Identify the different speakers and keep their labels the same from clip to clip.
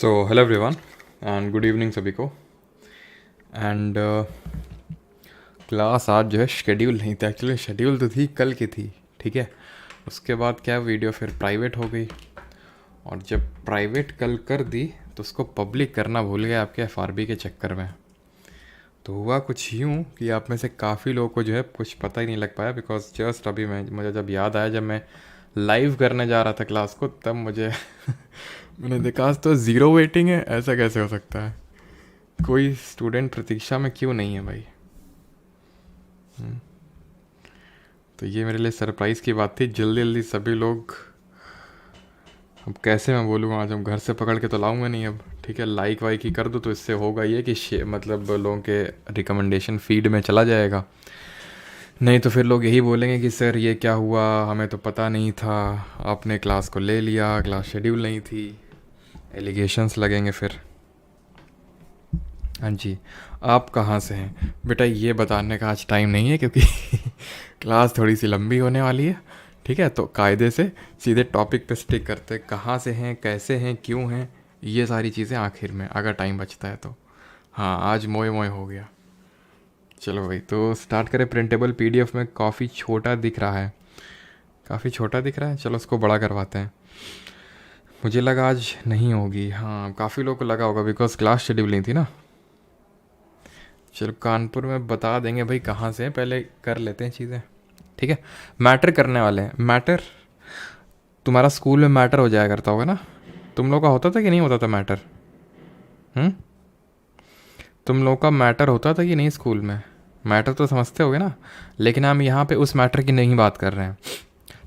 Speaker 1: So hello everyone and good evening सभी को। And class आज जो है शेड्यूल नहीं था, एक्चुअली शेड्यूल तो थी कल की थी, ठीक है। उसके बाद क्या वीडियो फिर प्राइवेट हो गई, और जब प्राइवेट कल कर दी तो उसको पब्लिक करना भूल गए आपके एफआरबी के चक्कर में। तो हुआ कुछ यूँ कि आप में से काफ़ी लोगों को जो है कुछ पता ही नहीं लग पाया, बिकॉज जस्ट अभी मुझे जब याद आया, जब मैं लाइव करने जा रहा था क्लास को, तब मुझे मैंने देखा आज तो ज़ीरो वेटिंग है, ऐसा कैसे हो सकता है, कोई स्टूडेंट प्रतीक्षा में क्यों नहीं है भाई। तो ये मेरे लिए सरप्राइज़ की बात थी। जल्दी जल्दी सभी लोग, अब कैसे मैं बोलूँ, आज हम घर से पकड़ के तो लाऊंगा नहीं अब, ठीक है। लाइक वाइक ही कर दो तो इससे होगा ये कि मतलब लोगों के रिकमेंडेशन फीड में चला जाएगा। नहीं तो फिर लोग यही बोलेंगे कि सर ये क्या हुआ, हमें तो पता नहीं था, आपने क्लास को ले लिया, क्लास शेड्यूल नहीं थी, एलिगेशंस लगेंगे फिर। हाँ जी, आप कहाँ से हैं बेटा, ये बताने का आज टाइम नहीं है, क्योंकि क्लास थोड़ी सी लंबी होने वाली है, ठीक है। तो कायदे से सीधे टॉपिक पे स्टिक करते हैं, कहाँ से हैं, कैसे हैं, क्यों हैं, ये सारी चीज़ें आखिर में, अगर टाइम बचता है तो। हाँ, आज मोए मोए हो गया। चलो भाई, तो स्टार्ट करें। प्रिंटेबल पीडीएफ में काफ़ी छोटा दिख रहा है, काफ़ी छोटा दिख रहा है, चलो उसको बड़ा करवाते हैं। मुझे लगा आज नहीं होगी, हाँ काफ़ी लोगों को लगा होगा, बिकॉज क्लास शेड्यूल नहीं थी ना। चलो कानपुर में बता देंगे भाई कहाँ से हैं, पहले कर लेते हैं चीज़ें, ठीक है। मैटर करने वाले हैं, मैटर तुम्हारा स्कूल में मैटर हो जाया करता होगा ना, तुम लोग का होता था कि नहीं होता था मैटर? तुम लोग का मैटर होता था कि नहीं स्कूल में? मैटर तो समझते होगे ना, लेकिन हम यहाँ पे उस मैटर की नहीं बात कर रहे हैं।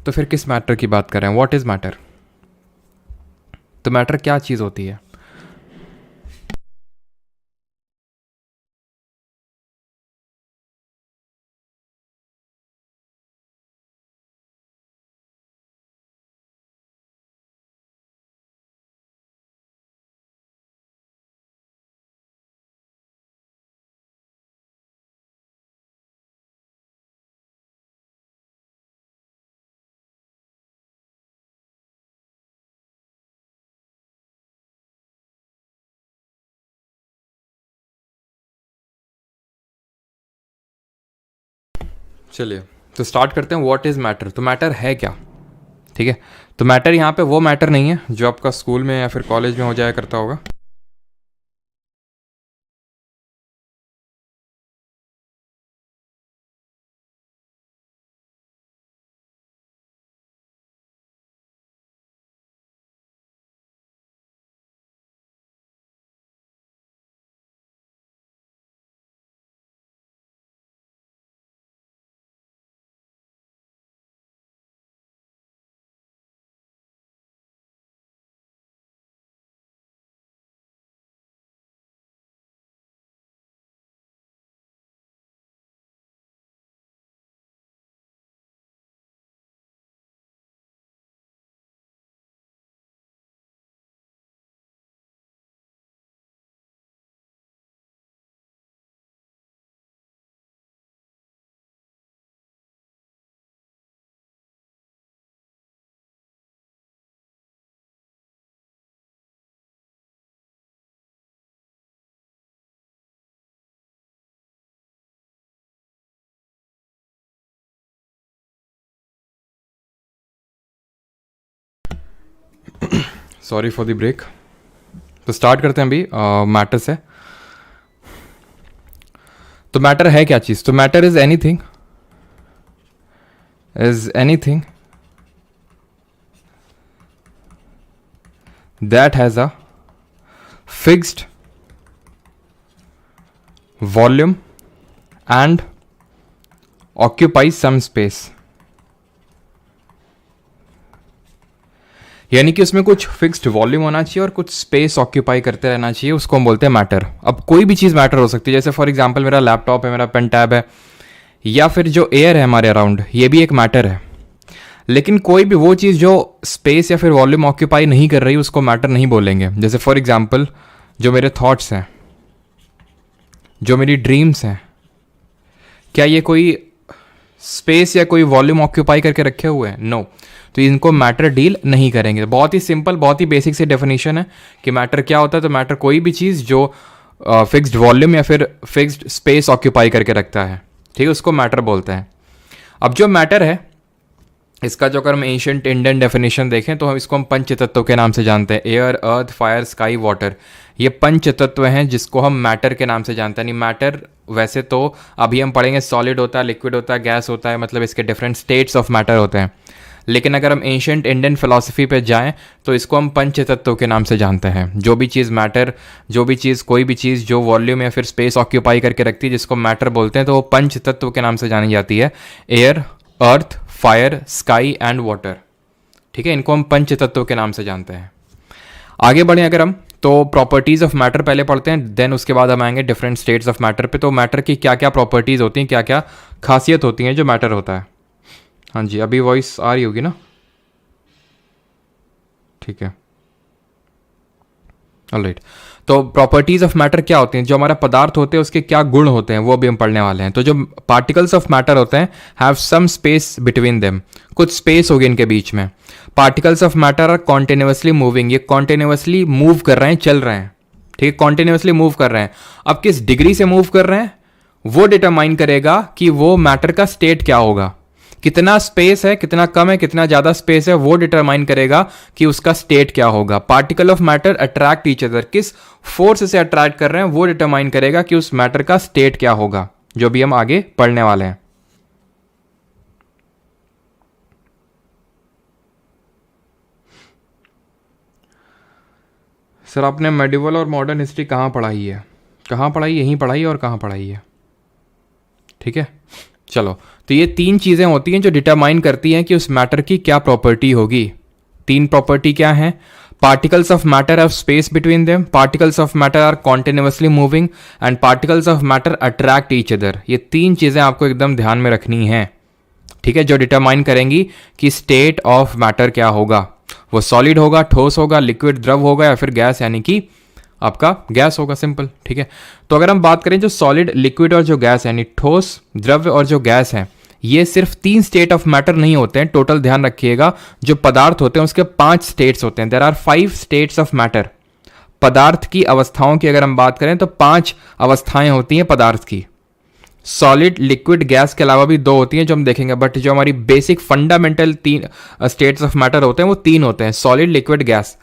Speaker 1: तो फिर किस मैटर की बात कर रहे हैं? What is matter? तो मैटर क्या चीज़ होती है? चलिए तो स्टार्ट करते हैं। What is matter? तो मैटर है क्या, ठीक है। तो मैटर यहाँ पे वो मैटर नहीं है जो आपका स्कूल में या फिर कॉलेज में हो जाया करता होगा। Sorry for the break. तो स्टार्ट करते हैं अभी मैटर से। तो मैटर है क्या चीज़? तो matter is anything that has a fixed volume and occupies some space। यानी कि उसमें कुछ फिक्स्ड वॉल्यूम होना चाहिए और कुछ स्पेस ऑक्यूपाई करते रहना चाहिए, उसको हम बोलते हैं मैटर। अब कोई भी चीज़ मैटर हो सकती है, जैसे फॉर एग्जांपल मेरा लैपटॉप है, मेरा पेन टैब है, या फिर जो एयर है हमारे अराउंड, ये भी एक मैटर है। लेकिन कोई भी वो चीज़ जो स्पेस या फिर वॉल्यूम ऑक्यूपाई नहीं कर रही, उसको मैटर नहीं बोलेंगे। जैसे फॉर एग्जाम्पल जो मेरे थॉट्स हैं, जो मेरी ड्रीम्स हैं, क्या ये कोई स्पेस या कोई वॉल्यूम ऑक्यूपाई करके रखे हुए हैं? नो। तो इनको मैटर डील नहीं करेंगे। बहुत ही सिंपल, बहुत ही बेसिक सी डेफिनेशन है कि मैटर क्या होता है। तो मैटर कोई भी चीज़ जो फिक्स्ड वॉल्यूम या फिर फिक्स्ड स्पेस ऑक्यूपाई करके रखता है, ठीक है, उसको मैटर बोलते हैं। अब जो मैटर है इसका जो अगर हम एंशिएंट इंडियन डेफिनेशन देखें तो हम इसको हम पंच तत्व के नाम से जानते हैं। एयर, अर्थ, फायर, स्काई, वाटर, ये पंच तत्व हैं जिसको हम मैटर के नाम से जानते हैं। यानी मैटर वैसे तो अभी हम पढ़ेंगे सॉलिड होता है, लिक्विड होता है, गैस होता है, मतलब इसके डिफरेंट स्टेट्स ऑफ मैटर होते हैं। लेकिन अगर हम एंशिएंट इंडियन फिलॉसफी पे जाएं तो इसको हम पंच तत्व के नाम से जानते हैं। जो भी चीज़ मैटर, जो भी चीज़, कोई भी चीज़ जो वॉल्यूम या फिर स्पेस ऑक्यूपाई करके रखती है जिसको मैटर बोलते हैं, तो वो पंच तत्व के नाम से जानी जाती है। Air, earth, fire, sky and water, ठीक है, इनको हम पंच तत्व के नाम से जानते हैं। आगे बढ़े अगर हम, तो प्रॉपर्टीज़ ऑफ मैटर पहले पढ़ते हैं, देन उसके बाद हम आएंगे डिफरेंट स्टेट्स ऑफ मैटर पे। तो मैटर की क्या क्या प्रॉपर्टीज़ होती हैं, क्या क्या खासियत होती हैं जो मैटर होता है। हाँ जी, अभी वॉइस आ रही होगी ना, ठीक है, ऑलराइट। तो प्रॉपर्टीज ऑफ मैटर क्या होती हैं, जो हमारा पदार्थ होते हैं उसके क्या गुण होते हैं, वो भी हम पढ़ने वाले हैं। तो जो पार्टिकल्स ऑफ मैटर होते हैं have some space between them, कुछ स्पेस होगी इनके बीच में। Particles of matter are continuously moving, ये कॉन्टिन्यूसली मूव कर रहे हैं, चल रहे हैं, ठीक है, कॉन्टिन्यूसली मूव कर रहे हैं। अब किस डिग्री से मूव कर रहे हैं वो डिटरमाइन करेगा कि वो मैटर का स्टेट क्या होगा। कितना स्पेस है, कितना कम है, कितना ज्यादा स्पेस है, वो डिटरमाइन करेगा कि उसका स्टेट क्या होगा। Particle of matter attract each other, किस फोर्स से अट्रैक्ट कर रहे हैं वो डिटरमाइन करेगा कि उस मैटर का स्टेट क्या होगा, जो भी हम आगे पढ़ने वाले हैं। सर आपने मेडिवल और मॉडर्न हिस्ट्री कहाँ पढ़ाई है, कहाँ पढ़ाई, यहीं पढ़ाई है और कहाँ पढ़ाई है, ठीक है। चलो, तो ये तीन चीज़ें होती हैं जो डिटरमाइन करती हैं कि उस मैटर की क्या प्रॉपर्टी होगी। तीन प्रॉपर्टी क्या हैं? Particles of matter have space between them, particles of matter are continuously moving and particles of matter attract each other. ये तीन चीज़ें आपको एकदम ध्यान में रखनी हैं, ठीक है, जो डिटरमाइन करेंगी कि स्टेट ऑफ मैटर क्या होगा। वो सॉलिड होगा, ठोस होगा, लिक्विड द्रव होगा, या फिर गैस यानी कि आपका गैस होगा, सिंपल, ठीक है। तो अगर हम बात करें जो सॉलिड, लिक्विड और जो गैस यानी ठोस, द्रव्य और जो गैस है, ये सिर्फ तीन स्टेट ऑफ मैटर नहीं होते हैं, टोटल ध्यान रखिएगा। जो पदार्थ होते हैं उसके 5 स्टेट्स होते हैं। There are 5 states of matter. पदार्थ की अवस्थाओं की अगर हम बात करें तो 5 अवस्थाएं होती हैं पदार्थ की। सॉलिड, लिक्विड, गैस के अलावा भी 2 होती हैं जो हम देखेंगे, बट जो हमारी basic fundamental 3 states of matter होते हैं वो 3 होते हैं, सॉलिड, लिक्विड, गैस।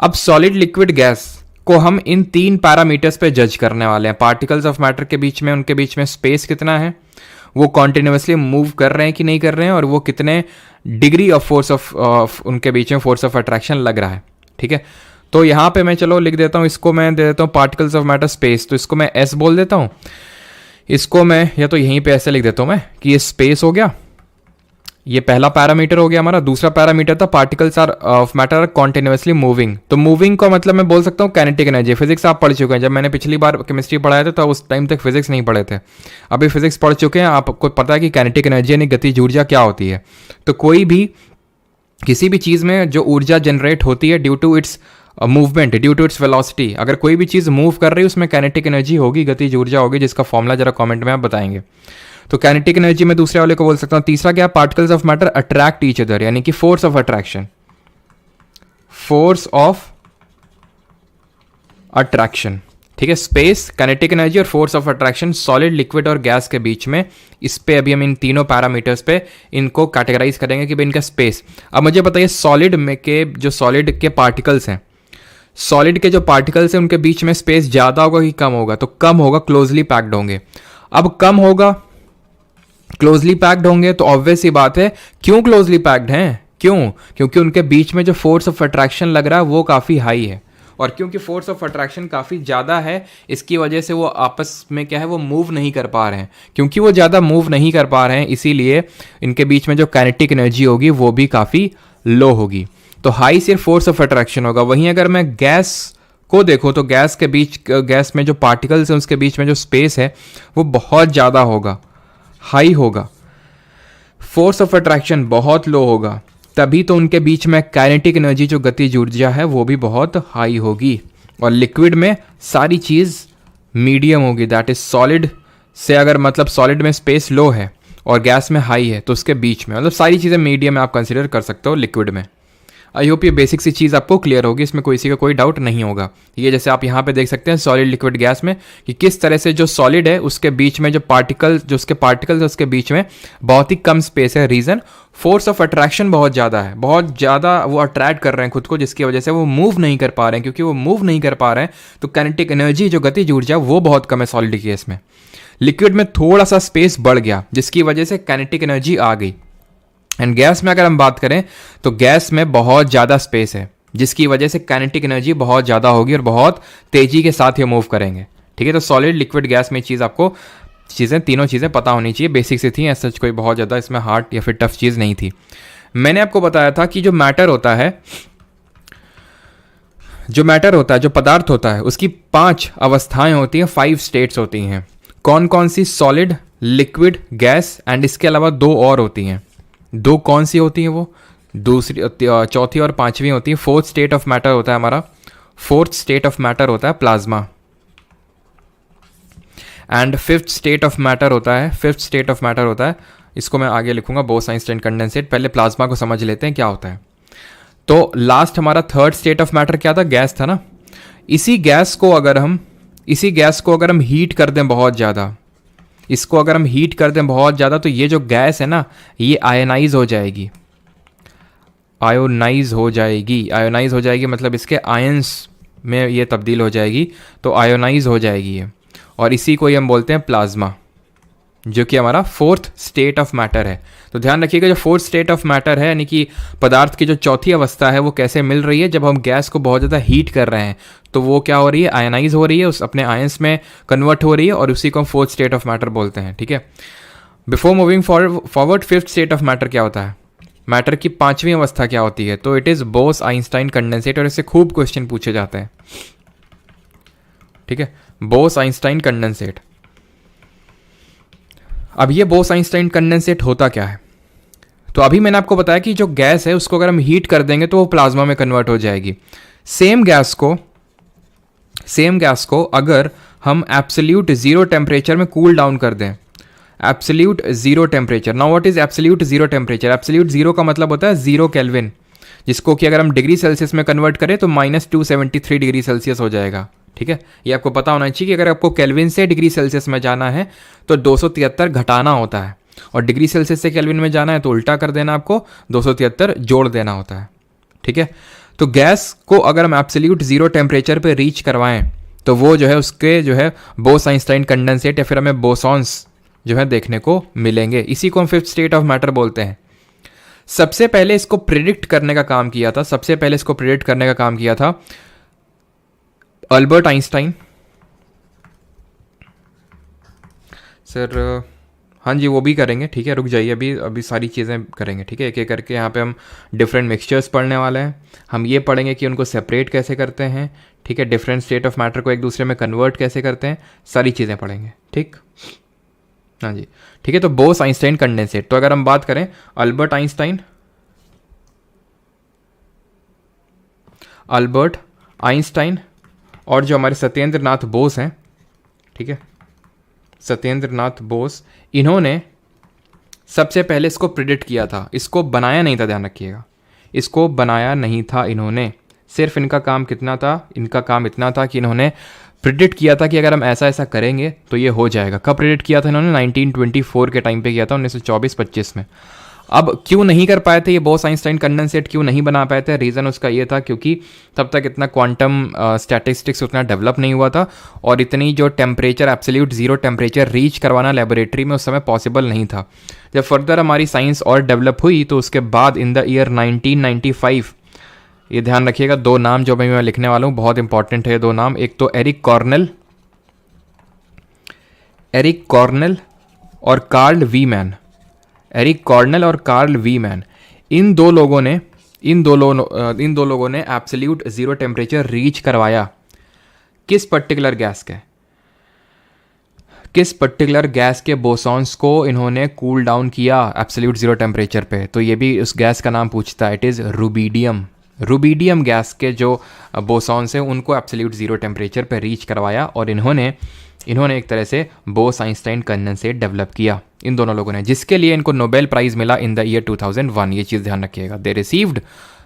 Speaker 1: अब सॉलिड, लिक्विड, गैस को हम इन 3 पैरामीटर्स पे जज करने वाले हैं। पार्टिकल्स ऑफ मैटर के बीच में, उनके बीच में स्पेस कितना है, वो कॉन्टिन्यूसली मूव कर रहे हैं कि नहीं कर रहे हैं, और वो कितने डिग्री ऑफ फोर्स ऑफ उनके बीच में फोर्स ऑफ अट्रैक्शन लग रहा है, ठीक है। तो यहाँ पे मैं चलो लिख देता हूँ, इसको मैं दे देता हूँ पार्टिकल्स ऑफ मैटर स्पेस, तो इसको मैं एस बोल देता हूँ। इसको मैं या तो यहीं पे ऐसे लिख देता हूँ मैं कि ये स्पेस हो गया, ये पहला पैरामीटर हो गया हमारा। दूसरा पैरामीटर था particles are of matter are continuously moving. तो मूविंग का मतलब मैं बोल सकता हूँ काइनेटिक एनर्जी। फिजिक्स आप पढ़ चुके हैं, जब मैंने पिछली बार केमिस्ट्री पढ़ाया था तो उस टाइम तक फिजिक्स नहीं पढ़े थे, अभी फिजिक्स पढ़ चुके हैं, आपको पता है कि काइनेटिक एनर्जी यानी गतिज ऊर्जा क्या होती है। तो कोई भी किसी भी चीज़ में जो ऊर्जा जनरेट होती है due to its movement, due to its velocity, अगर कोई भी चीज़ मूव कर रही है उसमें काइनेटिक एनर्जी होगी, गतिज ऊर्जा होगी, जिसका फॉर्मूला जरा कमेंट में आप बताएंगे। तो काइनेटिक एनर्जी में दूसरे वाले को बोल सकता हूँ। तीसरा क्या, particles of matter attract each other, यानी कि force of attraction, force of attraction, ठीक है। स्पेस, काइनेटिक एनर्जी और force of attraction solid, liquid और गैस के बीच में, इस पे अभी हम इन तीनों पैरामीटर्स पे इनको कैटेगराइज करेंगे कि भाई इनका स्पेस। अब मुझे बताइए सॉलिड में के जो सॉलिड के पार्टिकल्स हैं, सॉलिड के जो पार्टिकल्स हैं उनके बीच में स्पेस ज़्यादा होगा कि कम होगा? तो कम होगा, क्लोजली पैक्ड होंगे। अब कम होगा, क्लोजली पैक्ड होंगे, तो ऑब्वियस ही बात है क्यों क्लोजली पैक्ड हैं, क्यों? क्योंकि उनके बीच में जो फोर्स ऑफ अट्रैक्शन लग रहा है वो काफ़ी हाई है, और क्योंकि फोर्स ऑफ अट्रैक्शन काफ़ी ज़्यादा है इसकी वजह से वो आपस में क्या है, वो मूव नहीं कर पा रहे हैं। क्योंकि वो ज़्यादा मूव नहीं कर पा रहे हैं इसीलिए इनके बीच में जो काइनेटिक एनर्जी होगी वो भी काफ़ी लो होगी। तो हाई सिर्फ फोर्स ऑफ अट्रैक्शन होगा। वहीं अगर मैं गैस को देखो तो गैस के बीच, गैस में जो पार्टिकल्स हैं उसके बीच में जो स्पेस है वो बहुत ज़्यादा होगा, हाई होगा, फोर्स ऑफ अट्रैक्शन बहुत लो होगा, तभी तो उनके बीच में काइनेटिक एनर्जी जो गतिज ऊर्जा है वो भी बहुत हाई होगी। और लिक्विड में सारी चीज़ मीडियम होगी, दैट इज सॉलिड से, अगर मतलब सॉलिड में स्पेस लो है और गैस में हाई है तो उसके बीच में, मतलब सारी चीज़ें मीडियम में आप कंसिडर कर सकते हो लिक्विड में। आई होप ये बेसिक सी चीज़ आपको क्लियर होगी, इसमें कोई सी का कोई डाउट नहीं होगा। ये जैसे आप यहाँ पे देख सकते हैं सॉलिड लिक्विड गैस में कि किस तरह से जो सॉलिड है उसके बीच में जो उसके पार्टिकल्स है उसके बीच में बहुत ही कम स्पेस है। रीज़न, फोर्स ऑफ अट्रैक्शन बहुत ज़्यादा है, बहुत ज़्यादा वो अट्रैक्ट कर रहे हैं खुद को, जिसकी वजह से वो मूव नहीं कर पा रहे हैं। क्योंकि वो मूव नहीं कर पा रहे हैं तो काइनेटिक एनर्जी, जो गतिज ऊर्जा, वो बहुत कम है सॉलिड केस में। लिक्विड में थोड़ा सा स्पेस बढ़ गया जिसकी वजह से काइनेटिक एनर्जी आ गई। एंड गैस में अगर हम बात करें तो गैस में बहुत ज़्यादा स्पेस है जिसकी वजह से काइनेटिक एनर्जी बहुत ज़्यादा होगी और बहुत तेज़ी के साथ ये मूव करेंगे। ठीक है, तो सॉलिड लिक्विड गैस में चीज़ आपको तीनों चीज़ें पता होनी चाहिए, बेसिक से थी, ऐसा कोई बहुत ज़्यादा इसमें हार्ड या फिर टफ चीज़ नहीं थी। मैंने आपको बताया था कि जो मैटर होता है, जो पदार्थ होता है, उसकी 5 अवस्थाएं होती हैं, 5 स्टेट्स होती हैं। कौन कौन सी? सॉलिड, लिक्विड, गैस, एंड इसके अलावा 2 और होती हैं। 2 कौन सी होती हैं? वो दूसरी, चौथी और 5वीं होती है। 4th स्टेट ऑफ मैटर होता है हमारा, 4th स्टेट ऑफ मैटर होता है plasma. And 5th state of matter होता है, 5th स्टेट ऑफ मैटर होता है, इसको मैं आगे लिखूंगा, बोस-आइंस्टाइन कंडेंसेट। पहले प्लाज्मा को समझ लेते हैं क्या होता है। तो लास्ट हमारा 3rd स्टेट ऑफ मैटर क्या था? गैस था ना। इसी गैस को अगर हम हीट कर दें बहुत ज़्यादा, इसको अगर हम हीट कर दें बहुत ज़्यादा, तो ये जो गैस है ना, ये आयनाइज हो जाएगी। आयोनाइज हो जाएगी मतलब इसके आयंस में ये तब्दील हो जाएगी, तो आयोनाइज हो जाएगी ये। और इसी को ही हम बोलते हैं प्लाज्मा, जो कि हमारा 4th स्टेट ऑफ मैटर है। तो ध्यान रखिएगा, जो 4th स्टेट ऑफ मैटर है, यानी कि पदार्थ की जो चौथी अवस्था है, वो कैसे मिल रही है? जब हम गैस को बहुत ज़्यादा हीट कर रहे हैं तो वो क्या हो रही है? आयनाइज हो रही है, उस अपने आयंस में कन्वर्ट हो रही है, और उसी को हम 4th स्टेट ऑफ मैटर बोलते हैं। ठीक है, before moving forward 5th state of matter क्या होता है? मैटर की 5वीं अवस्था क्या होती है? तो इट इज़ बोस-आइंस्टाइन कंडेंसेट, और इससे खूब क्वेश्चन पूछे जाते हैं। ठीक है, बोस-आइंस्टाइन कंडेंसेट। अब ये बोस-आइंस्टाइन कंडेंसेट होता क्या है? तो अभी मैंने आपको बताया कि जो गैस है उसको अगर हम हीट कर देंगे तो वो प्लाज्मा में कन्वर्ट हो जाएगी। सेम गैस को अगर हम एब्सोल्यूट 0 टेम्परेचर में कूल डाउन कर दें, absolute 0 temperature. Now what is absolute 0 temperature? Absolute 0 का मतलब होता है 0 केल्विन, जिसको कि अगर हम डिग्री सेल्सियस में कन्वर्ट करें तो -273 डिग्री सेल्सियस हो जाएगा। ठीक है, ये आपको पता होना चाहिए कि अगर आपको केल्विन से डिग्री सेल्सियस में जाना है तो 273 घटाना होता है, और डिग्री सेल्सियस से केल्विन में जाना है तो उल्टा कर देना, आपको 273 जोड़ देना होता है। ठीक है, तो गैस को अगर हम एब्सोल्यूट 0 टेम्परेचर पे रीच करवाएं तो वो जो है उसके जो है बोस-आइंस्टाइन कंडेंसेट या फिर हमें बोसॉन्स जो है देखने को मिलेंगे। इसी को हम 5th स्टेट ऑफ मैटर बोलते हैं। सबसे पहले इसको प्रिडिक्ट करने का काम किया था अल्बर्ट आइंस्टाइन। सर हाँ जी, वो भी करेंगे। ठीक है, रुक जाइए, अभी सारी चीज़ें करेंगे। ठीक है, एक एक करके यहाँ पे हम डिफरेंट मिक्सचर्स पढ़ने वाले हैं। हम ये पढ़ेंगे कि उनको सेपरेट कैसे करते हैं। ठीक है, डिफरेंट स्टेट ऑफ मैटर को एक दूसरे में कन्वर्ट कैसे करते हैं, सारी चीज़ें पढ़ेंगे। ठीक, हाँ जी, ठीक है। तो बोस-आइंस्टाइन कंडेंसेट, तो अगर हम बात करें अल्बर्ट आइंस्टाइन और जो हमारे सत्येंद्र नाथ बोस हैं, ठीक है, सत्येंद्र नाथ बोस, इन्होंने सबसे पहले इसको प्रिडिक्ट किया था। इसको बनाया नहीं था, ध्यान रखिएगा, इसको बनाया नहीं था इन्होंने। सिर्फ इनका काम इतना था कि इन्होंने प्रिडिक्ट किया था कि अगर हम ऐसा ऐसा करेंगे तो ये हो जाएगा। कब प्रिडिक्ट किया था इन्होंने? 1924 के टाइम पे किया था, 1924-25 में। अब क्यों नहीं कर पाए थे ये बोस-आइंस्टाइन कंडेंसेट, क्यों नहीं बना पाए थे? रीज़न उसका ये था क्योंकि तब तक इतना क्वांटम स्टैटिस्टिक्स उतना डेवलप नहीं हुआ था, और इतनी जो टेम्परेचर, एब्सोल्यूट 0 टेम्परेचर रीच करवाना लेबोरेटरी में उस समय पॉसिबल नहीं था। जब फर्दर हमारी साइंस और डेवलप हुई तो उसके बाद इन द ईयर 1995, ये ध्यान रखिएगा, 2 नाम जो मैं लिखने वाला हूँ बहुत इंपॉर्टेंट है, 2 नाम। एक तो एरिक कॉर्नेल और कार्ल वीमैन। एरिक कॉर्नेल और कार्ल वीमैन, इन दो लोगों ने एब्सोल्यूट 0 टेम्परेचर रीच करवाया। किस पर्टिकुलर गैस के बोसॉन्स को इन्होंने कूल डाउन किया एब्सोल्यूट 0 टेम्परेचर पे? तो ये भी उस गैस का नाम पूछता है, इट इज़ रुबीडियम गैस के जो बोसॉन्स हैं उनको एब्सोल्यूट 0 टेम्परेचर पे रीच करवाया, और इन्होंने एक तरह से बोस-आइंस्टाइन कंडेंसेट डेवलप किया। इन दोनों लोगों ने, जिसके लिए इनको नोबेल प्राइज़ मिला इन द ईयर 2001। ये चीज़ ध्यान रखिएगा, दे रिसीव्ड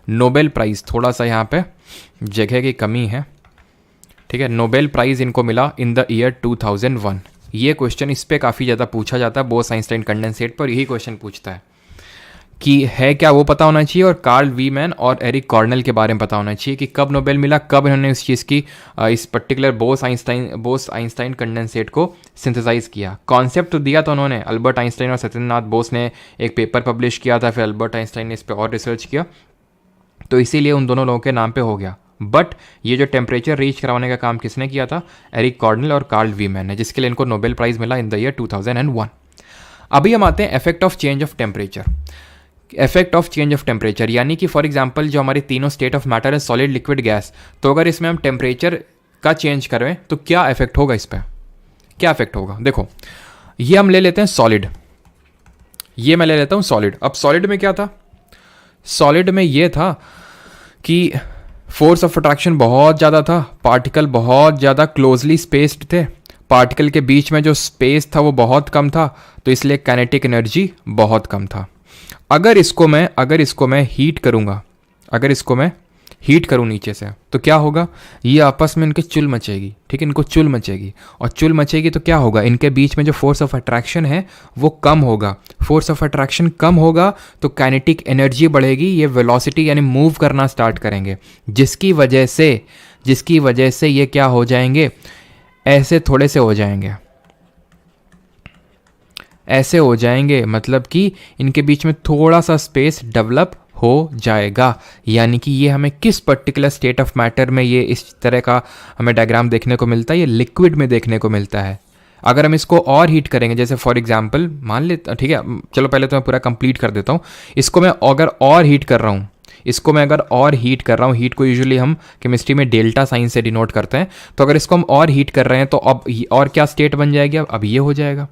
Speaker 1: नोबेल प्राइज़। थोड़ा सा यहाँ पे जगह की कमी है, ठीक है। नोबेल प्राइज़ इनको मिला इन द ईयर 2001। ये क्वेश्चन इस पर काफ़ी ज़्यादा पूछा जाता है, बोस-आइंस्टाइन कंडेंसेट पर यही क्वेश्चन पूछता है कि है क्या वो पता होना चाहिए, और कार्ल वीमैन और एरिक कॉर्नेल के बारे में पता होना चाहिए कि कब नोबेल मिला, कब इन्होंने इस चीज़ की इस पर्टिकुलर बोस-आइंस्टाइन कंडेंसेट को सिंथेसाइज किया। कॉन्सेप्ट तो दिया था उन्होंने, अल्बर्ट आइंस्टाइन और सत्येंद्रनाथ बोस ने एक पेपर पब्लिश किया था, फिर अल्बर्ट आइंस्टाइन ने इस पर और रिसर्च किया, तो इसीलिए उन दोनों लोगों के नाम पे हो गया। बट ये जो टेम्परेचर रीच करवाने का काम किसने किया था, एरिक कॉर्नेल और कार्ल वीमैन ने, जिसके लिए इनको नोबेल प्राइज़ मिला इन द ईयर 2001। अभी हम आते हैं effect of change of temperature. Effect of change of temperature यानी कि फॉर एग्जांपल जो हमारे तीनों स्टेट ऑफ मैटर है, सॉलिड, लिक्विड, गैस, तो अगर इसमें हम टेम्परेचर का चेंज करें तो क्या इफेक्ट होगा, इस पर क्या इफेक्ट होगा। देखो ये हम ले लेते हैं सॉलिड, ये मैं ले लेता हूँ सॉलिड। अब सॉलिड में क्या था, सॉलिड में ये था कि फोर्स ऑफ अट्रैक्शन बहुत ज़्यादा था, पार्टिकल बहुत ज़्यादा क्लोजली स्पेस्ड थे, पार्टिकल के बीच में जो स्पेस था वो बहुत कम था, तो इसलिए काइनेटिक एनर्जी बहुत कम था। अगर इसको मैं हीट करूँगा, अगर इसको मैं हीट करूँ नीचे से, तो क्या होगा, ये आपस में इनके चुल मचेगी, ठीक है, इनको चुल मचेगी, और चुल मचेगी तो क्या होगा, इनके बीच में जो फोर्स ऑफ अट्रैक्शन है वो कम होगा। फोर्स ऑफ अट्रैक्शन कम होगा तो काइनेटिक एनर्जी बढ़ेगी, ये वेलोसिटी यानी मूव करना स्टार्ट करेंगे, जिसकी वजह से ये क्या हो जाएंगे, ऐसे थोड़े से हो जाएंगे, ऐसे हो जाएंगे, मतलब कि इनके बीच में थोड़ा सा स्पेस डेवलप हो जाएगा। यानी कि ये हमें किस पर्टिकुलर स्टेट ऑफ मैटर में ये इस तरह का हमें डायग्राम देखने को मिलता है, ये लिक्विड में देखने को मिलता है। अगर हम इसको और हीट करेंगे, जैसे फॉर एग्जांपल मान लेते, ठीक है, चलो पहले तो मैं पूरा कंप्लीट कर देता हूँ। इसको मैं अगर और हीट कर रहा हूँ, हीट को यूजुअली हम केमिस्ट्री में डेल्टा साइन से डिनोट करते हैं, तो अगर इसको हम और हीट कर रहे हैं तो अब और क्या स्टेट बन जाएगी, अब ये हो जाएगा,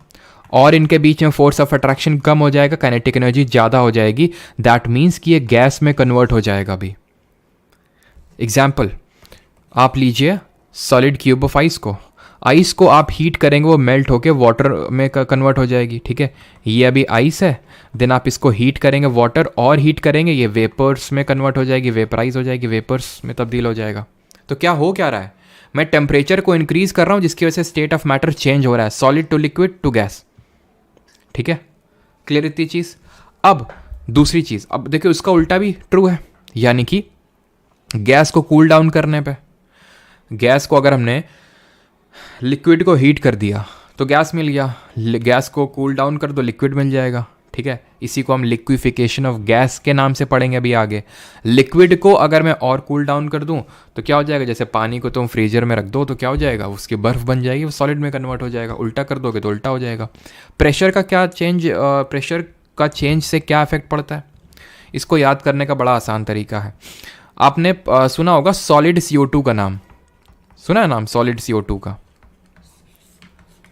Speaker 1: और इनके बीच में फोर्स ऑफ अट्रैक्शन कम हो जाएगा, काइनेटिक एनर्जी ज़्यादा हो जाएगी। दैट मीन्स कि ये गैस में कन्वर्ट हो जाएगा। अभी एग्जाम्पल आप लीजिए सॉलिड क्यूब ऑफ आइस को आप हीट करेंगे, वो मेल्ट होके वाटर में कन्वर्ट हो जाएगी, ठीक है, ये अभी आइस है, देन आप इसको हीट करेंगे, वाटर और हीट करेंगे, ये वेपर्स में कन्वर्ट हो जाएगी, वेपराइज हो जाएगी, वेपर्स में तब्दील हो जाएगा। तो क्या हो क्या रहा है, मैं टेम्परेचर को इंक्रीज कर रहा हूँ, जिसकी वजह से स्टेट ऑफ मैटर चेंज हो रहा है, solid to liquid to gas, ठीक है, क्लियर इतनी चीज़। अब दूसरी चीज़, अब देखिए उसका उल्टा भी ट्रू है, यानी कि गैस को कूल डाउन करने पे, गैस को अगर हमने लिक्विड को हीट कर दिया तो गैस मिल गया, गैस को कूल डाउन कर दो लिक्विड मिल जाएगा, ठीक है, इसी को हम लिक्विफिकेशन ऑफ गैस के नाम से पढ़ेंगे अभी आगे। लिक्विड को अगर मैं और कूल डाउन कर दूं तो क्या हो जाएगा, जैसे पानी को तुम फ्रीजर में रख दो तो क्या हो जाएगा, उसकी बर्फ़ बन जाएगी, वो सॉलिड में कन्वर्ट हो जाएगा, उल्टा कर दोगे तो उल्टा हो जाएगा। प्रेशर का क्या चेंज, प्रेशर का चेंज से क्या इफेक्ट पड़ता है, इसको याद करने का बड़ा आसान तरीका है। आपने सुना होगा सॉलिड CO2 का नाम, सुना है नाम सॉलिड CO2 का,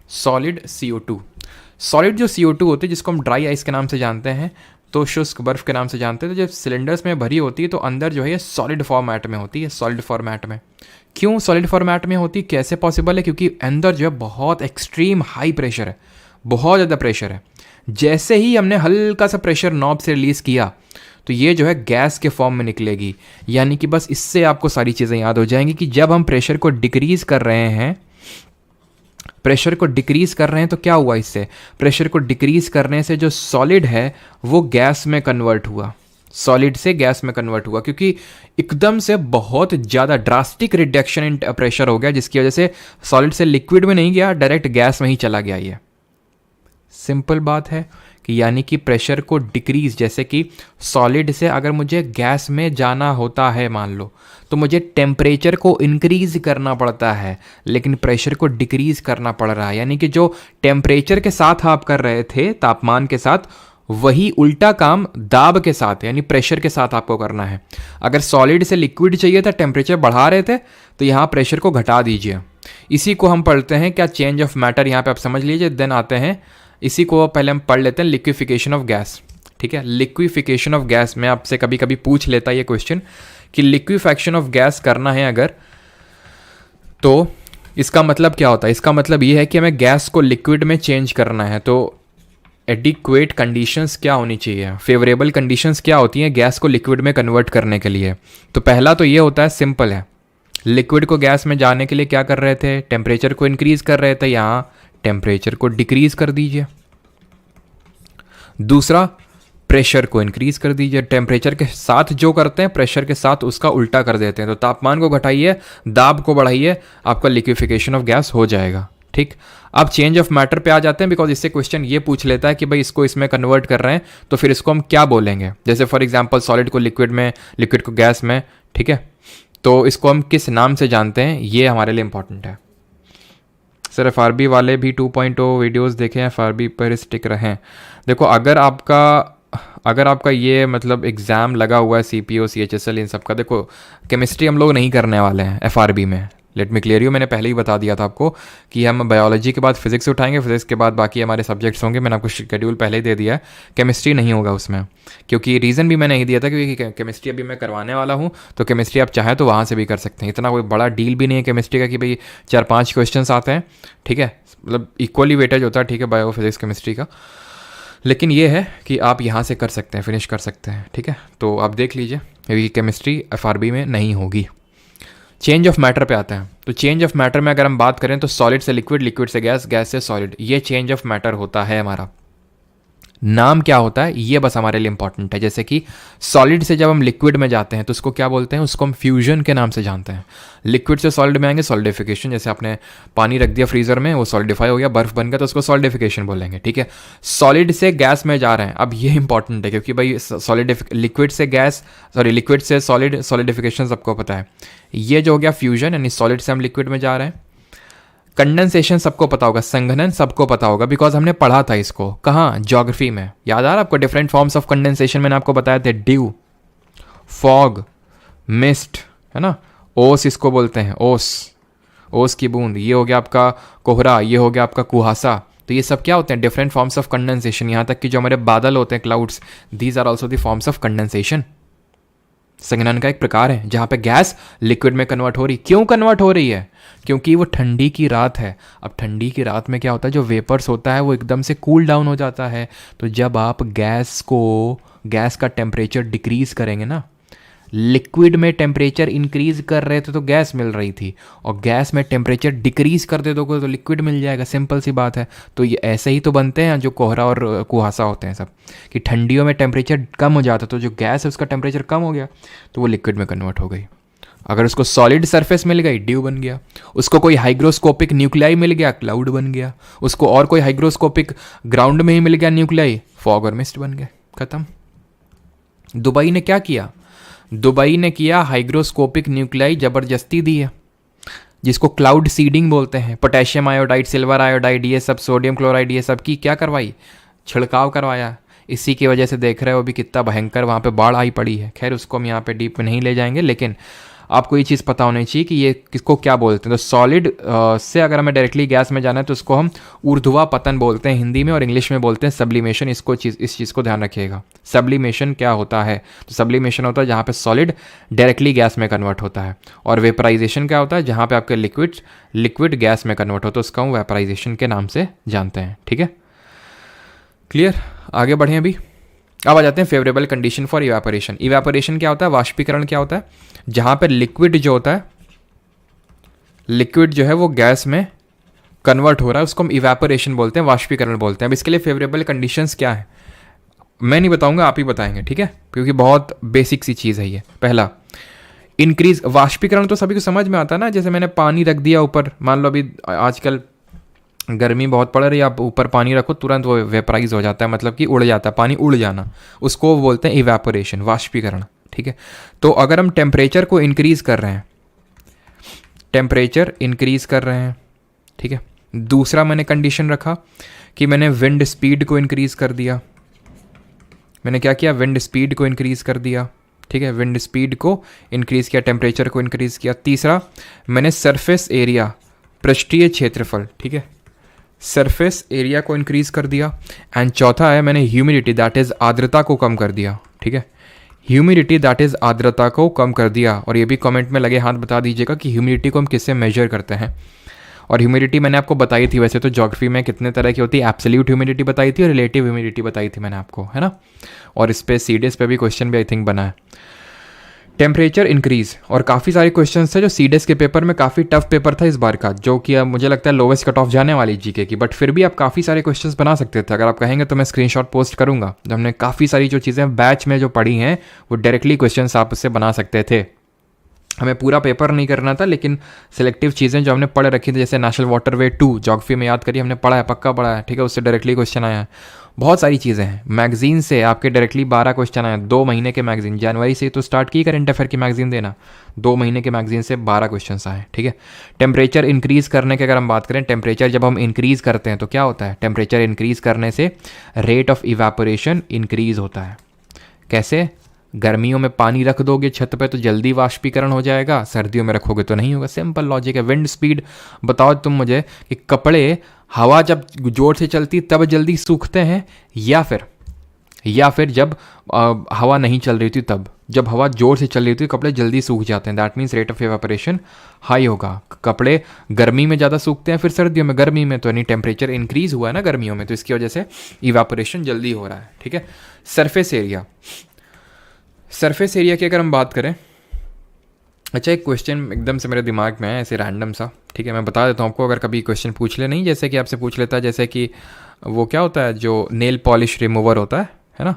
Speaker 1: सॉलिड CO2, सॉलिड जो CO2 होती है जिसको हम ड्राई आइस के नाम से जानते हैं, तो शुष्क बर्फ़ के नाम से जानते हैं, तो जब सिलेंडर्स में भरी होती है तो अंदर जो है ये सॉलिड फॉर्मेट में होती है, सॉलिड फॉर्मेट में। क्यों सॉलिड फॉर्मेट में होती, कैसे पॉसिबल है, क्योंकि अंदर जो है बहुत एक्सट्रीम हाई प्रेशर है, बहुत ज़्यादा प्रेशर है। जैसे ही हमने हल्का सा प्रेशर नॉब से रिलीज़ किया तो ये जो है गैस के फॉर्म में निकलेगी। यानी कि बस इससे आपको सारी चीज़ें याद हो जाएंगी कि जब हम प्रेशर को डिक्रीज़ कर रहे हैं, प्रेशर को डिक्रीज़ कर रहे हैं तो क्या हुआ, इससे प्रेशर को डिक्रीज़ करने से जो सॉलिड है वो गैस में कन्वर्ट हुआ, सॉलिड से गैस में कन्वर्ट हुआ, क्योंकि एकदम से बहुत ज़्यादा ड्रास्टिक रिडक्शन इन प्रेशर हो गया, जिसकी वजह से सॉलिड से लिक्विड में नहीं गया, डायरेक्ट गैस में ही चला गया। ये सिंपल बात है कि यानी कि प्रेशर को डिक्रीज़, जैसे कि सॉलिड से अगर मुझे गैस में जाना होता है मान लो, तो मुझे टेम्परेचर को इंक्रीज़ करना पड़ता है, लेकिन प्रेशर को डिक्रीज़ करना पड़ रहा है। यानी कि जो टेम्परेचर के साथ आप कर रहे थे, तापमान के साथ, वही उल्टा काम दाब के साथ यानी प्रेशर के साथ आपको करना है। अगर सॉलिड से लिक्विड चाहिए था, टेम्परेचर बढ़ा रहे थे, तो यहाँ प्रेशर को घटा दीजिए। इसी को हम पढ़ते हैं क्या, चेंज ऑफ मैटर, यहाँ पे आप समझ लीजिए। देन आते हैं, इसी को पहले हम पढ़ लेते हैं, लिक्विफिकेशन ऑफ गैस, ठीक है। लिक्विफिकेशन ऑफ गैस में आपसे कभी कभी पूछ लेता है ये क्वेश्चन कि लिक्विफैक्शन ऑफ गैस करना है अगर, तो इसका मतलब क्या होता है, इसका मतलब ये है कि हमें गैस को लिक्विड में चेंज करना है। तो एडिक्वेट कंडीशंस क्या होनी चाहिए, फेवरेबल कंडीशंस क्या होती हैं गैस को लिक्विड में कन्वर्ट करने के लिए। तो पहला तो ये होता है, सिंपल है, लिक्विड को गैस में जाने के लिए क्या कर रहे थे, टेम्परेचर को इंक्रीज कर रहे थे, यहाँ टेम्परेचर को डिक्रीज कर दीजिए। दूसरा, प्रेशर को इंक्रीज कर दीजिए, टेम्परेचर के साथ जो करते हैं प्रेशर के साथ उसका उल्टा कर देते हैं। तो तापमान को घटाइए, दाब को बढ़ाइए, आपका लिक्विफिकेशन ऑफ गैस हो जाएगा। ठीक, अब चेंज ऑफ मैटर पे आ जाते हैं, बिकॉज इससे क्वेश्चन ये पूछ लेता है कि भाई इसको इसमें कन्वर्ट कर रहे हैं तो फिर इसको हम क्या बोलेंगे। जैसे फॉर एग्जांपल सॉलिड को लिक्विड में, लिक्विड को गैस में, ठीक है, तो इसको हम किस नाम से जानते हैं, ये हमारे लिए इंपॉर्टेंट है। सर FRB वाले भी 2.0 वीडियोस देखें, FRB पर स्टिक रहें। देखो अगर आपका ये मतलब एग्ज़ाम लगा हुआ है CPO CHSL इन सब का, देखो केमिस्ट्री हम लोग नहीं करने वाले हैं FRB में। लेट मी क्लियर यू, मैंने पहले ही बता दिया था आपको कि हम बायोलॉजी के बाद फिजिक्स उठाएंगे, फिजिक्स के बाद बाकी हमारे सब्जेक्ट्स होंगे। मैंने आपको शेड्यूल पहले ही दे दिया है, केमिस्ट्री नहीं होगा उसमें, क्योंकि रीज़न भी मैंने यही दिया था क्योंकि केमिस्ट्री अभी मैं करवाने वाला हूँ। तो केमिस्ट्री आप चाहें तो वहाँ से भी कर सकते हैं, इतना कोई बड़ा डील भी नहीं है केमिस्ट्री का कि भाई 4-5 क्वेश्चन आते हैं, ठीक है, मतलब इक्वली वेटेज होता है, ठीक है, बायो फिजिक्स केमिस्ट्री का। लेकिन ये है कि आप यहाँ से कर सकते हैं, फिनिश कर सकते हैं, ठीक है। तो आप देख लीजिए, क्योंकि केमिस्ट्री FRB में नहीं होगी। चेंज ऑफ मैटर पे आते हैं, तो चेंज ऑफ मैटर में अगर हम बात करें तो सॉलिड से लिक्विड, लिक्विड से गैस, गैस से सॉलिड, ये चेंज ऑफ मैटर होता है हमारा। नाम क्या होता है ये बस हमारे लिए इंपॉर्टेंट है। जैसे कि सॉलिड से जब हम लिक्विड में जाते हैं तो उसको क्या बोलते हैं, उसको हम फ्यूजन के नाम से जानते हैं। लिक्विड से सॉलिड में आएंगे सॉलिडिफिकेशन, जैसे आपने पानी रख दिया फ्रीजर में, वो सॉलिडिफाई हो गया, बर्फ बन गया, तो उसको सॉलिडिफिकेशन बोलेंगे, ठीक है। सॉलिड से गैस में जा रहे हैं, अब ये इंपॉर्टेंट है क्योंकि भाई लिक्विड से गैस, लिक्विड से सॉलिड, सॉलिडिफिकेशन सबको पता है। ये जो हो गया फ्यूजन, यानी सॉलिड से हम लिक्विड में जा रहे हैं। कंडेंसेशन सबको पता होगा, संघनन सबको पता होगा, बिकॉज हमने पढ़ा था इसको, कहाँ, ज्योग्राफी में, याद आ रहा है आपको। डिफरेंट फॉर्म्स ऑफ कंडेंसेशन मैंने आपको बताया थे, ड्यू, फॉग, मिस्ट, है ना, ओस इसको बोलते हैं, ओस, ओस की बूंद, ये हो गया आपका कोहरा, ये हो गया आपका कुहासा। तो ये सब क्या होते हैं, डिफरेंट फॉर्म्स ऑफ कंडेंसेशन। यहाँ तक कि जो हमारे बादल होते हैं, clouds, these are also the forms of condensation. संघनन का एक प्रकार है जहाँ पे गैस लिक्विड में कन्वर्ट हो रही। क्यों कन्वर्ट हो रही है, क्योंकि वो ठंडी की रात है। अब ठंडी की रात में क्या होता है, जो वेपर्स होता है वो एकदम से कूल डाउन हो जाता है। तो जब आप गैस का टेम्परेचर डिक्रीज करेंगे ना, लिक्विड में टेम्परेचर इंक्रीज कर रहे थे तो गैस मिल रही थी, और गैस में टेम्परेचर डिक्रीज कर दे दोगे तो लिक्विड मिल जाएगा, सिंपल सी बात है। तो ये ऐसे ही तो बनते हैं जो कोहरा और कुहासा होते हैं सब, कि ठंडियों में टेम्परेचर कम हो जाता तो जो गैस है उसका टेम्परेचर कम हो गया तो वो लिक्विड में कन्वर्ट हो गई। अगर उसको सॉलिड सरफेस मिल गई, ड्यू बन गया। उसको कोई हाइग्रोस्कोपिक न्यूक्लियाई मिल गया, क्लाउड बन गया। उसको और कोई हाइग्रोस्कोपिक ग्राउंड में ही मिल गया न्यूक्लियाई, फॉग और मिस्ट बन गए, खत्म। दुबई ने क्या किया, दुबई ने किया हाइग्रोस्कोपिक न्यूक्लियाई जबरदस्ती दी है, जिसको क्लाउड सीडिंग बोलते हैं। पोटेशियम आयोडाइड, सिल्वर आयोडाइड, ये सब, सोडियम क्लोराइड, ये सब की क्या करवाई, छिड़काव करवाया। इसी की वजह से देख रहे हो अभी कितना भयंकर वहाँ पे बाढ़ आई पड़ी है। खैर उसको हम यहाँ पे डीप में नहीं ले जाएंगे, लेकिन आपको ये चीज़ पता होनी चाहिए कि ये किसको क्या बोलते हैं। तो सॉलिड से अगर हमें डायरेक्टली गैस में जाना है तो उसको हम ऊर्ध्वा पतन बोलते हैं हिंदी में, और इंग्लिश में बोलते हैं सब्लिमेशन। इस चीज़ को ध्यान रखिएगा। सब्लिमेशन क्या होता है, तो सब्लिमेशन होता है जहाँ पे सॉलिड डायरेक्टली गैस में कन्वर्ट होता है, और वेपराइजेशन क्या होता है जहाँ पे आपके लिक्विड गैस में कन्वर्ट होता है, उसका हम वेपराइजेशन के नाम से जानते हैं, ठीक है, क्लियर। आगे बढ़ें अभी। अब आ जाते हैं favourable condition for evaporation. Evaporation क्या होता है, वाष्पीकरण क्या होता है, जहाँ पे लिक्विड जो होता है, लिक्विड जो है वो गैस में कन्वर्ट हो रहा है, उसको हम इवेपोरेशन बोलते हैं, वाष्पीकरण बोलते हैं। अब इसके लिए फेवरेबल कंडीशंस क्या है मैं नहीं बताऊंगा, आप ही बताएंगे, ठीक है, क्योंकि बहुत बेसिक सी चीज़ है ये। पहला, इंक्रीज, वाष्पीकरण तो सभी को समझ में आता है ना, जैसे मैंने पानी रख दिया ऊपर, मान लो अभी आजकल गर्मी बहुत पड़ रही है, आप ऊपर पानी रखो तुरंत वो वेपराइज हो जाता है, मतलब कि उड़ जाता है, पानी उड़ जाना, उसको बोलते हैं इवेपोरेशन, वाष्पीकरण, ठीक है। तो अगर हम टेम्परेचर को इंक्रीज कर रहे हैं, टेम्परेचर इंक्रीज कर रहे हैं, ठीक है। दूसरा मैंने कंडीशन रखा कि मैंने विंड स्पीड को इंक्रीज कर दिया। मैंने क्या किया, विंड स्पीड को इंक्रीज कर दिया, ठीक है, विंड स्पीड को इंक्रीज किया, टेम्परेचर को इंक्रीज किया। तीसरा, मैंने सरफेस एरिया, पृष्ठीय क्षेत्रफल, ठीक है, सरफेस एरिया को इंक्रीज कर दिया। एंड चौथा है, मैंने ह्यूमिडिटी, दैट इज आर्द्रता को कम कर दिया, ठीक है, ह्यूमिडिटी दैट इज आर्द्रता को कम कर दिया। और ये भी कमेंट में लगे हाथ बता दीजिएगा कि ह्यूमिडिटी को हम किससे मेजर करते हैं। और ह्यूमिडिटी मैंने आपको बताई थी वैसे तो ज्योग्राफी में कितने तरह की होती है, एब्सोल्यूट ह्यूमिडिटी बताई थी और रिलेटिव ह्यूमिडिटी बताई थी मैंने आपको, है ना। और इस पे सीडीएस पे भी क्वेश्चन भी आई थिंक बना है। टेम्परेचर इंक्रीज, और काफ़ी सारे क्वेश्चन थे जो सीडीएस के पेपर में, काफ़ी टफ पेपर था इस बार का, जो कि अब मुझे लगता है लोवेस्ट कट ऑफ जाने वाली जीके की, बट फिर भी आप काफ़ी सारे क्वेश्चंस बना सकते थे। अगर आप कहेंगे तो मैं स्क्रीनशॉट पोस्ट करूंगा, जब हमने काफ़ी सारी जो चीज़ें बैच में जो पढ़ी हैं वो डायरेक्टली क्वेश्चंस आप उससे बना सकते थे। हमें पूरा पेपर नहीं करना था, लेकिन सिलेक्टिव चीज़ें जो हमने पढ़ रखी थी, जैसे नेशनल वाटरवे 2 ज्योग्राफी में याद करिए, हमने पढ़ा है, पक्का पढ़ा है, ठीक है, उससे डायरेक्टली क्वेश्चन आया है। बहुत सारी चीज़ें हैं। मैगजीन से आपके डायरेक्टली 12 क्वेश्चन आए, 2 महीने के मैगजीन, जनवरी से तो स्टार्ट की करंट अफेयर की मैगजीन देना, 2 महीने के मैगजीन से 12 क्वेश्चन आए, ठीक है। टेम्परेचर इंक्रीज़ करने की अगर हम बात करें, टेम्परेचर जब हम इंक्रीज़ करते हैं तो क्या होता है, टेम्परेचर इंक्रीज़ करने से रेट ऑफ इवेपोरेशन इंक्रीज़ होता है। कैसे? गर्मियों में पानी रख दोगे छत पे तो जल्दी वाष्पीकरण हो जाएगा, सर्दियों में रखोगे तो नहीं होगा। सिंपल लॉजिक है। विंड स्पीड बताओ तुम मुझे कि कपड़े हवा जब जोर से चलती तब जल्दी सूखते हैं, या फिर जब हवा नहीं चल रही थी तब, जब हवा जोर से चल रही थी कपड़े जल्दी सूख जाते हैं। That means rate of evaporation high होगा। कपड़े गर्मी में ज़्यादा सूखते हैं, फिर सर्दियों में, गर्मी में तो यानी टेम्परेचर इंक्रीज़ हुआ है ना गर्मियों में, तो इसकी वजह से इवेपोरेशन जल्दी हो रहा है, ठीक है। सरफेस एरिया, सरफेस एरिया की अगर हम बात करें, अच्छा एक क्वेश्चन एकदम से मेरे दिमाग में है ऐसे रैंडम सा, ठीक है, मैं बता देता हूँ आपको, अगर कभी क्वेश्चन पूछ ले, नहीं जैसे कि आपसे पूछ लेता है, जैसे कि वो क्या होता है जो नेल पॉलिश रिमूवर होता है ना,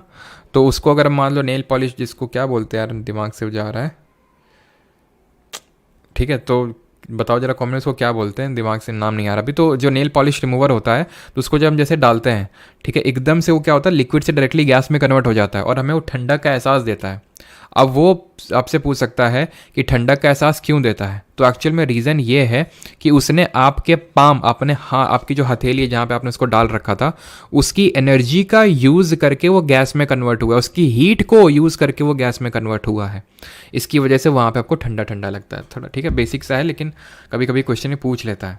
Speaker 1: तो उसको अगर मान लो नेल पॉलिश, जिसको क्या बोलते हैं यार, दिमाग से जा रहा है, ठीक है, तो बताओ जरा कमेंट में उसको क्या बोलते हैं, दिमाग से नाम नहीं आ रहा अभी। तो जो नेल पॉलिश रिमूवर होता है, तो उसको जब हम जैसे डालते हैं, ठीक है, एकदम से वो क्या होता है, लिक्विड से डायरेक्टली गैस में कन्वर्ट हो जाता है और हमें वो ठंडक का एहसास देता है। अब वो आपसे पूछ सकता है कि ठंडक का एहसास क्यों देता है, तो एक्चुअल में रीज़न ये है कि उसने आपके पाम, अपने आपकी जो हथेली है जहाँ पे आपने उसको डाल रखा था, उसकी एनर्जी का यूज़ करके वो गैस में कन्वर्ट हुआ है, उसकी हीट को यूज़ करके वो गैस में कन्वर्ट हुआ है। इसकी वजह से वहाँ पे आपको ठंडा ठंडा लगता है थोड़ा, ठीक है, बेसिक सा है, लेकिन कभी कभी क्वेश्चन ही पूछ लेता है,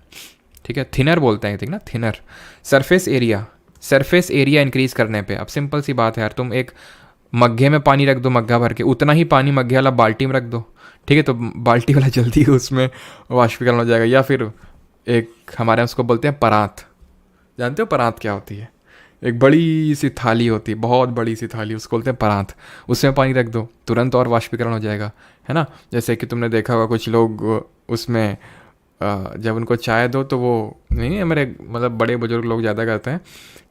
Speaker 1: ठीक है। थिनर बोलते हैं, ठीक ना, thinner. Surface area, surface area increase करने पे, अब सिंपल सी बात है यार, तुम एक मग्घे में पानी रख दो, मग्घा भर के, उतना ही पानी मग्घे वाला बाल्टी में रख दो, ठीक है, तो बाल्टी वाला जल्दी उसमें वाष्पीकरण हो जाएगा। या फिर एक हमारे यहाँ उसको बोलते हैं परात, जानते हो परात क्या होती है, एक बड़ी सी थाली होती है, बहुत बड़ी सी थाली, उसको बोलते हैं परात, उसमें पानी रख दो, तुरंत और वाष्पीकरण हो जाएगा, है ना। जैसे कि तुमने देखा होगा कुछ लोग उसमें जब उनको चाय दो तो वो, नहीं मेरे मतलब बड़े बुजुर्ग लोग ज़्यादा करते हैं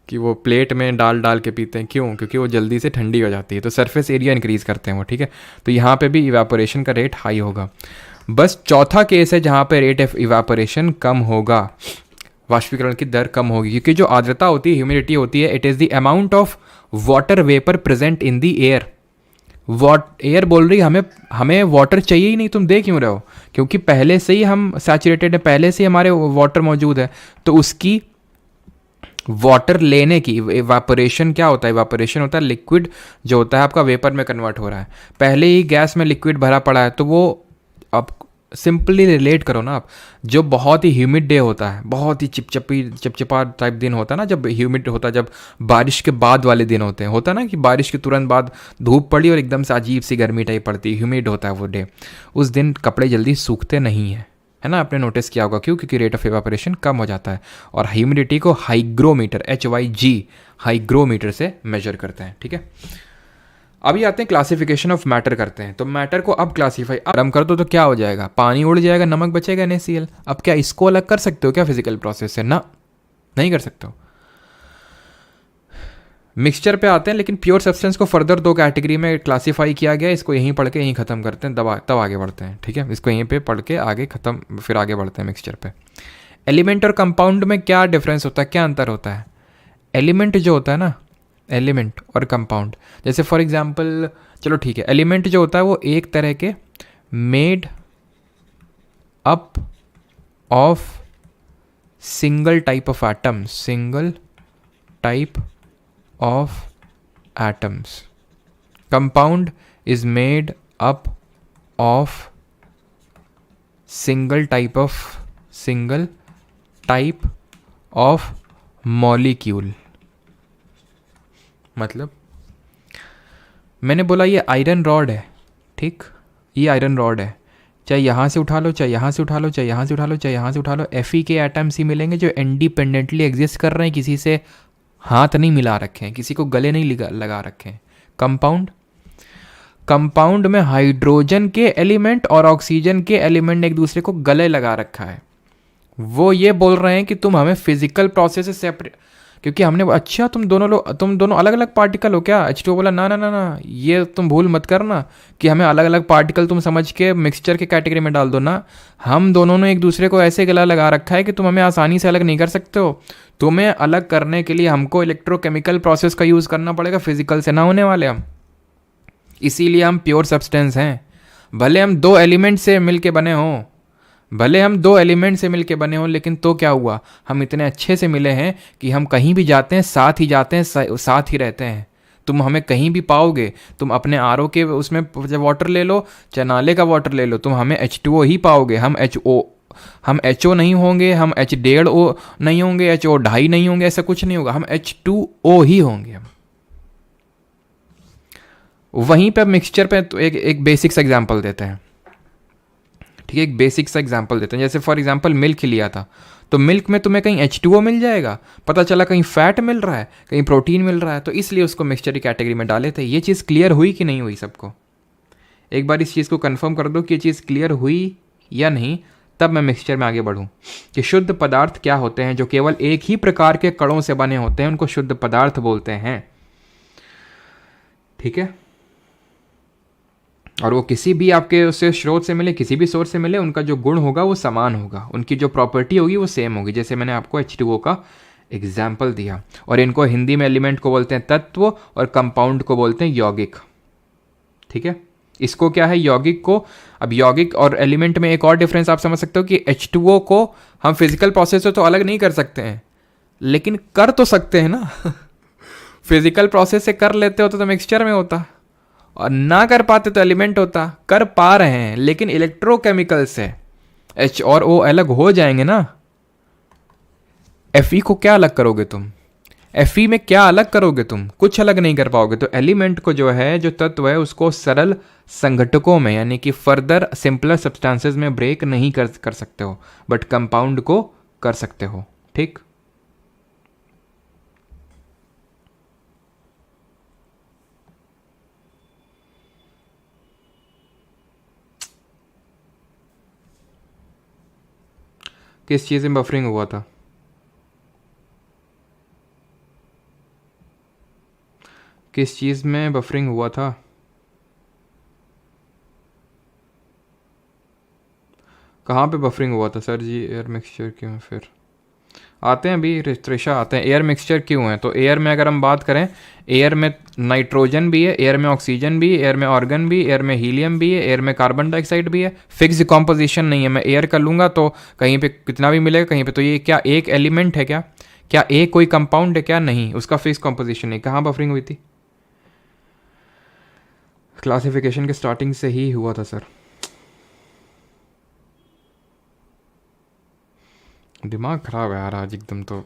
Speaker 1: कि वो प्लेट में डाल डाल के पीते हैं, क्यों, क्योंकि वो जल्दी से ठंडी हो जाती है, तो सरफेस एरिया इंक्रीज़ करते हैं वो, ठीक है। तो यहाँ पे भी इवेपोरेशन का रेट हाई होगा। बस चौथा केस है जहाँ पे रेट ऑफ इवेपोरेशन कम होगा, वाष्पीकरण की दर कम होगी, क्योंकि जो आर्द्रता होती है, ह्यूमिडिटी होती है, it is the amount of water vapour present in the air. Air बोल रही हमें वाटर चाहिए ही नहीं, तुम देख क्यों रहे हो, क्योंकि पहले से ही हम सैचुरेटेड है, पहले से ही हमारे वाटर मौजूद है, तो उसकी वाटर लेने की, इवापोरेशन क्या होता है, इवापोरेशन होता है लिक्विड जो होता है आपका वेपर में कन्वर्ट हो रहा है, पहले ही गैस में लिक्विड भरा पड़ा है, तो वो अब सिंपली रिलेट करो ना आप, जो बहुत ही ह्यूमिड डे होता है, बहुत ही चिपचिपा टाइप दिन होता है ना, जब ह्यूमिड होता है, जब बारिश के बाद वाले दिन होते हैं, होता है ना कि बारिश के तुरंत बाद धूप पड़ी और एकदम से अजीब सी गर्मी टाइप पड़ती है, ह्यूमिड होता है वो डे, उस दिन कपड़े जल्दी सूखते नहीं हैं, है ना, आपने नोटिस किया होगा, क्यों, क्योंकि रेट ऑफ इवेपोरेशन कम हो जाता है। और ह्यूमिडिटी को हाइग्रोमीटर, HYG हाइग्रोमीटर से मेजर करते हैं, ठीक है। अभी आते हैं क्लासिफिकेशन ऑफ मैटर करते हैं, तो मैटर को अब क्लासीफाई गर्म कर दो तो क्या हो जाएगा, पानी उड़ जाएगा, नमक बचेगा, NaCl। अब क्या इसको अलग कर सकते हो क्या फिजिकल प्रोसेस से, ना, नहीं कर सकते हो। मिक्सचर पे आते हैं, लेकिन प्योर सब्सटेंस को फर्दर 2 कैटेगरी में क्लासीफाई किया गया, इसको यहीं पढ़ के यहीं ख़त्म करते हैं, तब आगे बढ़ते हैं, ठीक है, इसको यहीं पे पढ़ के आगे ख़त्म, फिर आगे बढ़ते हैं मिक्सचर पे। एलिमेंट और कंपाउंड में क्या डिफरेंस होता है, क्या अंतर होता है। एलिमेंट जो होता है ना, एलिमेंट और कंपाउंड, जैसे फॉर एग्जांपल, चलो ठीक है, एलिमेंट जो होता है वो एक तरह के made up of single type of atoms, single type of atoms. Compound is made up of single type of molecule। मतलब मैंने बोला ये आयरन रॉड है, ठीक, ये आयरन रॉड है, चाहे यहाँ से उठा लो, चाहे यहाँ से उठा लो, चाहे यहाँ से उठा लो, चाहे यहाँ से उठा लो, Fe के एटम्स ही मिलेंगे जो इंडिपेंडेंटली एग्जिस्ट कर रहे हैं, किसी से हाथ नहीं मिला रखे हैं, किसी को गले नहीं लगा रखे हैं। कंपाउंड, कंपाउंड में हाइड्रोजन के एलिमेंट और ऑक्सीजन के एलिमेंट ने एक दूसरे को गले लगा रखा है। वो ये बोल रहे हैं कि तुम हमें फिजिकल प्रोसेस से सेपरेट, क्योंकि हमने अच्छा तुम दोनों अलग अलग पार्टिकल हो क्या? H2O बोला ना ना ना ना, ये तुम भूल मत करना कि हमें अलग अलग पार्टिकल तुम समझ के मिक्सचर के कैटेगरी में डाल दो ना। हम दोनों ने एक दूसरे को ऐसे गला लगा रखा है कि तुम हमें आसानी से अलग नहीं कर सकते हो। तुम्हें अलग करने के लिए हमको इलेक्ट्रोकेमिकल प्रोसेस का यूज़ करना पड़ेगा, फिजिकल से ना होने वाले हम। इसीलिए हम प्योर सब्सटेंस हैं। भले हम दो एलिमेंट से मिल के बने हों, भले हम दो एलिमेंट से मिलके बने हों, लेकिन तो क्या हुआ, हम इतने अच्छे से मिले हैं कि हम कहीं भी जाते हैं साथ ही जाते हैं, साथ ही रहते हैं। तुम हमें कहीं भी पाओगे, तुम अपने आरओ के उसमें वाटर ले लो, चाहे नाले का वाटर ले लो, तुम हमें H2O ही पाओगे। हम HO नहीं होंगे, हम H1.5O नहीं होंगे, HO2.5 नहीं होंगे, ऐसा कुछ नहीं होगा, हम H2O ही होंगे हम। वहीं पे मिक्सचर पे तो एक बेसिक सा एग्जाम्पल देते हैं, ठीक है? एक बेसिक सा एग्जांपल देते हैं। जैसे फॉर एग्जांपल मिल्क लिया था, तो मिल्क में तुम्हें कहीं H2O मिल जाएगा, पता चला कहीं फैट मिल रहा है, कहीं प्रोटीन मिल रहा है, तो इसलिए उसको मिक्सचर की कैटेगरी में डाले थे। ये चीज़ क्लियर हुई कि नहीं हुई सबको? एक बार इस चीज़ को कंफर्म कर दो कि ये चीज़ क्लियर हुई या नहीं, तब मैं मिक्सचर में आगे बढ़ूँ। कि शुद्ध पदार्थ क्या होते हैं? जो केवल एक ही प्रकार के कणों से बने होते हैं, उनको शुद्ध पदार्थ बोलते हैं, ठीक है? और वो किसी भी आपके उससे स्रोत से मिले, किसी भी सोर्स से मिले, उनका जो गुण होगा वो समान होगा, उनकी जो प्रॉपर्टी होगी वो सेम होगी। जैसे मैंने आपको H2O का एग्जाम्पल दिया। और इनको हिंदी में एलिमेंट को बोलते हैं तत्व, और कंपाउंड को बोलते हैं यौगिक, ठीक है? इसको क्या है, यौगिक को, अब यौगिक और एलिमेंट में एक और डिफरेंस आप समझ सकते हो कि H2O को हम फिजिकल प्रोसेस से तो अलग नहीं कर सकते हैं, लेकिन कर तो सकते हैं ना। फिजिकल प्रोसेस से कर लेते होते तो मिक्सचर में होता, और ना कर पाते तो एलिमेंट होता। कर पा रहे हैं, लेकिन इलेक्ट्रोकेमिकल से H और O अलग हो जाएंगे ना। Fe को क्या अलग करोगे तुम? Fe में क्या अलग करोगे तुम? कुछ अलग नहीं कर पाओगे। तो एलिमेंट को जो है, जो तत्व है, उसको सरल संघटकों में, यानी कि फर्दर सिंपलर सब्सटेंसेस में ब्रेक नहीं कर सकते हो, बट कंपाउंड को कर सकते हो, ठीक? किस चीज़ में बफरिंग हुआ था? किस चीज़ में बफरिंग हुआ था? कहाँ पे बफरिंग हुआ था सर जी? एयर मिक्सचर क्यों? फिर आते हैं अभी त्रिशा, आते हैं एयर मिक्सचर क्यों है। तो एयर में अगर हम बात करें, एयर में नाइट्रोजन भी है, एयर में ऑक्सीजन भी है, एयर में ऑर्गन भी, एयर में हीलियम भी है, एयर में कार्बन डाइऑक्साइड भी है। फिक्स कॉम्पोजिशन नहीं है। मैं एयर कर लूँगा तो कहीं पे कितना भी मिलेगा, कहीं पे। तो ये क्या एक एलिमेंट है क्या? क्या एक कोई कंपाउंड है क्या? नहीं, उसका फिक्स कॉम्पोजिशन नहीं। कहाँ बफरिंग हुई थी? क्लासिफिकेशन के स्टार्टिंग से ही हुआ था सर। दिमाग खराब है यार आज एकदम। तो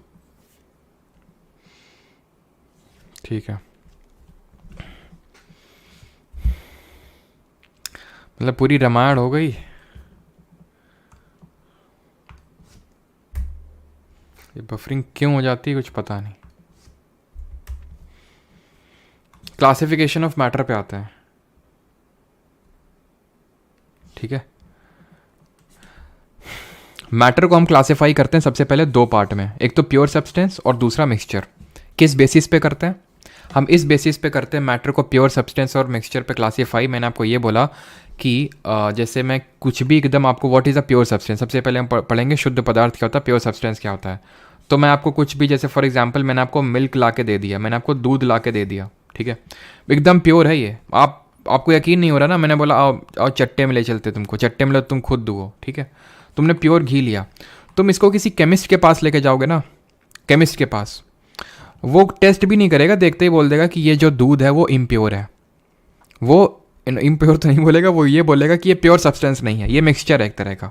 Speaker 1: ठीक है, मतलब पूरी रामायण हो गई। ये बफरिंग क्यों हो जाती है कुछ पता नहीं। क्लासिफिकेशन ऑफ मैटर पे आते हैं, ठीक है? मैटर को हम क्लासिफाई करते हैं सबसे पहले दो पार्ट में, एक तो प्योर सब्सटेंस और दूसरा मिक्सचर। किस बेसिस पे करते हैं हम? इस बेसिस पे करते हैं मैटर को प्योर सब्सटेंस और मिक्सचर पे क्लासीफाई। मैंने आपको ये बोला कि जैसे मैं कुछ भी एकदम आपको what is a pure substance, सबसे पहले हम पढ़ेंगे शुद्ध पदार्थ क्या होता है, प्योर सब्सटेंस क्या होता है। तो मैं आपको कुछ भी, जैसे फॉर एग्जांपल मैंने आपको मिल्क ला के दे दिया, मैंने आपको दूध ला के दे दिया, ठीक है? एकदम प्योर है ये। आपको यकीन नहीं हो रहा ना, मैंने बोला आओ चट्टे में ले चलते तुमको, चट्टे में लो, तुम खुद दुओ, ठीक है? तुमने प्योर घी लिया, तुम इसको किसी केमिस्ट के पास लेके जाओगे ना, केमिस्ट के पास, वो टेस्ट भी नहीं करेगा, देखते ही बोल देगा कि ये जो दूध है वो इम्प्योर है। वो इम्प्योर तो नहीं बोलेगा, वो ये बोलेगा कि ये प्योर सब्सटेंस नहीं है, ये मिक्सचर है एक तरह का।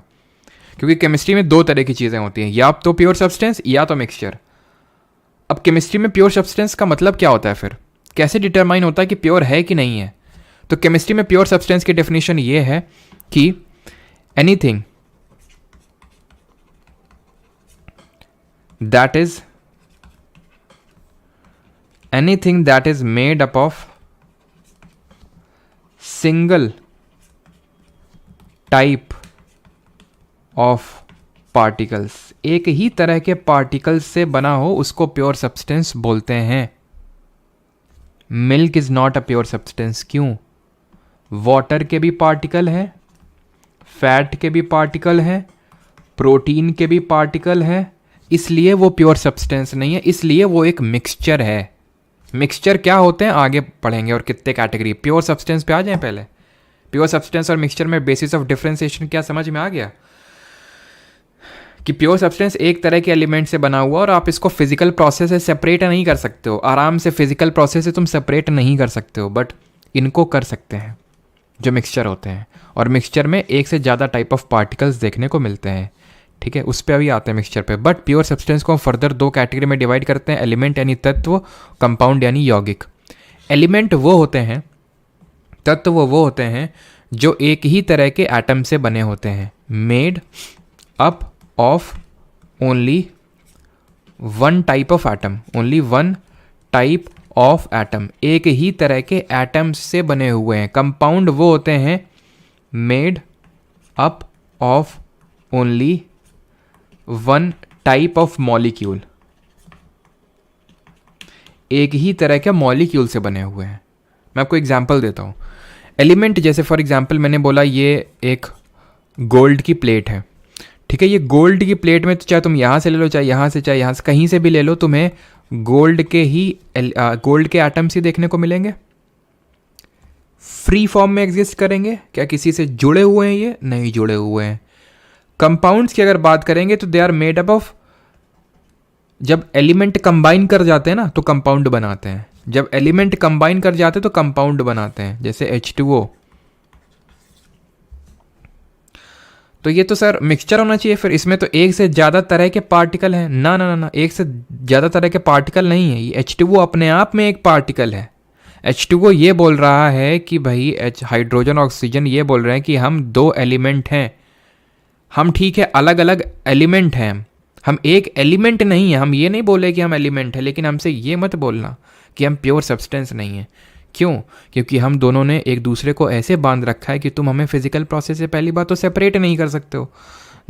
Speaker 1: क्योंकि केमिस्ट्री में दो तरह की चीज़ें होती हैं, या तो प्योर सब्सटेंस या तो मिक्सचर। अब केमिस्ट्री में प्योर सब्सटेंस का मतलब क्या होता है? फिर कैसे डिटरमाइन होता है कि प्योर है कि नहीं है? तो केमिस्ट्री में प्योर सब्सटेंस की डेफिनेशन ये है कि anything that is made up of single type of particles, एक ही तरह के पार्टिकल्स से बना हो उसको प्योर सब्सटेंस बोलते हैं। Milk is not a pure substance, क्यों? वाटर के भी पार्टिकल हैं, फैट के भी पार्टिकल हैं, प्रोटीन के भी पार्टिकल हैं, इसलिए वो प्योर सब्सटेंस नहीं है, इसलिए वो एक मिक्सचर है। मिक्सचर क्या होते हैं आगे पढ़ेंगे और कितने कैटेगरी। प्योर सब्सटेंस पे आ जाएं पहले। प्योर सब्सटेंस और मिक्सचर में बेसिस ऑफ डिफरेंशिएशन क्या समझ में आ गया? कि प्योर सब्सटेंस एक तरह के एलिमेंट से बना हुआ और आप इसको फिजिकल प्रोसेस से सेपरेट नहीं कर सकते हो, आराम से फिजिकल प्रोसेस से तुम सेपरेट नहीं कर सकते हो, बट इनको कर सकते हैं जो मिक्सचर होते हैं। और मिक्सचर में एक से ज़्यादा टाइप ऑफ पार्टिकल्स देखने को मिलते हैं, ठीक है, उस पर अभी आते हैं मिक्सचर पे। बट प्योर सब्सटेंस को हम फर्दर दो कैटेगरी में डिवाइड करते हैं, एलिमेंट यानी तत्व, कंपाउंड यानी यौगिक। एलिमेंट वो होते हैं, तत्व वो होते हैं जो एक ही तरह के एटम से बने होते हैं, made up of only one type of atom, only one type of atom, एक ही तरह के एटम्स से बने हुए हैं। कंपाउंड वो होते हैं made up of only one type of molecule, एक ही तरह के मॉलिक्यूल से बने हुए हैं। मैं आपको एग्जांपल देता हूँ। एलिमेंट जैसे फॉर एग्जांपल मैंने बोला ये एक गोल्ड की प्लेट है, ठीक है। ये गोल्ड की प्लेट में तो चाहे तुम यहाँ से ले लो, चाहे यहाँ से, चाहे यहाँ से, कहीं से भी ले लो, तुम्हें गोल्ड के एटम्स ही देखने को मिलेंगे। फ्री फॉर्म में एग्जिस्ट करेंगे क्या? किसी से जुड़े हुए हैं? ये नहीं जुड़े हुए हैं। कंपाउंड्स की अगर बात करेंगे तो they are made up of, जब एलिमेंट कंबाइन कर जाते हैं ना तो कंपाउंड बनाते हैं, जब एलिमेंट कंबाइन कर जाते हैं तो कंपाउंड बनाते हैं, जैसे H2O। तो ये तो सर मिक्सचर होना चाहिए, फिर इसमें तो एक से ज़्यादा तरह के पार्टिकल हैं। ना ना ना ना, एक से ज़्यादा तरह के पार्टिकल नहीं है, ये H2O अपने आप में एक पार्टिकल है। H2O ये बोल रहा है कि भाई हाइड्रोजन ऑक्सीजन ये बोल रहे हैं कि हम दो एलिमेंट हैं, हम ठीक है अलग अलग एलिमेंट हैं, हम एक एलिमेंट नहीं है। हम ये नहीं बोले कि हम एलिमेंट है, लेकिन हमसे ये मत बोलना कि हम प्योर सब्सटेंस नहीं है। क्यों? क्योंकि हम दोनों ने एक दूसरे को ऐसे बांध रखा है कि तुम हमें फिजिकल प्रोसेस से पहली बात तो सेपरेट नहीं कर सकते हो।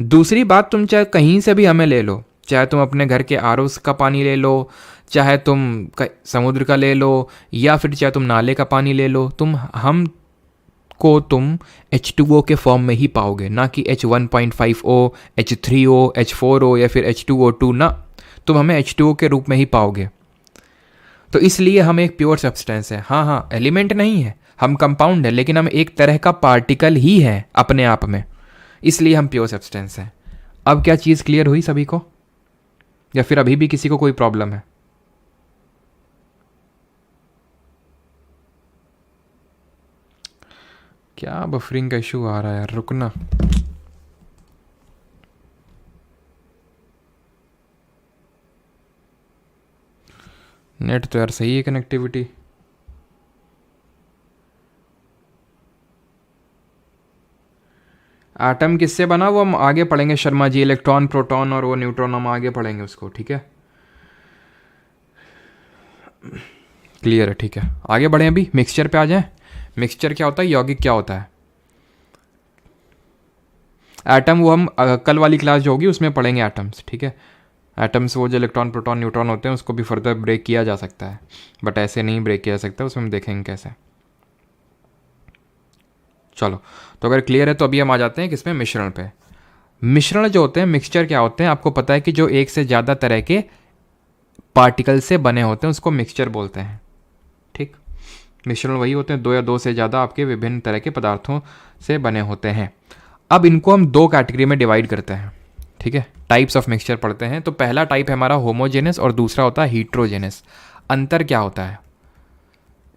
Speaker 1: दूसरी बात, तुम चाहे कहीं से भी हमें ले लो, चाहे तुम अपने घर के आरओ का पानी ले लो, चाहे तुम समुद्र का ले लो, या फिर चाहे तुम नाले का पानी ले लो, हम को तुम H2O के फॉर्म में ही पाओगे, ना कि H1.5O, H3O, H4O या फिर H2O2, ना, तुम हमें H2O के रूप में ही पाओगे। तो इसलिए हम एक प्योर सब्सटेंस है। हाँ हाँ, एलिमेंट नहीं है, हम कंपाउंड है, लेकिन हम एक तरह का पार्टिकल ही है अपने आप में, इसलिए हम प्योर सब्सटेंस हैं। अब क्या चीज़ क्लियर हुई सभी को, या फिर अभी भी किसी को कोई प्रॉब्लम है? क्या बफरिंग का इशू आ रहा है यार, रुकना। नेट तो यार सही है, कनेक्टिविटी। एटम किससे बना वो हम आगे पढ़ेंगे शर्मा जी, इलेक्ट्रॉन, प्रोटॉन और वो न्यूट्रॉन, हम आगे पढ़ेंगे उसको, ठीक है। क्लियर है, ठीक है। आगे बढ़े, अभी मिक्सचर पे आ जाए। मिक्सचर क्या होता है, यौगिक क्या होता है। एटम वो हम कल वाली क्लास जो होगी उसमें पढ़ेंगे एटम्स, ठीक है। एटम्स वो जो इलेक्ट्रॉन, प्रोटॉन, न्यूट्रॉन होते हैं उसको भी फर्दर ब्रेक किया जा सकता है, बट ऐसे नहीं ब्रेक किया जा सकता, उसमें हम देखेंगे कैसे। चलो, तो अगर क्लियर है तो अभी हम आ जाते हैं किसमें, मिश्रण पे। मिश्रण जो होते हैं, मिक्सचर क्या होते हैं, आपको पता है कि जो एक से ज़्यादा तरह के पार्टिकल से बने होते हैं उसको मिक्सचर बोलते हैं, ठीक। मिश्रण वही होते हैं, दो या दो से ज़्यादा आपके विभिन्न तरह के पदार्थों से बने होते हैं। अब इनको हम दो कैटेगरी में डिवाइड करते हैं, ठीक है। टाइप्स ऑफ मिक्सचर पढ़ते हैं। तो पहला टाइप है हमारा होमोजेनस और दूसरा होता है हीट्रोजेनस। अंतर क्या होता है,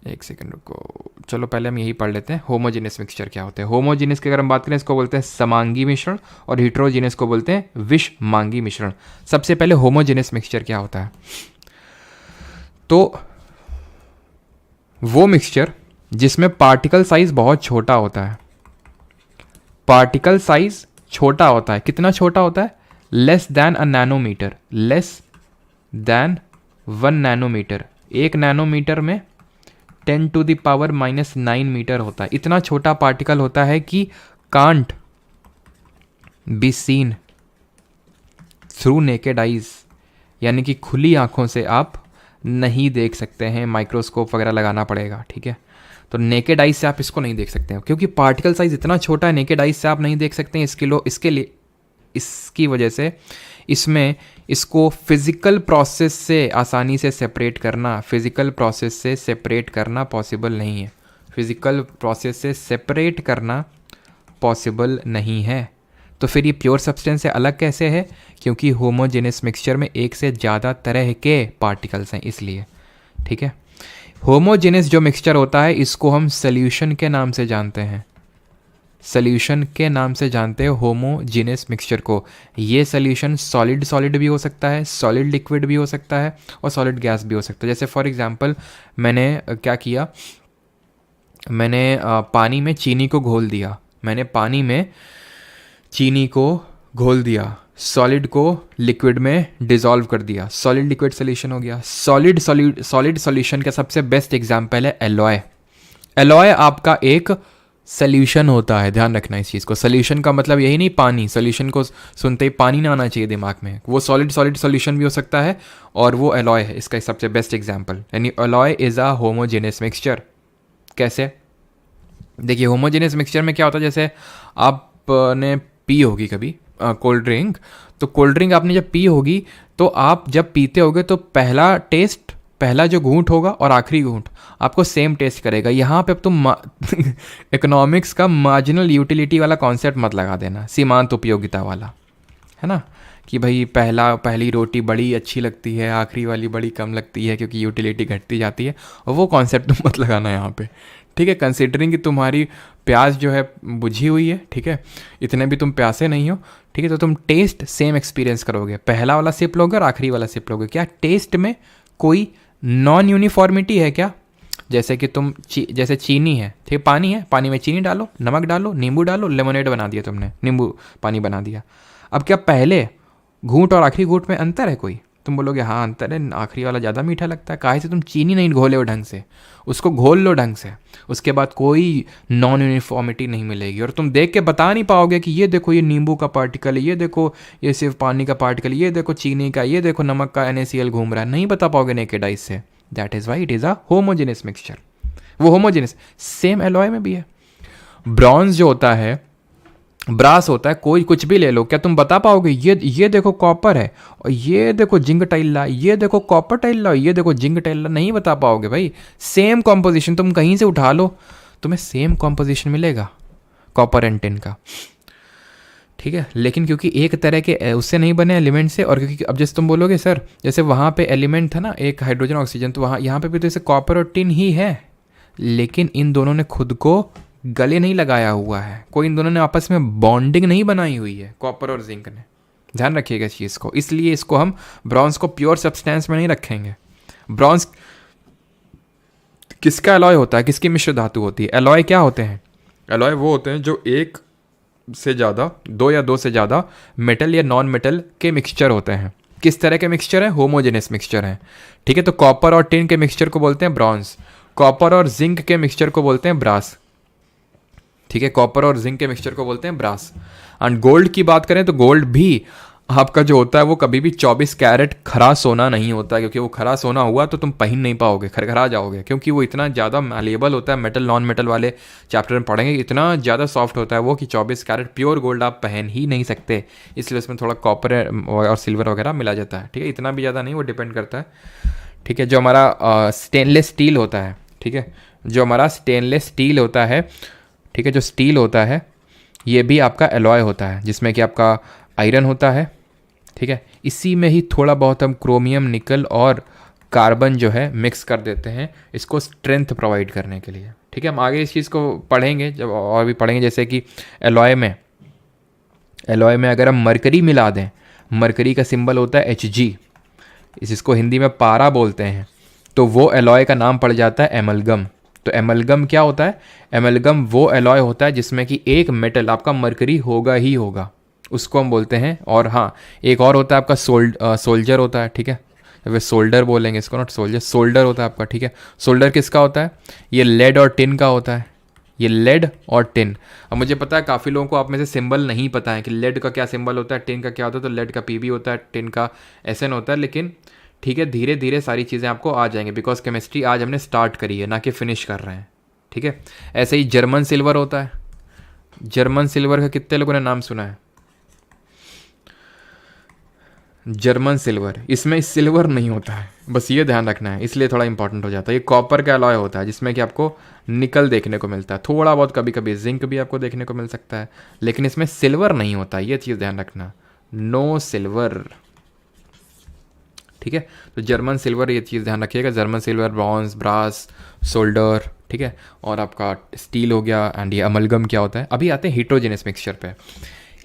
Speaker 1: एक सेकंड रुको, चलो पहले हम यही पढ़ लेते हैं। होमोजेनस मिक्सचर क्या होते हैं। होमोजेनस की अगर हम बात करें इसको बोलते हैं समांगी मिश्रण, और हीट्रोजेनस को बोलते हैं विषमांगी मिश्रण। सबसे पहले होमोजेनस मिक्सचर क्या होता है, तो वो मिक्सचर जिसमें पार्टिकल साइज बहुत छोटा होता है, पार्टिकल साइज छोटा होता है, कितना छोटा होता है? Less than a nanometre, less than 1 nanometre. 1 nanometre में 10⁻⁻9 मीटर होता है। इतना छोटा पार्टिकल होता है कि can't be seen through naked eyes, यानी कि खुली आंखों से आप नहीं देख सकते हैं, माइक्रोस्कोप वगैरह लगाना पड़ेगा, ठीक है। तो नेकेड आइज से आप इसको नहीं देख सकते हैं क्योंकि पार्टिकल साइज इतना छोटा है, नेकेड आइज से आप नहीं देख सकते हैं। इसके लिए इसकी वजह से इसमें इसको फिजिकल प्रोसेस से आसानी से सेपरेट करना, फिजिकल प्रोसेस से सेपरेट करना पॉसिबल नहीं है। फिजिकल प्रोसेस से सेपरेट करना पॉसिबल नहीं है। तो फिर ये प्योर सब्सटेंस से अलग कैसे है? क्योंकि होमोजेनस मिक्सचर में एक से ज़्यादा तरह के पार्टिकल्स हैं, इसलिए, ठीक है। होमोजेनस जो मिक्सचर होता है इसको हम सॉल्यूशन के नाम से जानते हैं, सॉल्यूशन के नाम से जानते हैं होमोजेनस मिक्सचर को। ये सॉल्यूशन सॉलिड सॉलिड भी हो सकता है, सॉलिड लिक्विड भी हो सकता है और सॉलिड गैस भी हो सकता है। जैसे फॉर एग्जांपल मैंने क्या किया, मैंने पानी में चीनी को घोल दिया, मैंने पानी में चीनी को घोल दिया, सॉलिड को लिक्विड में डिसॉल्व कर दिया, सॉलिड लिक्विड सॉल्यूशन हो गया। सॉलिड सॉल्यूशन का सबसे बेस्ट एग्जांपल है एलॉय। एलॉय आपका एक सॉल्यूशन होता है, ध्यान रखना इस चीज़ को। सॉल्यूशन का मतलब यही नहीं पानी, सॉल्यूशन को सुनते ही पानी ना आना चाहिए दिमाग में, वो सॉलिड सॉल्यूशन भी हो सकता है और वो एलॉय है इसका सबसे बेस्ट एग्जांपल। यानी alloy is a homogenous mixture. कैसे? देखिए होमोजेनस मिक्सचर में क्या होता है, जैसे आपने पी होगी कभी कोल्ड ड्रिंक, तो कोल्ड ड्रिंक आपने जब पी होगी तो आप जब पीते होगे तो पहला टेस्ट, पहला जो घूंट होगा और आखिरी घूंट आपको सेम टेस्ट करेगा। यहाँ पे अब तुम इकोनॉमिक्स का मार्जिनल यूटिलिटी वाला कॉन्सेप्ट मत लगा देना, सीमांत उपयोगिता वाला, है ना, कि भाई पहली रोटी बड़ी अच्छी लगती है, आखिरी वाली बड़ी कम लगती है क्योंकि यूटिलिटी घटती जाती है, और वो कॉन्सेप्ट तुम मत लगाना यहाँ पे, ठीक है। कंसिडरिंग कि तुम्हारी प्यास जो है बुझी हुई है, ठीक है, इतने भी तुम प्यासे नहीं हो, ठीक है, तो तुम टेस्ट सेम एक्सपीरियंस करोगे। पहला वाला सिप लोगे और आखिरी वाला सिप लोगे, क्या टेस्ट में कोई नॉन यूनिफॉर्मिटी है क्या? जैसे कि तुम जैसे चीनी है, ठीक है, पानी है, पानी में चीनी डालो, नमक डालो, नींबू डालो, लेमोनेड बना दिया तुमने, नींबू पानी बना दिया। अब क्या पहले घूंट और आखिरी घूंट में अंतर है कोई? तुम बोलोगे हाँ अंतर है, आखिरी वाला ज़्यादा मीठा लगता है। काहे से? तुम चीनी नहीं घोले हो ढंग से, उसको घोल लो ढंग से, उसके बाद कोई नॉन यूनिफॉर्मिटी नहीं मिलेगी और तुम देख के बता नहीं पाओगे कि ये देखो ये नींबू का पार्टिकल है, ये देखो ये सिर्फ पानी का पार्टिकल, ये देखो चीनी का, ये देखो नमक का NaCl घूम रहा है, नहीं बता पाओगे नेकेड आइज से। That is why it is a homogenous mixture. वो होमोजेनस सेम एलॉय में भी है। ब्रॉन्ज जो होता है, ब्रास होता है, कोई कुछ भी ले लो, क्या तुम बता पाओगे ये देखो कॉपर है और ये देखो जिंक टाइल्ला, ये देखो कॉपर टाइल्ला, ये देखो जिंक टाइल्ला? नहीं बता पाओगे भाई। सेम कॉम्पोजिशन तुम कहीं से उठा लो, तुम्हें सेम कॉम्पोजिशन मिलेगा कॉपर एंड टिन का, ठीक है। लेकिन क्योंकि एक तरह के उससे नहीं बने एलिमेंट से, और क्योंकि अब जैसे तुम बोलोगे सर जैसे वहाँ पे एलिमेंट था ना एक हाइड्रोजन ऑक्सीजन, तो वहाँ यहाँ पे भी तो जैसे कॉपर और टिन ही है, लेकिन इन दोनों ने खुद को गले नहीं लगाया हुआ है, कोई इन दोनों ने आपस में बॉन्डिंग नहीं बनाई हुई है, कॉपर और जिंक ने। ध्यान रखिएगा इस चीज़ को, इसलिए इसको हम ब्रॉन्ज को प्योर सब्सटेंस में नहीं रखेंगे। ब्रॉन्ज किसका एलॉय होता है, किसकी मिश्र धातु होती है? एलॉय क्या होते हैं? एलॉय वो होते हैं जो एक से ज़्यादा, दो या दो से ज़्यादा मेटल या नॉन मेटल के मिक्सचर होते हैं। किस तरह के मिक्सचर है? होमोजेनस मिक्सचर है, ठीक है। तो कॉपर और टिन के मिक्सचर को बोलते हैं ब्रॉन्ज, कॉपर और जिंक के मिक्सचर को बोलते हैं ब्रास, ठीक है। कॉपर और जिंक के मिक्सचर को बोलते हैं ब्रास। एंड गोल्ड की बात करें तो गोल्ड भी आपका जो होता है वो कभी भी 24 कैरेट खरा सोना नहीं होता है, क्योंकि वो खरा सोना हुआ तो तुम पहन नहीं पाओगे, खरखरा जाओगे, क्योंकि वो इतना ज़्यादा मैलेबल होता है। मेटल नॉन मेटल वाले चैप्टर में पढ़ेंगे, इतना ज़्यादा सॉफ्ट होता है वो कि 24 कैरेट प्योर गोल्ड आप पहन ही नहीं सकते, इसलिए उसमें थोड़ा कॉपर और सिल्वर वगैरह मिला जाता है, ठीक है। इतना भी ज़्यादा नहीं, वो डिपेंड करता है, ठीक है। जो हमारा स्टेनलेस स्टील होता है, ठीक है, जो हमारा स्टेनलेस स्टील होता है, ठीक है, जो स्टील होता है ये भी आपका एलॉय होता है, जिसमें कि आपका आयरन होता है, ठीक है। इसी में ही थोड़ा बहुत हम क्रोमियम, निकल और कार्बन जो है मिक्स कर देते हैं इसको स्ट्रेंथ प्रोवाइड करने के लिए, ठीक है। हम आगे इस चीज़ को पढ़ेंगे जब और भी पढ़ेंगे, जैसे कि एलॉय में अगर हम मरकरी मिला दें, मरकरी का सिंबल होता है Hg, इसको हिंदी में पारा बोलते हैं, तो वो एलॉय का नाम पड़ जाता है एमलगम, तो एमलगम क्या होता है? एमलगम वो एलॉय होता है जिसमें कि एक मेटल आपका मरकरी होगा ही होगा, उसको हम बोलते हैं। और हाँ, एक और होता है आपका सोल्जर होता है, ठीक है, वे सोल्डर बोलेंगे इसको, नॉट सोल्जर, सोल्डर होता है आपका, ठीक है। सोल्डर किसका होता है? ये लेड और टिन का होता है, ये लेड और टिन। अब मुझे पता है काफ़ी लोगों को आप में से सिंबल नहीं पता है कि लेड का क्या सिंबल होता है, टिन का क्या होता है। तो लेड का पीबी होता है, टिन का एसएन होता है, लेकिन ठीक है, धीरे धीरे सारी चीज़ें आपको आ जाएंगी, बिकॉज केमिस्ट्री आज हमने स्टार्ट करी है, ना कि फिनिश कर रहे हैं, ठीक है। ऐसे ही जर्मन सिल्वर होता है। जर्मन सिल्वर का कितने लोगों ने नाम सुना है? जर्मन सिल्वर, इसमें सिल्वर नहीं होता है, बस ये ध्यान रखना है, इसलिए थोड़ा इंपॉर्टेंट हो जाता है। ये कॉपर का अलॉय होता है जिसमें कि आपको निकल देखने को मिलता है, थोड़ा बहुत कभी कभी जिंक भी आपको देखने को मिल सकता है, लेकिन इसमें सिल्वर नहीं होता, ये चीज़ ध्यान रखना, नो सिल्वर, ठीक है। तो जर्मन सिल्वर, ये चीज़ ध्यान रखिएगा, German silver, bronze, brass, solder, ठीक है। और आपका स्टील हो गया। एंड ये अमलगम क्या होता है? अभी आते हैं हीट्रोजेनस मिक्सचर पे।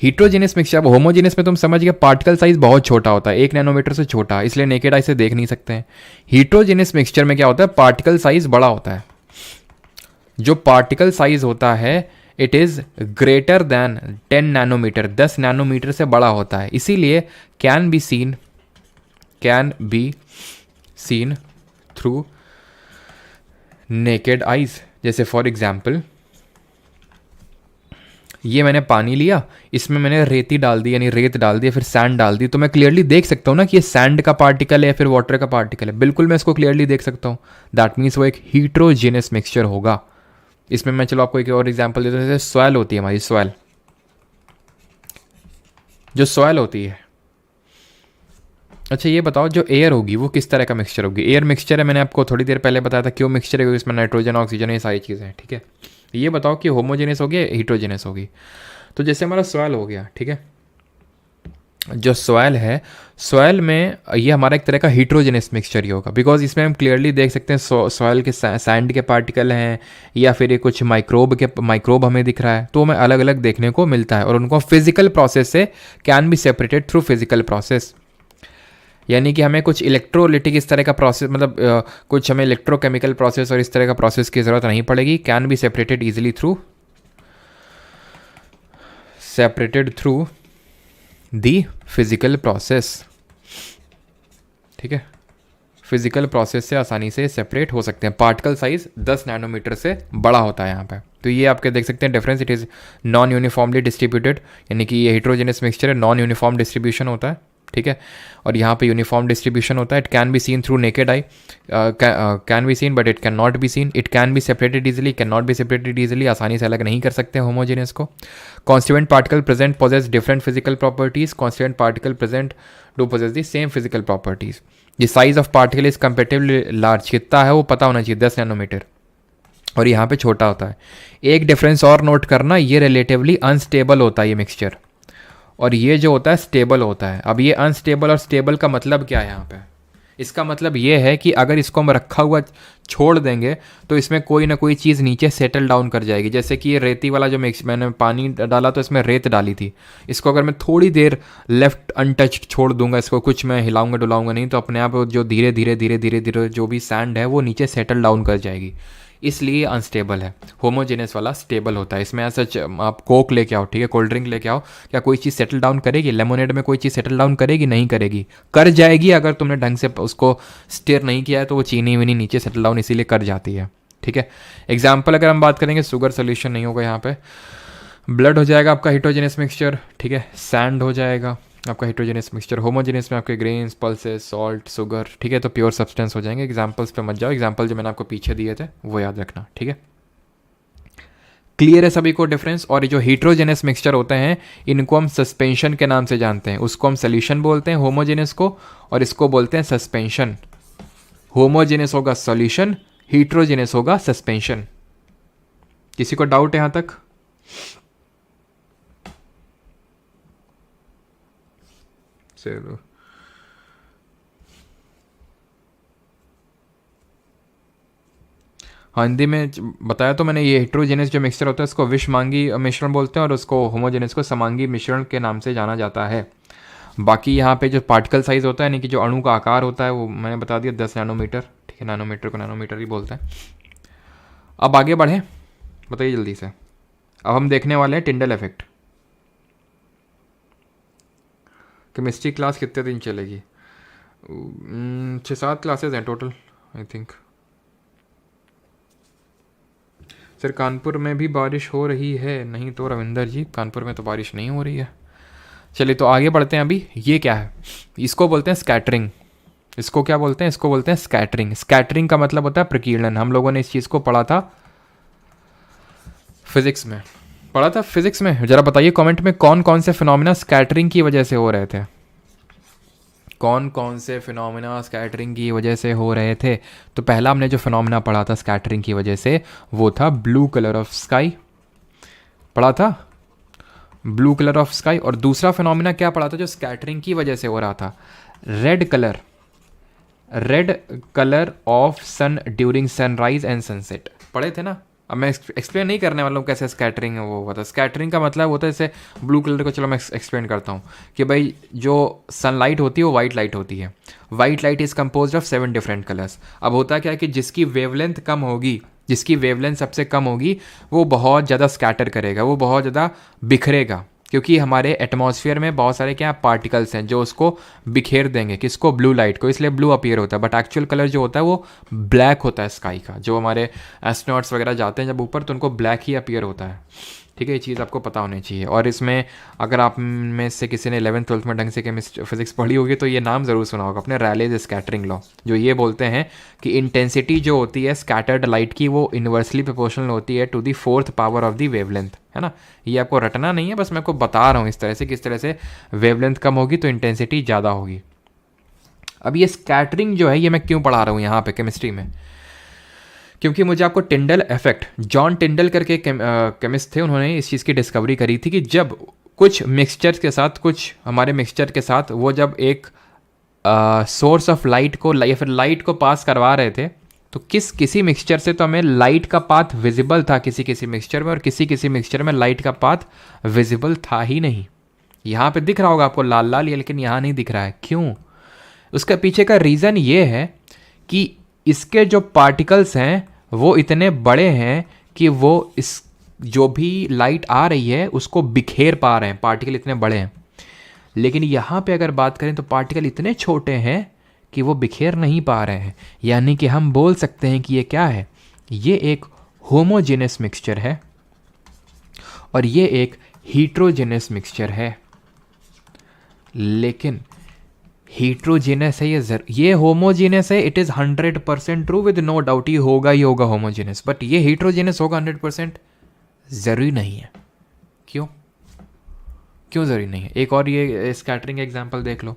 Speaker 1: हीट्रोजेनस मिक्सचर, अब होमोजेनस में तुम समझ गए पार्टिकल साइज बहुत छोटा होता है, 1 नैनोमीटर से छोटा, इसलिए नेकेड आई से देख नहीं सकते हैं। हीट्रोजेनस मिक्सचर में क्या होता है? पार्टिकल साइज बड़ा होता है। जो पार्टिकल साइज होता है it is greater than 10 nanometre, 10 nanometre से बड़ा होता है, इसीलिए can be seen through naked eyes. जैसे फॉर एग्जाम्पल, ये मैंने पानी लिया, इसमें मैंने रेती डाल दी, यानी रेत डाल दी, फिर सैंड डाल दी, तो मैं क्लियरली देख सकता हूँ ना कि ये सैंड का पार्टिकल है या फिर वाटर का पार्टिकल है, बिल्कुल मैं इसको क्लियरली देख सकता हूँ। दैट मीन्स वो एक हीट्रोजेनस मिक्सचर होगा। इसमें मैं चलो आपको एक और एग्जांपल देता हूँ। जैसे सॉइल होती है हमारी, सॉइल, जो सॉइल होती है, अच्छा ये बताओ जो एयर होगी वो किस तरह का मिक्सचर होगी? एयर मिक्सचर है, मैंने आपको थोड़ी देर पहले बताया था क्यों मिक्सचर है, क्योंकि इसमें नाइट्रोजन, ऑक्सीजन, ये सारी चीज़ें हैं, ठीक है। ये बताओ कि होमोजेनस होगी या हीट्रोजेनस होगी? तो जैसे हमारा सॉइल हो गया, ठीक है, जो सॉइल है, सॉइल में ये हमारा एक तरह का हीट्रोजेनस मिक्सचर ही होगा, बिकॉज इसमें हम क्लियरली देख सकते हैं सॉइल के सैंड के पार्टिकल हैं या फिर ये कुछ माइक्रोब हमें दिख रहा है, तो हमें अलग अलग देखने को मिलता है, और उनको फिजिकल प्रोसेस से can be separated through physical process. यानी कि हमें कुछ इलेक्ट्रोलिटिक इस तरह का प्रोसेस, मतलब कुछ हमें इलेक्ट्रोकेमिकल प्रोसेस और इस तरह का प्रोसेस की ज़रूरत नहीं पड़ेगी, can be separated easily through the physical process, ठीक है। फिजिकल प्रोसेस से आसानी से सेपरेट हो सकते हैं। पार्टिकल साइज 10 नैनोमीटर से बड़ा होता है यहाँ पे, तो ये आपके देख सकते हैं difference. It is non uniformly distributed, यानी कि ये हीट्रोजेनस मिक्सचर है, नॉन यूनिफॉर्म डिस्ट्रीब्यूशन होता है, ठीक है। और यहाँ पे यूनिफॉर्म डिस्ट्रीब्यूशन होता है। It can be seen through naked eye, can be seen but it can not be seen. It can be separated easily, can not be separated easily, आसानी से अलग नहीं कर सकते होमोजेनियस को। Constituent particle present possess different physical properties, constituent particle present do possess the same physical properties. ये size of particle is comparatively large, कितना है वो पता होना चाहिए, 10 नैनोमीटर, और यहाँ पे छोटा होता है। एक डिफरेंस और नोट करना, ये रिलेटिवली अनस्टेबल होता है ये मिक्सचर, और ये जो होता है स्टेबल होता है। अब ये अनस्टेबल और स्टेबल का मतलब क्या है यहाँ पे? इसका मतलब ये है कि अगर इसको हम रखा हुआ छोड़ देंगे तो इसमें कोई ना कोई चीज़ नीचे सेटल डाउन कर जाएगी। जैसे कि ये रेती वाला जो मिक्स, मैंने पानी डाला तो इसमें रेत डाली थी, इसको अगर मैं थोड़ी देर लेफ्ट अनटच छोड़ दूंगा, इसको कुछ मैं हिलाऊंगा डुलाऊंगा नहीं, तो अपने आप जो धीरे धीरे जो भी सैंड है वो नीचे सेटल डाउन कर जाएगी, इसलिए अनस्टेबल है। होमोजेनस वाला स्टेबल होता है। इसमें ऐसा आप कोक लेके आओ, ठीक है, कोल्ड ड्रिंक लेके आओ, क्या कोई चीज़ सेटल डाउन करेगी? लेमोनेड में कोई चीज़ सेटल डाउन करेगी? नहीं करेगी। कर जाएगी अगर तुमने ढंग से उसको स्टेयर नहीं किया है, तो वो चीनी वीनी नीचे सेटल डाउन इसीलिए कर जाती है, ठीक है। एग्जाम्पल अगर हम बात करेंगे, शुगर सोल्यूशन नहीं होगा यहाँ पे, ब्लड हो जाएगा आपका हीट्रोजेनस मिक्सचर, ठीक है, सैंड हो जाएगा आपका हीट्रोजेनस मिक्सचर, होमोजेनस में आपके ग्रेन्स, पल्सेस, सॉल्ट, शुगर, ठीक है, तो प्योर सब्सटेंस हो जाएंगे। एग्जांपल्स पे मत जाओ, एग्जांपल जो मैंने आपको पीछे दिए थे वो याद रखना, ठीक है। क्लियर है सभी को डिफरेंस? और ये जो हीट्रोजेनस मिक्सचर होते हैं इनको हम सस्पेंशन के नाम से जानते हैं। उसको हम सोल्यूशन बोलते हैं होमोजेनस को, और इसको बोलते हैं सस्पेंशन। होमोजेनस होगा सोल्यूशन, हीट्रोजेनस होगा सस्पेंशन। किसी को डाउट है यहाँ तक? चलो, हाँ, हिंदी में बताया तो मैंने। ये हेट्रोजेनस जो मिक्सचर होता है उसको विषमांगी मिश्रण बोलते हैं, और उसको होमोजेनस को समांगी मिश्रण के नाम से जाना जाता है। बाकी यहाँ पे जो पार्टिकल साइज होता है, यानी कि जो अणु का आकार होता है, वो मैंने बता दिया 10 नैनोमीटर, ठीक है, नैनोमीटर को नैनोमीटर ही बोलते हैं। अब आगे बढ़ें, बताइए जल्दी से। अब हम देखने वाले हैं टिंडल इफेक्ट। केमिस्ट्री क्लास कितने दिन चलेगी? 6-7 क्लासेस हैं total I think. Sir Kanpur में भी बारिश हो रही है? नहीं तो रविंदर जी, कानपुर में तो बारिश नहीं हो रही है। चलिए तो आगे बढ़ते हैं। अभी ये क्या है? इसको बोलते हैं स्कैटरिंग। इसको क्या बोलते हैं? इसको बोलते हैं स्कैटरिंग। स्कैटरिंग का मतलब होता है प्रकीर्णन। हम लोगों ने इस चीज़ को पढ़ा था फिजिक्स में। पढ़ा था फिजिक्स में। ज़रा बताइए कमेंट में कौन कौन से फिनोमिना स्कैटरिंग की वजह से हो रहे थे। कौन कौन से फिनोमिना स्कैटरिंग की वजह से हो रहे थे? तो पहला हमने जो फिनोमिना पढ़ा था स्कैटरिंग की वजह से, वो था ब्लू कलर ऑफ स्काई। पढ़ा था ब्लू कलर ऑफ स्काई। और दूसरा फिनोमिना क्या पढ़ा था जो स्कैटरिंग की वजह से हो रहा था? Red colour of sun during sunrise and sunset. पढ़े थे ना? अब मैं एक्सप्लेन नहीं करने वाला हूँ कैसे स्कैटरिंग है वो होता है। स्कैटरिंग का मतलब होता है जैसे ब्लू कलर को, चलो मैं एक्सप्लेन करता हूँ कि भाई जो सनलाइट होती है वो वाइट लाइट होती है। White light is composed of 7 different colours. अब होता क्या है कि जिसकी वेवलेंथ कम होगी, जिसकी वेवलेंथ सबसे कम होगी, वो बहुत ज़्यादा स्कैटर करेगा, वो बहुत ज़्यादा बिखरेगा, क्योंकि हमारे एटमॉस्फेयर में बहुत सारे क्या पार्टिकल्स हैं जो उसको बिखेर देंगे। किसको? ब्लू लाइट को। इसलिए ब्लू अपीयर होता है, बट एक्चुअल कलर जो होता है वो ब्लैक होता है स्काई का। जो हमारे एस्ट्रोनॉट्स वगैरह जाते हैं जब ऊपर, तो उनको ब्लैक ही अपीयर होता है। ठीक है, ये चीज़ आपको पता होनी चाहिए। और इसमें अगर आप में से किसी ने 11th-12th में ढंग से केमिस्ट्री फिजिक्स पढ़ी होगी तो ये नाम ज़रूर सुना होगा, अपने रैलेज स्कैटरिंग लॉ, जो ये बोलते हैं कि इंटेंसिटी जो होती है स्कैटर्ड लाइट की वो इन्वर्सली प्रोपोर्शनल होती है to the 4th power of the wavelength. है ना? ये आपको रटना नहीं है, बस मैं आपको बता रहा हूँ इस तरह से, किस तरह से वेवलेंथ कम होगी तो इंटेंसिटी ज़्यादा होगी। अब ये स्कैटरिंग जो है ये मैं क्यों पढ़ा रहा हूँ यहाँ पे केमिस्ट्री में? क्योंकि मुझे आपको टिंडल इफेक्ट, जॉन टिंडल करके केमिस्ट थे, उन्होंने इस चीज़ की डिस्कवरी करी थी कि जब कुछ मिक्सचर्स के साथ, कुछ हमारे मिक्सचर के साथ वो जब एक सोर्स ऑफ लाइट को या फिर लाइट को पास करवा रहे थे, तो किसी मिक्सचर से तो हमें लाइट का पाथ विजिबल था किसी मिक्सचर में, और किसी मिक्सचर में लाइट का पाथ विजिबल था ही नहीं। यहाँ पे दिख रहा होगा आपको लाल लाल, ये लेकिन यहाँ नहीं दिख रहा है। क्यों? उसका पीछे का रीज़न ये है कि इसके जो पार्टिकल्स हैं वो इतने बड़े हैं कि वो इस जो भी लाइट आ रही है उसको बिखेर पा रहे हैं। पार्टिकल इतने बड़े हैं। लेकिन यहाँ पे अगर बात करें तो पार्टिकल इतने छोटे हैं कि वो बिखेर नहीं पा रहे हैं। यानी कि हम बोल सकते हैं कि ये क्या है? ये एक होमोजेनस मिक्सचर है और ये एक हीट्रोजेनस मिक्सचर है। लेकिन हीट्रोजेनस है ये होमोजेनस है, it is 100% true, with no doubt ये होगा ही होगा होमोजेनस। बट ये हीट्रोजेनस होगा 100%? ज़रूरी नहीं है। क्यों ज़रूरी नहीं है? एक और ये स्कैटरिंग एग्जांपल देख लो।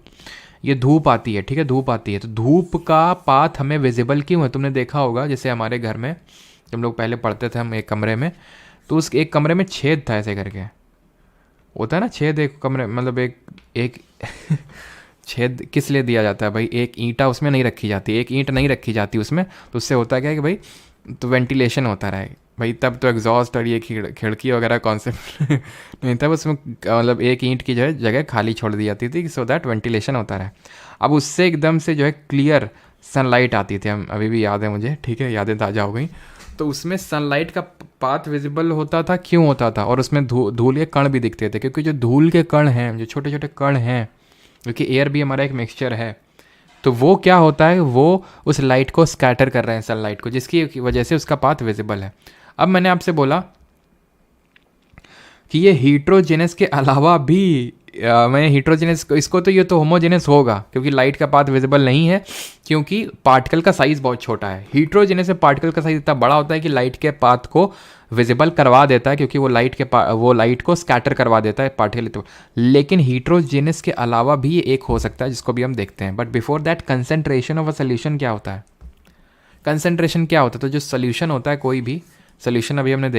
Speaker 1: ये धूप आती है, ठीक है, धूप आती है, तो धूप का पाथ हमें विजिबल क्यों है? तुमने देखा होगा जैसे हमारे घर में हम लोग पहले पढ़ते थे, हम एक कमरे में, तो उस एक कमरे में छेद था, ऐसे करके होता है ना छेद एक कमरे, मतलब एक छेद किस लिए दिया जाता है भाई? एक ईंटा उसमें नहीं रखी जाती, एक ईंट नहीं रखी जाती उसमें, तो उससे होता क्या है कि भाई तो वेंटिलेशन होता रहे भाई। तब तो एग्जॉस्ट और ये खिड़की वगैरह कॉन्सेप्ट नहीं था, उसमें मतलब एक ईंट की जो है जगह खाली छोड़ दी जाती थी सो दैट वेंटिलेशन होता रहे। अब उससे एकदम से जो है क्लियर सनलाइट आती थी, हम अभी भी याद है मुझे, ठीक है, यादें ताज़ा हो गई। तो उसमें सनलाइट का पाथ विजिबल होता था। क्यों होता था? और उसमें धूल के कण भी दिखते थे, क्योंकि जो धूल के कण हैं, जो छोटे छोटे कण हैं, क्योंकि एयर भी हमारा एक मिक्सचर है, तो वो क्या होता है, वो उस लाइट को स्कैटर कर रहे हैं, सनलाइट को, जिसकी वजह से उसका पाथ विजिबल है। अब मैंने आपसे बोला कि ये हीट्रोजेनस के अलावा भी मैं हीट्रोजेनस इसको तो ये तो होमोजेनस होगा, क्योंकि लाइट का पाथ विजिबल नहीं है, क्योंकि पार्टिकल का साइज़ बहुत छोटा है। हीट्रोजेनस में पार्टिकल का साइज़ इतना बड़ा होता है कि लाइट के पाथ को विजिबल करवा देता है, क्योंकि वो लाइट को स्कैटर करवा देता है पार्टिकल। तो लेकिन हीट्रोजेनस के अलावा भी एक हो सकता है, जिसको भी हम देखते हैं। But before that concentration of a solution क्या होता है? कंसंट्रेशन क्या होता है? तो जो सोल्यूशन होता है, कोई भी सोल्यूशन अभी हमने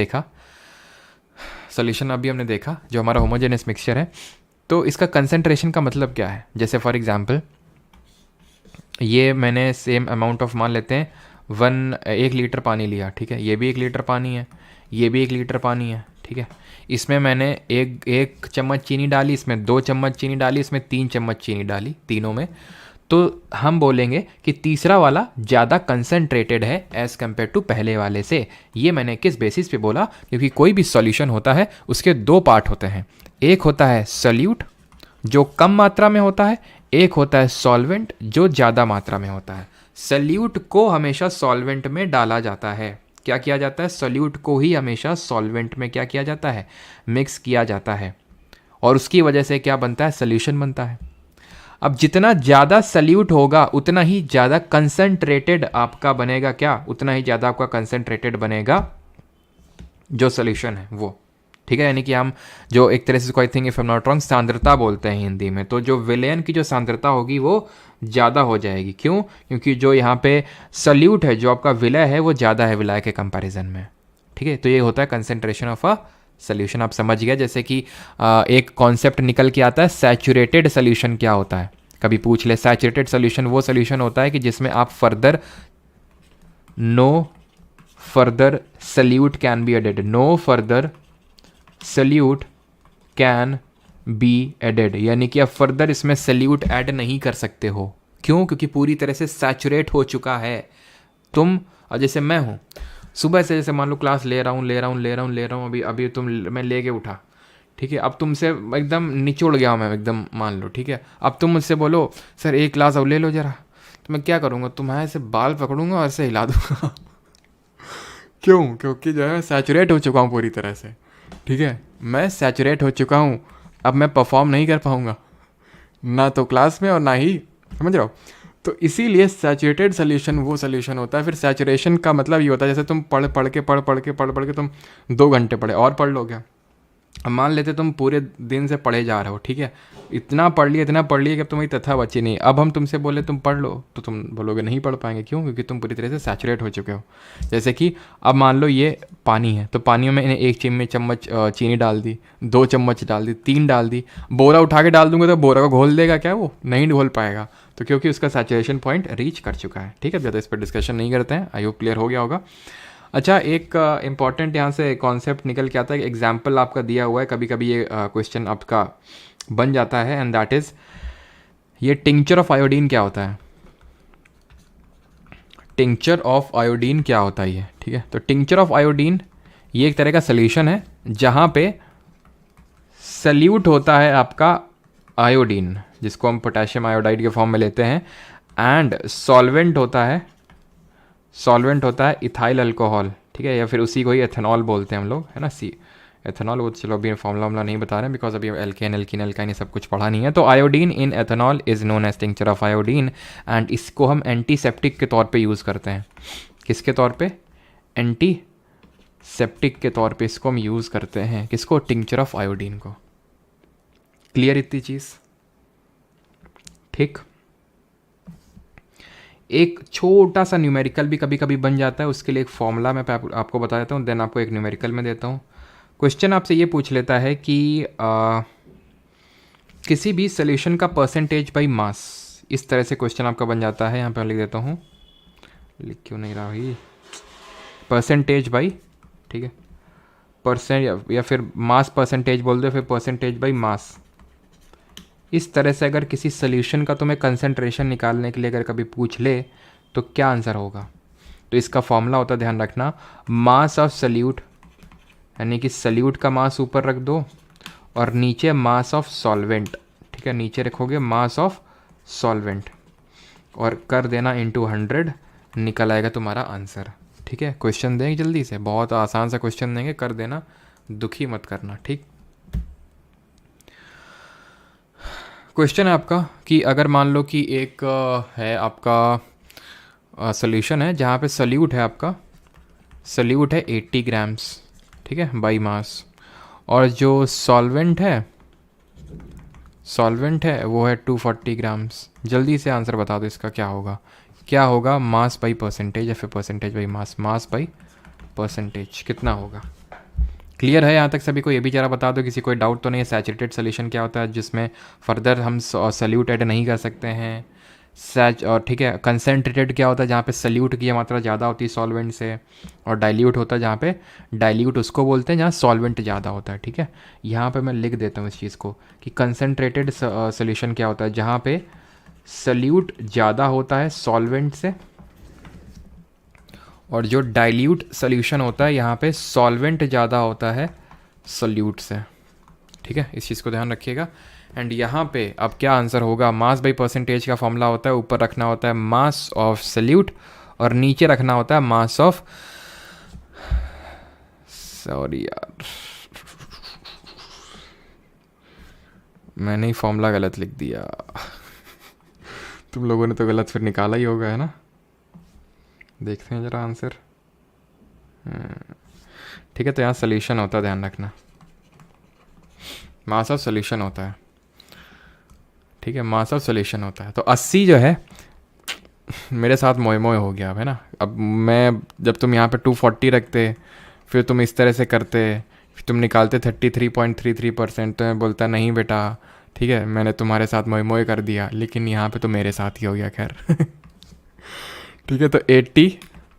Speaker 1: देखा जो हमारा होमोजेनस मिक्सचर है, तो इसका कंसंट्रेशन का मतलब क्या है? जैसे फॉर एग्जांपल ये मैंने सेम अमाउंट ऑफ, मान लेते हैं 1 लीटर पानी लिया, ठीक है, ये भी 1 लीटर पानी है, ये भी 1 लीटर पानी है, ठीक है। इसमें मैंने एक चम्मच चीनी डाली, इसमें 2 चम्मच चीनी डाली, इसमें 3 चम्मच चीनी डाली, तीनों में।
Speaker 2: तो हम बोलेंगे कि तीसरा वाला ज़्यादा कंसनट्रेटेड है एज़ कम्पेयर टू पहले वाले से। ये मैंने किस बेसिस पे बोला, क्योंकि कोई भी सॉल्यूशन होता है उसके दो पार्ट होते हैं, एक होता है सॉल्यूट जो कम मात्रा में होता है, एक होता है सॉल्वेंट जो ज़्यादा मात्रा में होता है। सॉल्यूट को हमेशा सॉल्वेंट में डाला जाता है। क्या किया जाता है? सॉल्यूट को ही हमेशा सॉल्वेंट में क्या किया जाता है? मिक्स किया जाता है, और उसकी वजह से क्या बनता है? सॉल्यूशन बनता है। अब जितना ज़्यादा सल्यूट होगा उतना ही ज़्यादा कंसनट्रेटेड आपका बनेगा, क्या? उतना ही ज़्यादा आपका कंसनट्रेटेड बनेगा जो सॉल्यूशन है वो, ठीक है। यानी कि हम जो एक तरह से कोई thing if I am not wrong सांद्रता बोलते हैं हिंदी में, तो जो विलयन की जो सांद्रता होगी वो ज़्यादा हो जाएगी। क्यों? क्योंकि जो यहाँ पे सल्यूट है, जो आपका विलय है, वो ज़्यादा है विलय के कंपैरिजन में, ठीक है। तो ये होता है कंसनट्रेशन ऑफ अ सोल्यूशन। आप समझ गया? जैसे कि एक कॉन्सेप्ट निकल के आता है सैचुरेटेड सोल्यूशन क्या होता है, कभी पूछ ले। सैचुरेटेड सोल्यूशन वो सोल्यूशन होता है कि जिसमें आप further no further solute can be added, no further solute can be added, यानी कि आप फर्दर इसमें सल्यूट ऐड नहीं कर सकते हो। क्यों? क्योंकि पूरी तरह से सैचुरेट हो चुका है। तुम जैसे मैं हूँ, सुबह से जैसे मान लो क्लास ले रहा हूँ, अभी अभी मैं लेके उठा, ठीक है। अब तुमसे एकदम निचोड़ गया मैं एकदम, मान लो, ठीक है। अब तुम मुझसे बोलो सर एक क्लास अब ले लो जरा, तो मैं क्या करूँगा? तुम्हारे ऐसे बाल पकड़ूंगा और ऐसे हिला दूंगा। क्यों? क्योंकि जो है मैं सैचुरेट हो चुका हूँ पूरी तरह से, ठीक है। मैं सैचुरेट हो चुका हूँ, अब मैं परफॉर्म नहीं कर पाऊँगा ना तो क्लास में और ना ही, समझ रहे हो। तो इसीलिए सैचुरेटेड सोल्यूशन वो सोल्यूशन होता है। फिर सैचुरेशन का मतलब ये होता है जैसे तुम पढ़ के तुम 2 घंटे पढ़े और पढ़ लो क्या। अब मान लेते तुम पूरे दिन से पढ़े जा रहे हो, ठीक है, इतना पढ़ लिया कि अब तुम्हारी तथा बची नहीं। अब हम तुमसे बोले तुम पढ़ लो तो तुम बोलोगे नहीं पढ़ पाएंगे। क्यों? क्योंकि तुम पूरी तरह से सैचुरेट हो चुके हो। जैसे कि अब मान लो ये पानी है, तो पानी में मैंने 1 चम्मच चीनी डाल दी, 2 चम्मच डाल दी, 3 डाल दी, बोरा उठा के डाल दूंगा तो बोरा को घोल देगा क्या? वो नहीं घोल पाएगा। तो क्योंकि उसका सैचुरेशन पॉइंट रीच कर चुका है, ठीक है। ज़्यादा इस पर डिस्कशन नहीं करते हैं, आई होप क्लियर हो गया होगा। अच्छा, एक इम्पॉर्टेंट यहाँ से कॉन्सेप्ट निकल के आता है, एग्जाम्पल आपका दिया हुआ है, कभी कभी ये क्वेश्चन आपका बन जाता है, एंड दैट इज़ ये टिंक्चर ऑफ आयोडीन क्या होता है? टिंक्चर ऑफ आयोडीन क्या होता है ये, ठीक है। तो टिंक्चर ऑफ आयोडीन ये एक तरह का सोल्यूशन है जहाँ पे सल्यूट होता है आपका आयोडीन, जिसको हम पोटेशियम आयोडाइड के फॉर्म में लेते हैं, एंड सॉल्वेंट होता है इथाइल अल्कोहल, ठीक है, या फिर उसी को ही एथेनॉल बोलते हैं हम लोग, है ना। एथेनॉल, वो चलो अभी फॉर्मूला नहीं बता रहे हैं बिकॉज अभी एल्केन ये सब कुछ पढ़ा नहीं है। तो iodine in ethanol is known as tincture of iodine, and इसको हम एंटीसेप्टिक के तौर पे यूज़ करते हैं। किसके तौर पे? एंटीसेप्टिक के तौर पे इसको हम यूज़ करते हैं। किसको? टिंक्चर ऑफ आयोडीन को। क्लियर इतनी चीज़? ठीक। एक छोटा सा न्यूमेरिकल भी कभी कभी बन जाता है, उसके लिए एक फॉर्मूला मैं आपको बता देता हूँ, देन आपको एक न्यूमेरिकल में देता हूँ। क्वेश्चन आपसे ये पूछ लेता है कि किसी भी सोल्यूशन का परसेंटेज बाई मास, इस तरह से क्वेश्चन आपका बन जाता है। यहाँ पे लिख देता हूँ, लिख क्यों नहीं रहा भाई, परसेंटेज बाई, ठीक है, परसेंट या फिर मास परसेंटेज बोल दो, फिर परसेंटेज बाई मास। इस तरह से अगर किसी सोल्यूशन का तुम्हें कंसंट्रेशन निकालने के लिए अगर कभी पूछ ले तो क्या आंसर होगा? तो इसका फॉर्मूला होता है, ध्यान रखना, मास ऑफ सल्यूट, यानी कि सल्यूट का मास ऊपर रख दो और नीचे मास ऑफ सॉल्वेंट, ठीक है, नीचे रखोगे मास ऑफ सॉल्वेंट और कर देना इंटू 100, निकल आएगा तुम्हारा आंसर, ठीक है। क्वेश्चन देंगे जल्दी से, बहुत आसान सा क्वेश्चन देंगे, कर देना, दुखी मत करना, ठीक। क्वेश्चन है आपका कि अगर मान लो कि एक है आपका सोल्यूशन है जहाँ पे सल्यूट है, आपका सल्यूट है 80 ग्राम्स, ठीक है, बाई मास, और जो सॉल्वेंट है वो है 240 ग्राम्स। जल्दी से आंसर बता दो इसका क्या होगा? क्या होगा? मास बाई परसेंटेज या फिर percentage by mass, mass by percentage कितना होगा? क्लियर है यहाँ तक सभी को? ये भी जरा बता दो, किसी कोई डाउट तो नहीं है? सैचुरेटेड सोल्यूशन क्या होता है जिसमें फर्दर हम सल्यूट ऐड नहीं कर सकते हैं, और ठीक है। कंसनट्रेटेड क्या होता है? जहाँ पे सल्यूट की मात्रा ज़्यादा होती है सॉल्वेंट से, और डाइल्यूट होता है जहाँ पे डाइल्यूट उसको बोलते हैं जहाँ सॉल्वेंट ज़्यादा होता है, ठीक है। यहाँ पे मैं लिख देता हूँ इस चीज़ को कि कंसनट्रेटेड सोल्यूशन क्या होता है? जहाँ पे सल्यूट ज़्यादा होता है सॉल्वेंट से, और जो डाइल्यूट सॉल्यूशन होता है यहाँ पे सॉल्वेंट ज़्यादा होता है सल्यूट से। ठीक है, इस चीज़ को ध्यान रखिएगा। एंड यहाँ पे अब क्या आंसर होगा, मास बाई परसेंटेज का फॉर्मूला होता है, ऊपर रखना होता है मास ऑफ सल्यूट और नीचे रखना होता है मास ऑफ, सॉरी यार मैंने ही फॉर्मूला गलत लिख दिया तुम लोगों ने तो गलत फिर निकाला ही होगा, है ना। देखते हैं ज़रा आंसर। ठीक है, तो यहाँ सोल्यूशन होता है, ध्यान रखना, मास ऑफ सोल्यूशन होता है। ठीक है, मास ऑफ सोल्यूशन होता है। तो 80 जो है मेरे साथ मोए मोए हो गया, है ना। अब मैं जब तुम यहाँ पे 240 रखते, फिर तुम इस तरह से करते, फिर तुम निकालते 33.33%, तो मैं बोलता नहीं बेटा ठीक है मैंने तुम्हारे साथ मोए मोए कर दिया, लेकिन यहाँ पे तो मेरे साथ ही हो गया, खैर ठीक है, तो 80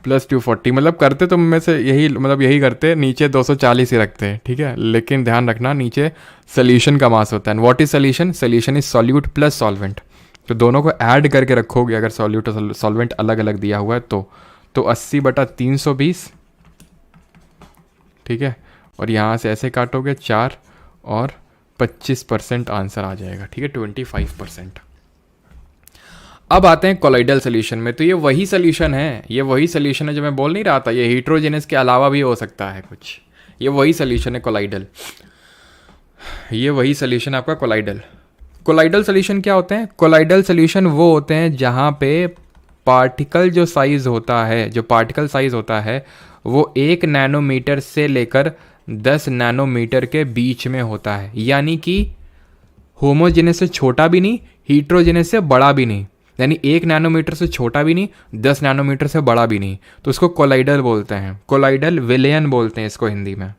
Speaker 2: + 240 मतलब करते तुम में से यही, मतलब यही करते, नीचे 240 ही रखते। ठीक है, लेकिन ध्यान रखना नीचे सोल्यूशन का मास होता है। What is solution, solution is solute plus solvent, तो दोनों को ऐड करके रखोगे अगर सॉल्यूट और सॉल्वेंट अलग अलग दिया हुआ है तो 80/320। ठीक है, और यहाँ से ऐसे काटोगे 4 और 25% आंसर आ जाएगा। ठीक है, 25%। अब आते हैं कोलाइडल सोल्यूशन में। तो ये वही सोल्यूशन है, ये वही सोल्यूशन है जो मैं बोल नहीं रहा था, ये हीट्रोजेनस के अलावा भी हो सकता है कुछ, ये वही सोल्यूशन है कोलाइडल, ये वही सोल्यूशन है आपका कोलाइडल। कोलाइडल सोल्यूशन क्या होते हैं, कोलाइडल सोल्यूशन वो होते हैं जहाँ पे पार्टिकल जो साइज़ होता है, जो पार्टिकल साइज़ होता है वो 1 नैनोमीटर से लेकर 10 नैनोमीटर के बीच में होता है, यानी कि होमोजेनस से छोटा भी नहीं, हीट्रोजेनस से बड़ा भी नहीं, यानी 1 नैनोमीटर से छोटा भी नहीं, 10 नैनोमीटर से बड़ा भी नहीं, तो उसको कोलाइडल बोलते हैं, कोलाइडल विलयन बोलते हैं इसको हिंदी में,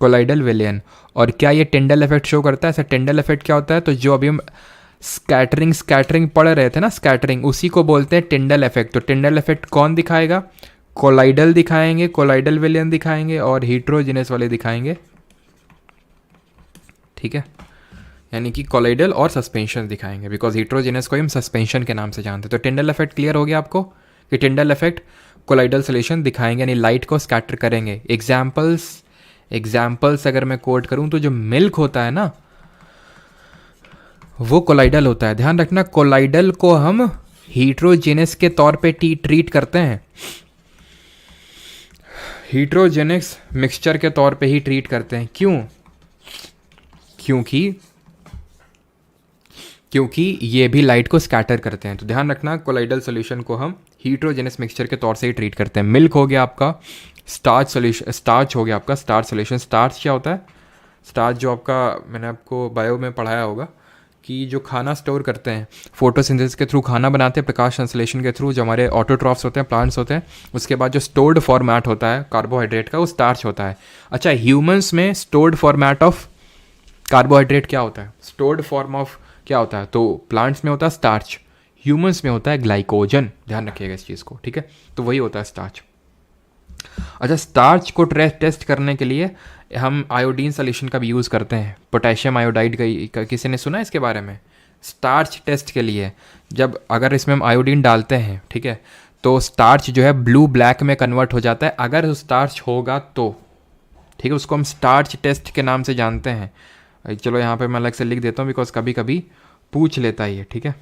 Speaker 2: कोलाइडल विलयन। और क्या ये टिंडल इफेक्ट शो करता है, ऐसा टिंडल इफेक्ट क्या होता है, तो जो अभी हम स्कैटरिंग पढ़ रहे थे ना, स्कैटरिंग, उसी को बोलते हैं टिंडल इफेक्ट। तो टिंडल इफेक्ट कौन दिखाएगा, कोलाइडल दिखाएंगे, कोलाइडल विलयन दिखाएंगे और हीट्रोजेनस वाले दिखाएंगे। ठीक है, यानी कि कोलाइडल और सस्पेंशन दिखाएंगे, बिकॉज हीट्रोजेनस को हम सस्पेंशन के नाम से जानते हैं। तो टिंडल इफेक्ट क्लियर हो गया आपको कि टिंडल इफेक्ट कोलाइडल सोल्यूशन दिखाएंगे, यानी लाइट को स्कैटर करेंगे। एग्जाम्पल्स अगर मैं कोट करूं तो जो मिल्क होता है ना वो कोलाइडल होता है। ध्यान रखना, कोलाइडल को हम हीट्रोजेनस के तौर पे ट्रीट करते हैं, हीट्रोजेनस मिक्सचर के तौर पे ही ट्रीट करते हैं। क्यों, क्योंकि ये भी लाइट को स्कैटर करते हैं। तो ध्यान रखना, कोलाइडल सोल्यूशन को हम हीट्रोजेनस मिक्सचर के तौर से ही ट्रीट करते हैं। मिल्क हो गया आपका, स्टार्च सोल्यूशन, स्टार्च हो गया आपका स्टार्च सोल्यूशन। स्टार्च क्या होता है, स्टार्च जो आपका मैंने आपको बायो में पढ़ाया होगा कि जो खाना स्टोर करते हैं, फोटोसिंथेसिस के थ्रू खाना बनाते हैं, प्रकाश संश्लेषण के थ्रू, जो हमारे ऑटोट्रॉफ्स होते हैं, प्लांट्स होते हैं, उसके बाद जो स्टोर्ड फॉर्मेट होता है कार्बोहाइड्रेट का, वो स्टार्च होता है। अच्छा, ह्यूमंस में स्टोर्ड फॉर्मेट ऑफ कार्बोहाइड्रेट क्या होता है, स्टोर्ड फॉर्म ऑफ क्या होता है, तो प्लांट्स में होता है स्टार्च, ह्यूमंस में होता है ग्लाइकोजन। ध्यान रखिएगा इस चीज़ को, ठीक है, तो वही होता है स्टार्च। अच्छा, स्टार्च को टेस्ट करने के लिए हम आयोडीन सोल्यूशन का भी यूज़ करते हैं, पोटेशियम आयोडाइड का किसी ने सुना है इसके बारे में। स्टार्च टेस्ट के लिए जब अगर इसमें हम आयोडीन डालते हैं, ठीक है, तो स्टार्च जो है ब्लू ब्लैक में कन्वर्ट हो जाता है, अगर स्टार्च होगा तो, ठीक है, उसको हम स्टार्च टेस्ट के नाम से जानते हैं। चलो यहाँ पे मैं अलग से लिख देता हूँ, बिकॉज कभी कभी पूछ लेता है ये, ठीक है।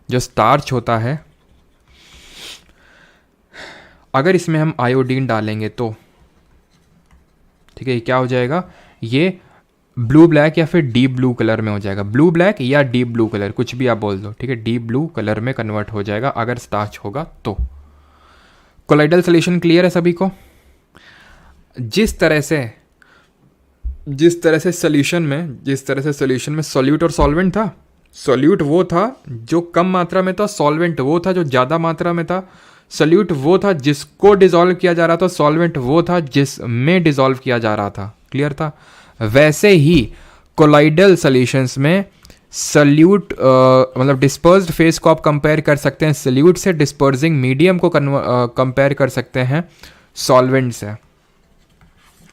Speaker 2: जो स्टार्च होता है, अगर इसमें हम आयोडीन डालेंगे तो, ठीक है, ये क्या हो जाएगा, ये ब्लू ब्लैक या फिर डीप ब्लू कलर में हो जाएगा, ब्लू ब्लैक या डीप ब्लू कलर, कुछ भी आप बोल दो, ठीक है, डीप ब्लू कलर में कन्वर्ट हो जाएगा अगर स्टार्च होगा तो। कोलाइडल सोल्यूशन क्लियर है सभी को। जिस तरह से सोल्यूशन में सॉल्यूट और सॉल्वेंट था, सॉल्यूट वो था जो कम मात्रा में था, सॉल्वेंट वो था जो ज़्यादा मात्रा में था, सॉल्यूट वो था जिसको डिसॉल्व किया जा रहा था, सॉल्वेंट वो था जिसमें डिसॉल्व किया जा रहा था। क्लियर था। वैसे ही कोलाइडल सॉल्यूशंस में सल्यूट मतलब डिस्पर्स्ड फेज को आप कंपेयर कर सकते हैं सल्यूट से, डिस्पर्सिंग मीडियम को कंपेयर कर सकते हैं सॉल्वेंट से।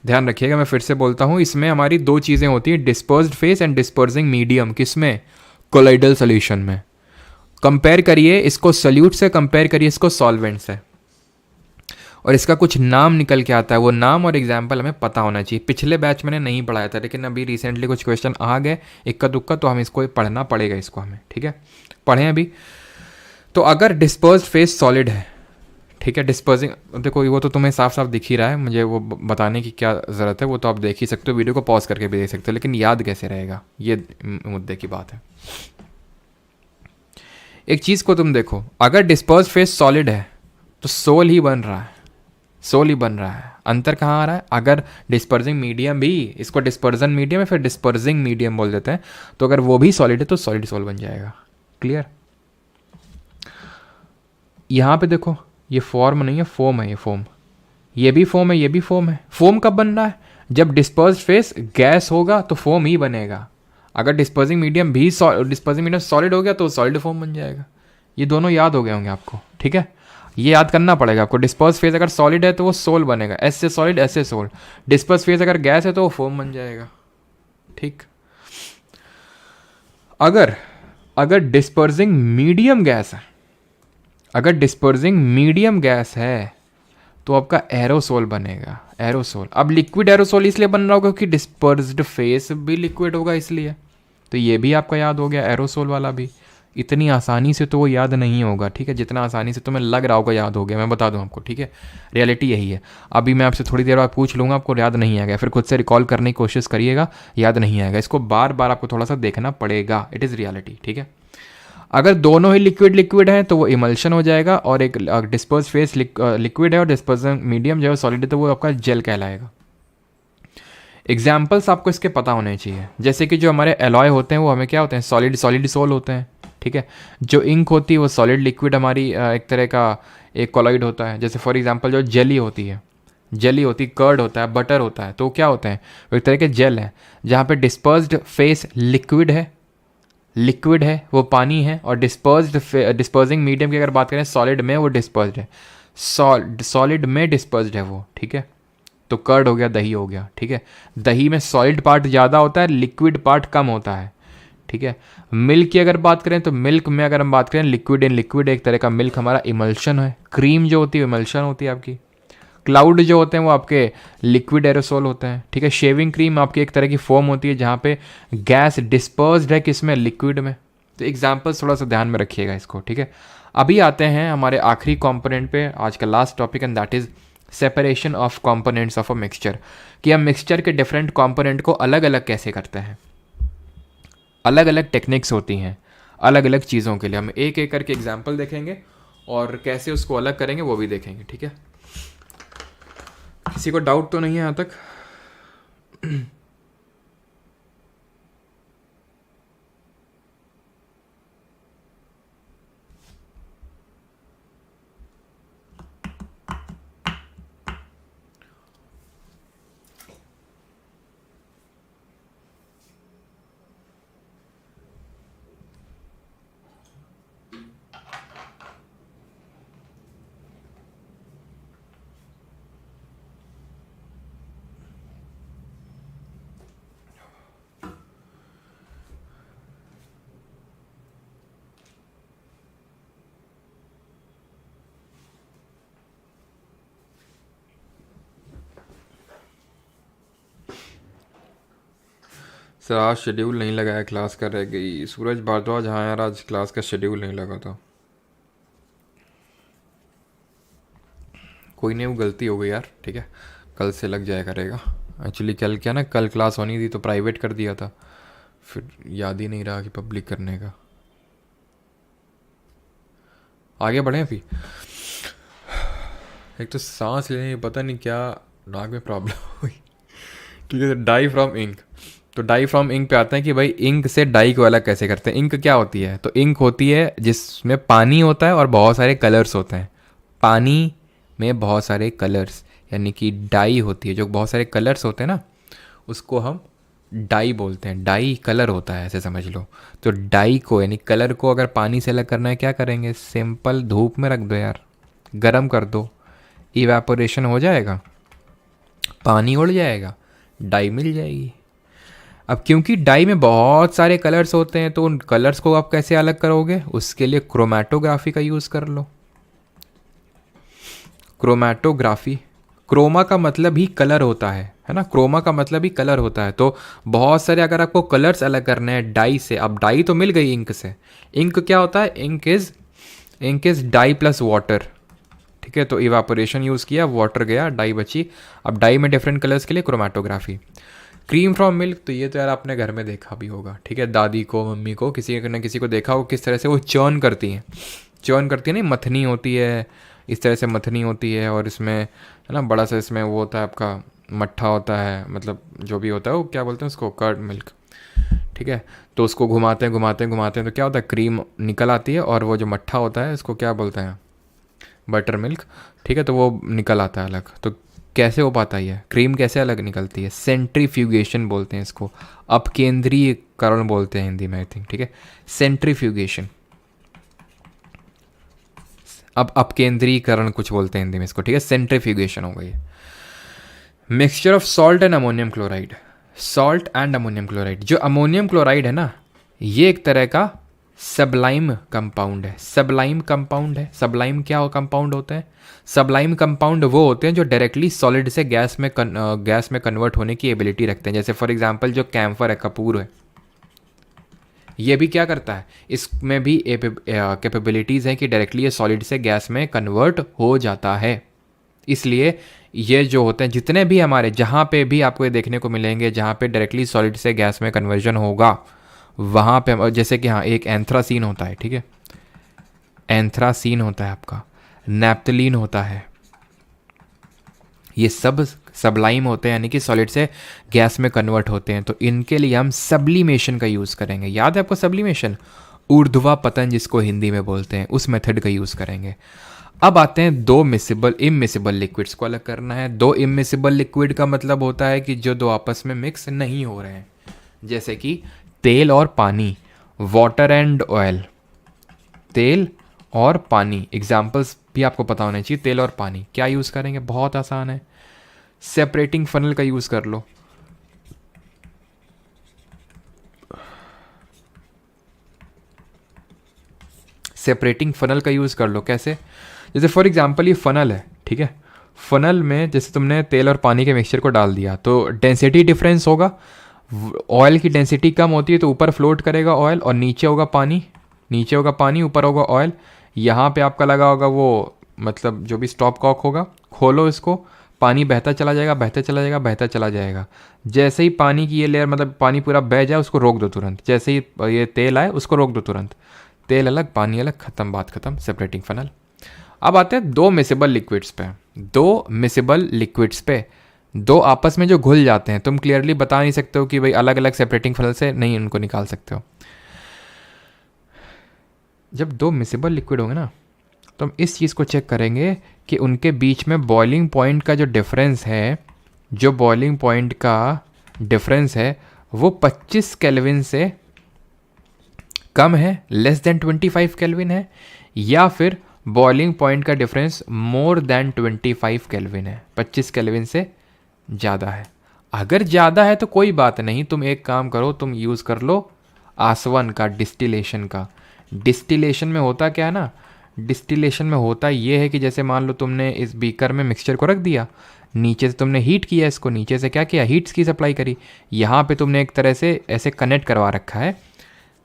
Speaker 2: ध्यान रखिएगा, मैं फिर से बोलता हूँ, इसमें हमारी दो चीज़ें होती हैं, dispersed phase and dispersing medium. किसमें? कोलाइडल सोल्यूशन में। कंपेयर करिए इसको सॉल्यूट से, कंपेयर करिए इसको सॉल्वेंट से, और इसका कुछ नाम निकल के आता है। वो नाम और एग्जाम्पल हमें पता होना चाहिए। पिछले बैच मैंने नहीं पढ़ाया था, लेकिन अभी रिसेंटली कुछ क्वेश्चन आ गए इक्का दुक्का, तो हम इसको पढ़ना पड़ेगा इसको हमें, ठीक है? पढ़ें अभी। तो अगर डिस्पर्स्ड फेस सॉलिड है, ठीक है, डिस्पर्सिंग, देखो वो तो तुम्हें साफ साफ दिख ही रहा है, मुझे वो बताने की क्या ज़रूरत है, वो तो आप देख ही सकते हो, वीडियो को पॉज करके भी देख सकते हो, लेकिन याद कैसे रहेगा, ये मुद्दे की बात है। एक चीज़ को तुम देखो, अगर डिस्पर्स फेस सॉलिड है तो सोल ही बन रहा है, सोल ही बन रहा है। अंतर कहाँ आ रहा है? अगर डिस्पर्सिंग मीडियम भी, इसको डिस्पर्जन मीडियम या फिर डिस्पर्सिंग मीडियम बोल देते हैं, तो अगर वो भी सॉलिड है तो सॉलिड सोल बन जाएगा। क्लियर? यहाँ पे देखो, ये फॉर्म नहीं है, फोम है, ये फोम, ये भी फोम है, ये भी फोम है। फोम कब बन रहा है? जब डिस्पर्स्ड फेस गैस होगा तो फोम ही बनेगा। अगर डिस्पर्सिंग मीडियम भी डिस्पर्सिंग मीडियम सॉलिड हो गया तो सॉलिड फॉर्म बन जाएगा। ये दोनों याद हो गए होंगे आपको, ठीक है? ये याद करना पड़ेगा आपको। डिस्पर्स फेस अगर सॉलिड है तो वो सोल बनेगा, ऐसे सॉलिड ऐसे सोल। डिस्पर्स फेस अगर गैस है तो वो फोम बन जाएगा, ठीक? अगर अगर डिस्पर्सिंग मीडियम गैस है, अगर डिस्पर्सिंग मीडियम गैस है तो आपका एरोसोल बनेगा, एरोसोल। अब लिक्विड एरोसोल इसलिए बन रहा होगा क्योंकि डिस्पर्स्ड फेस भी लिक्विड होगा, इसलिए। तो ये भी आपका याद हो गया, एरोसोल वाला भी। इतनी आसानी से तो वो याद नहीं होगा, ठीक है? जितना आसानी से तुम्हें लग रहा होगा याद हो गया, मैं बता दूं आपको, ठीक है? रियलिटी यही है। अभी मैं आपसे थोड़ी देर बाद पूछ लूँगा, आपको याद नहीं आएगा, फिर खुद से रिकॉल करने की कोशिश करिएगा, याद नहीं आएगा। इसको बार बार आपको थोड़ा सा देखना पड़ेगा, इट इज़ रियलिटी, ठीक है? अगर दोनों ही लिक्विड लिक्विड हैं तो वो इमल्शन हो जाएगा, और एक डिस्पर्स फेस लिक्विड है और डिस्पर्सन मीडियम जो है सॉलिड है, तो वो आपका जेल कहलाएगा। एग्जाम्पल्स आपको इसके पता होने चाहिए, जैसे कि जो हमारे एलॉय होते हैं वो हमें क्या होते हैं? सॉलिड सॉलिड सोल होते हैं, ठीक है? जो इंक होती है वो सॉलिड लिक्विड हमारी एक तरह का एक कॉलॉइड होता है। जैसे फॉर एग्जांपल जो जेली होती है, जेली होती, कर्ड होता है, बटर होता है, तो क्या होते हैं? वो एक तरह के जेल है, जहाँ पे डिस्पर्स्ड फेस लिक्विड है, लिक्विड है वो पानी है, और डिस्पर्सिंग मीडियम की अगर बात करें सॉलिड में, वो डिस्पर्स्ड है, सॉलिड में डिस्पर्स्ड है वो, ठीक है? तो कर्ड हो गया, दही हो गया, ठीक है? दही में सॉलिड पार्ट ज़्यादा होता है, लिक्विड पार्ट कम होता है, ठीक है? मिल्क की अगर बात करें तो मिल्क में अगर हम बात करें लिक्विड इन लिक्विड, एक तरह का मिल्क हमारा इमल्शन है। क्रीम जो होती है इमल्शन होती है आपकी। क्लाउड जो होते हैं वो आपके लिक्विड एरोसोल होते हैं, ठीक है? शेविंग क्रीम आपकी एक तरह की फोम होती है जहाँ पे गैस डिस्पर्स्ड है, किसमें? लिक्विड में। तो एग्जाम्पल्स थोड़ा सा ध्यान में रखिएगा इसको, ठीक है? अभी आते हैं हमारे आखिरी कंपोनेंट पे, आज का last topic, and that is separation of components of a mixture, कि हम मिक्सचर के डिफरेंट कंपोनेंट को अलग अलग कैसे करते हैं। अलग अलग टेक्निक्स होती हैं अलग अलग चीज़ों के लिए। हम एक एक करके एग्जाम्पल देखेंगे और कैसे उसको अलग करेंगे वो भी देखेंगे, ठीक है? किसी को डाउट तो नहीं है यहाँ तक? सर आज शेड्यूल नहीं लगाया, क्लास का रह गई। सूरज भारद्वाज, हाँ यार आज क्लास का शेड्यूल नहीं लगा था। कोई नहीं, वो गलती हो गई यार, ठीक है? कल से लग जाया करेगा। एक्चुअली कल क्या ना, कल क्लास होनी थी तो प्राइवेट कर दिया था, फिर याद ही नहीं रहा कि पब्लिक करने का। आगे बढ़ें अभी। एक तो सांस लेने में पता नहीं क्या नाक में प्रॉब्लम हुई, ठीक है? डाई फ्रॉम इंक, तो डाई फ्रॉम इंक पे आते हैं कि भाई इंक से डाई को अलग कैसे करते हैं। इंक क्या होती है? तो इंक होती है जिसमें पानी होता है और बहुत सारे कलर्स होते हैं। पानी में बहुत सारे कलर्स, यानी कि डाई होती है, जो बहुत सारे कलर्स होते हैं ना, उसको हम डाई बोलते हैं। डाई कलर होता है, ऐसे समझ लो। तो डाई को यानी कलर को अगर पानी से अलग करना है, क्या करेंगे? सिंपल धूप में रख दो यार, गर्म कर दो, इवेपोरेशन हो जाएगा। पानी उड़ जाएगा, डाई मिल जाएगी। अब क्योंकि डाई में बहुत सारे कलर्स होते हैं तो उन कलर्स को आप कैसे अलग करोगे, उसके लिए क्रोमैटोग्राफी का यूज़ कर लो। क्रोमैटोग्राफी, क्रोमा का मतलब ही कलर होता है ना, क्रोमा का मतलब ही कलर होता है। तो बहुत सारे अगर आपको कलर्स अलग करने हैं डाई से, अब डाई तो मिल गई इंक से, इंक क्या होता है, ink is dye plus water, ठीक है। तो इवापोरेशन यूज़ किया, वाटर गया, डाई बची। अब डाई में डिफरेंट कलर्स के लिए क्रोमैटोग्राफी। क्रीम फ्रॉम मिल्क, तो ये तो यार आपने घर में देखा भी होगा, ठीक है, दादी को, मम्मी को, किसी न किसी को देखा हो किस तरह से वो चर्न करती हैं, चर्न करती है नहीं, मथनी होती है, इस तरह से मथनी होती है, और इसमें है ना बड़ा सा इसमें वो होता है आपका मट्ठा होता है, मतलब जो भी होता है वो क्या बोलते हैं उसको, कर्ड मिल्क, ठीक है। तो उसको घुमाते हैं घुमाते हैं घुमाते हैं तो क्या होता है, क्रीम निकल आती है, और वो जो मट्ठा होता है उसको क्या बोलते हैं, बटर मिल्क, ठीक है। तो वो निकल आता है अलग। तो कैसे हो पाता है ये क्रीम, कैसे अलग निकलती है, सेंट्रीफ्यूगेशन बोलते हैं इसको, अपकेंद्रीकरण बोलते हैं हिंदी में आई थिंक, ठीक है, सेंट्रीफ्यूगेशन। अब अपकेंद्रीकरण कुछ बोलते हैं हिंदी में इसको, ठीक है, सेंट्रीफ्यूगेशन हो गई। Mixture of salt and ammonium chloride, salt and ammonium chloride, जो अमोनियम क्लोराइड है ना, ये एक तरह का सबलाइम कंपाउंड है, सबलाइम कंपाउंड है। सबलाइम क्या कंपाउंड होते हैं, सबलाइम कंपाउंड वो होते हैं जो डायरेक्टली सॉलिड से गैस में कन्वर्ट होने की एबिलिटी रखते हैं। जैसे फॉर एग्जांपल जो कैम्फर है, कपूर है, ये भी क्या करता है, इसमें भी कैपेबिलिटीज़ हैं कि डायरेक्टली ये सॉलिड से गैस में कन्वर्ट हो जाता है। इसलिए ये जो होते हैं जितने भी हमारे, जहाँ पे भी आपको ये देखने को मिलेंगे जहाँ पे डायरेक्टली सॉलिड से गैस में कन्वर्जन होगा, वहाँ पे जैसे कि हाँ एक एंथ्रासीन होता है, ठीक है, एंथ्रासीन होता है आपका, नैप्थलीन होता है, ये सब सबलाइम होते हैं, यानी कि सॉलिड से गैस में कन्वर्ट होते हैं। तो इनके लिए हम सब्लिमेशन का यूज़ करेंगे। याद है आपको सब्लिमेशन, ऊर्ध्वा पतन जिसको हिंदी में बोलते हैं, उस मेथड का यूज़ करेंगे। अब आते हैं दो मिसिबल इमिसिबल लिक्विड्स को अलग करना है। दो इमिसिबल लिक्विड का मतलब होता है कि जो दो आपस में मिक्स नहीं हो रहे हैं, जैसे कि तेल और पानी, वाटर एंड ऑयल, तेल और पानी। एग्जाम्पल्स भी आपको पता होने चाहिए। तेल और पानी क्या यूज़ करेंगे, बहुत आसान है, सेपरेटिंग फनल का यूज़ कर लो। सेपरेटिंग फनल का यूज़ कर लो, कैसे, जैसे फॉर एग्जांपल ये फनल है, ठीक है, फनल में जैसे तुमने तेल और पानी के मिक्सचर को डाल दिया तो डेंसिटी डिफरेंस होगा। ऑयल की डेंसिटी कम होती है तो ऊपर फ्लोट करेगा ऑयल, और नीचे होगा पानी, नीचे होगा पानी, ऊपर होगा ऑयल। यहाँ पे आपका लगा होगा वो, मतलब जो भी स्टॉप कॉक होगा, खोलो इसको, पानी बहता चला जाएगा, बहता चला जाएगा, बहता चला जाएगा। जैसे ही पानी की ये लेयर, मतलब पानी पूरा बह जाए, उसको रोक दो तुरंत। जैसे ही ये तेल आए उसको रोक दो तुरंत, तेल अलग पानी अलग, खत्म, बात खत्म, सेपरेटिंग फनल। अब आते हैं दो मिसिबल लिक्विड्स पे। दो मिसिबल लिक्विड्स पे दो आपस में जो घुल जाते हैं, तुम क्लियरली बता नहीं सकते हो कि भाई अलग अलग सेपरेटिंग फनल से नहीं उनको निकाल सकते हो। जब दो मिसिबल लिक्विड होंगे ना, तो हम इस चीज़ को चेक करेंगे कि उनके बीच में बॉइलिंग पॉइंट का जो डिफरेंस है, जो बॉइलिंग पॉइंट का डिफरेंस है वो 25 केल्विन से कम है, लेस देन 25 केल्विन है, या फिर बॉइलिंग पॉइंट का डिफरेंस मोर देन 25 केल्विन है, 25 केल्विन से ज़्यादा है। अगर ज़्यादा है तो कोई बात नहीं, तुम एक काम करो, तुम यूज़ कर लो आसवन का, डिस्टिलेशन का। डिस्टिलेशन में होता क्या है ना, डिस्टिलेशन में होता ये है कि जैसे मान लो तुमने इस बीकर में मिक्सचर को रख दिया, नीचे से तुमने हीट किया इसको, नीचे से क्या किया, हीट्स की सप्लाई करी, यहाँ पे तुमने एक तरह से ऐसे कनेक्ट करवा रखा है,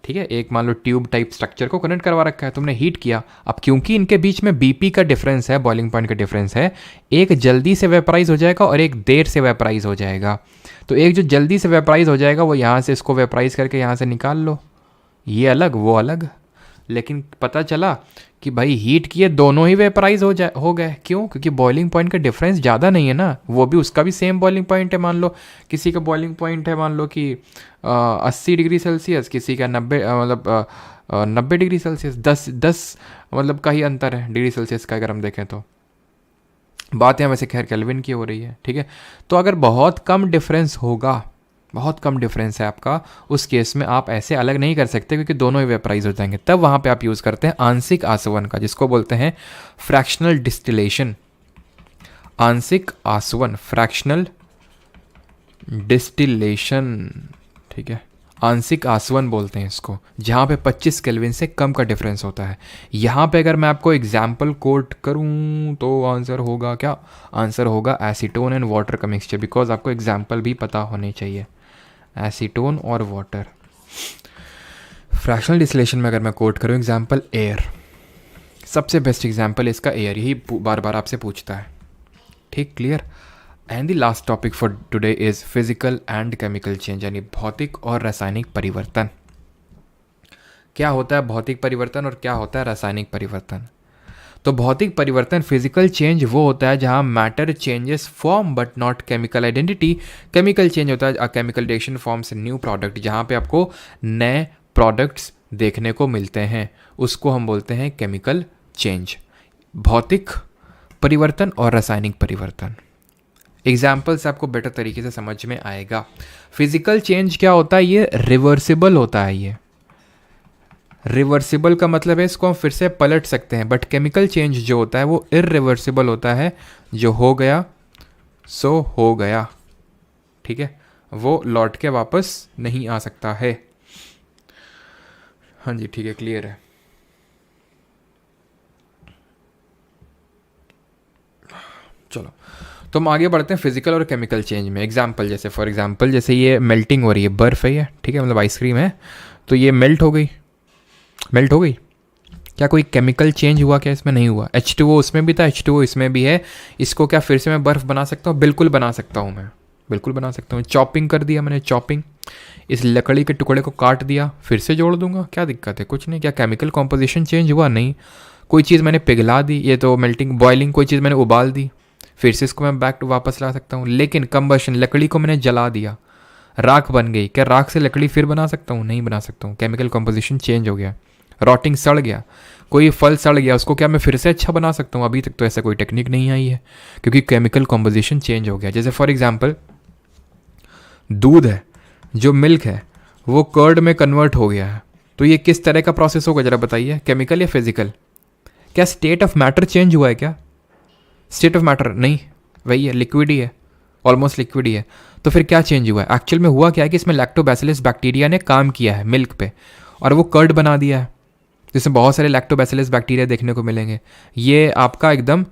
Speaker 2: ठीक है, एक मान लो ट्यूब टाइप स्ट्रक्चर को कनेक्ट करवा रखा है, तुमने हीट किया। अब क्योंकि इनके बीच में बीपी का डिफरेंस है, बॉइलिंग पॉइंट का डिफरेंस है, एक जल्दी से वेपराइज हो जाएगा और एक देर से वेपराइज हो जाएगा। तो एक जो जल्दी से वेपराइज हो जाएगा वो यहाँ से इसको वेपराइज करके यहाँ से निकाल लो, ये अलग वो अलग। लेकिन पता चला कि भाई हीट किए दोनों ही वेपराइज हो गए, क्यों, क्योंकि बॉइलिंग पॉइंट का डिफरेंस ज़्यादा नहीं है ना, वो भी उसका भी सेम बॉइलिंग पॉइंट है। मान लो किसी का बॉइलिंग पॉइंट है मान लो कि 80 डिग्री सेल्सियस, किसी का 90 डिग्री सेल्सियस, 10 मतलब का ही अंतर है डिग्री सेल्सियस का, अगर हम देखें तो। बात यहाँ वैसे खैर केल्विन की हो रही है, ठीक है। तो अगर बहुत कम डिफरेंस होगा, बहुत कम डिफरेंस है आपका, उस केस में आप ऐसे अलग नहीं कर सकते क्योंकि दोनों ही वेपराइज हो जाएंगे। तब वहाँ पे आप यूज़ करते हैं आंशिक आसवन का, जिसको बोलते हैं फ्रैक्शनल डिस्टिलेशन। आंशिक आसवन, फ्रैक्शनल डिस्टिलेशन, ठीक है, आंशिक आसवन बोलते हैं इसको, जहाँ पे 25 केल्विन से कम का डिफरेंस होता है। यहाँ पे अगर मैं आपको एग्जाम्पल कोट करूँ तो आंसर होगा क्या? आंसर होगा एसीटोन एंड वाटर का मिक्सचर, बिकॉज आपको एग्जाम्पल भी पता होने चाहिए। एसीटोन और वाटर। फ्रैक्शनल डिस्टिलेशन में अगर मैं कोट करूँ एग्जाम्पल, एयर, सबसे बेस्ट एग्जाम्पल इसका एयर, यही बार बार आपसे पूछता है। ठीक, clear. And the last topic for today is physical and chemical change, यानी भौतिक और रासायनिक परिवर्तन। क्या होता है भौतिक परिवर्तन और क्या होता है रासायनिक परिवर्तन? तो भौतिक परिवर्तन, फिजिकल चेंज, वो होता है जहां matter changes form but not chemical identity. Chemical change होता है chemical reaction forms new product, जहां पे आपको नए प्रोडक्ट्स देखने को मिलते हैं, उसको हम बोलते हैं केमिकल चेंज। भौतिक परिवर्तन और रासायनिक परिवर्तन, एग्जाम्पल से आपको बेटर तरीके से समझ में आएगा। फिजिकल चेंज क्या होता है? ये रिवर्सिबल होता है। ये रिवर्सिबल का मतलब है इसको हम फिर से पलट सकते हैं, बट केमिकल चेंज जो होता है वो इरिवर्सिबल होता है, जो हो गया सो हो गया, ठीक है, वो लौट के वापस नहीं आ सकता है। हाँ जी, ठीक है, क्लियर है। चलो, तो हम आगे बढ़ते हैं फिजिकल और केमिकल चेंज में। एग्जाम्पल, जैसे फॉर एग्जाम्पल, जैसे ये मेल्टिंग हो रही है, बर्फ़ है ये, ठीक है, मतलब आइसक्रीम है, तो ये मेल्ट हो गई। मेल्ट हो गई, क्या कोई केमिकल चेंज हुआ? क्या इसमें नहीं हुआ। H2O उसमें भी था, H2O इसमें भी है। इसको क्या फिर से मैं बर्फ़ बना सकता हूँ? बिल्कुल बना सकता हूँ, मैं बिल्कुल बना सकता हूँ। चॉपिंग कर दिया मैंने, चॉपिंग, इस लकड़ी के टुकड़े को काट दिया, फिर से जोड़ दूंगा, क्या दिक्कत है? कुछ नहीं। क्या केमिकल कॉम्पोजिशन चेंज हुआ? नहीं। कोई चीज़ मैंने पिघला दी, ये तो मेल्टिंग, बॉइलिंग, कोई चीज़ मैंने उबाल दी, फिर से इसको मैं बैक टू वापस ला सकता हूँ। लेकिन कंबशन, लकड़ी को मैंने जला दिया, राख बन गई, क्या राख से लकड़ी फिर बना सकता हूँ? नहीं बना सकता हूँ, केमिकल कॉम्पोजिशन चेंज हो गया। रॉटिंग, सड़ गया, कोई फल सड़ गया, उसको क्या मैं फिर से अच्छा बना सकता हूँ? अभी तक तो ऐसा कोई टेक्निक नहीं आई है, क्योंकि केमिकल कॉम्पोजिशन चेंज हो गया। जैसे फॉर एग्जांपल, दूध है, जो मिल्क है वो कर्ड में कन्वर्ट हो गया है, तो ये किस तरह का प्रोसेस होगा जरा बताइए, केमिकल या फिजिकल? क्या स्टेट ऑफ मैटर चेंज हुआ है? क्या स्टेट ऑफ मैटर नहीं, वही है, लिक्विड ही है, ऑलमोस्ट लिक्विड ही है। तो फिर क्या चेंज हुआ है? एक्चुअल में हुआ क्या है कि इसमें लैक्टोबैसिलस बैक्टीरिया ने काम किया है मिल्क पे, और वो कर्ड बना दिया है, जिसमें बहुत सारे लैक्टोबैसिलस बैक्टीरिया देखने को मिलेंगे। ये आपका एकदम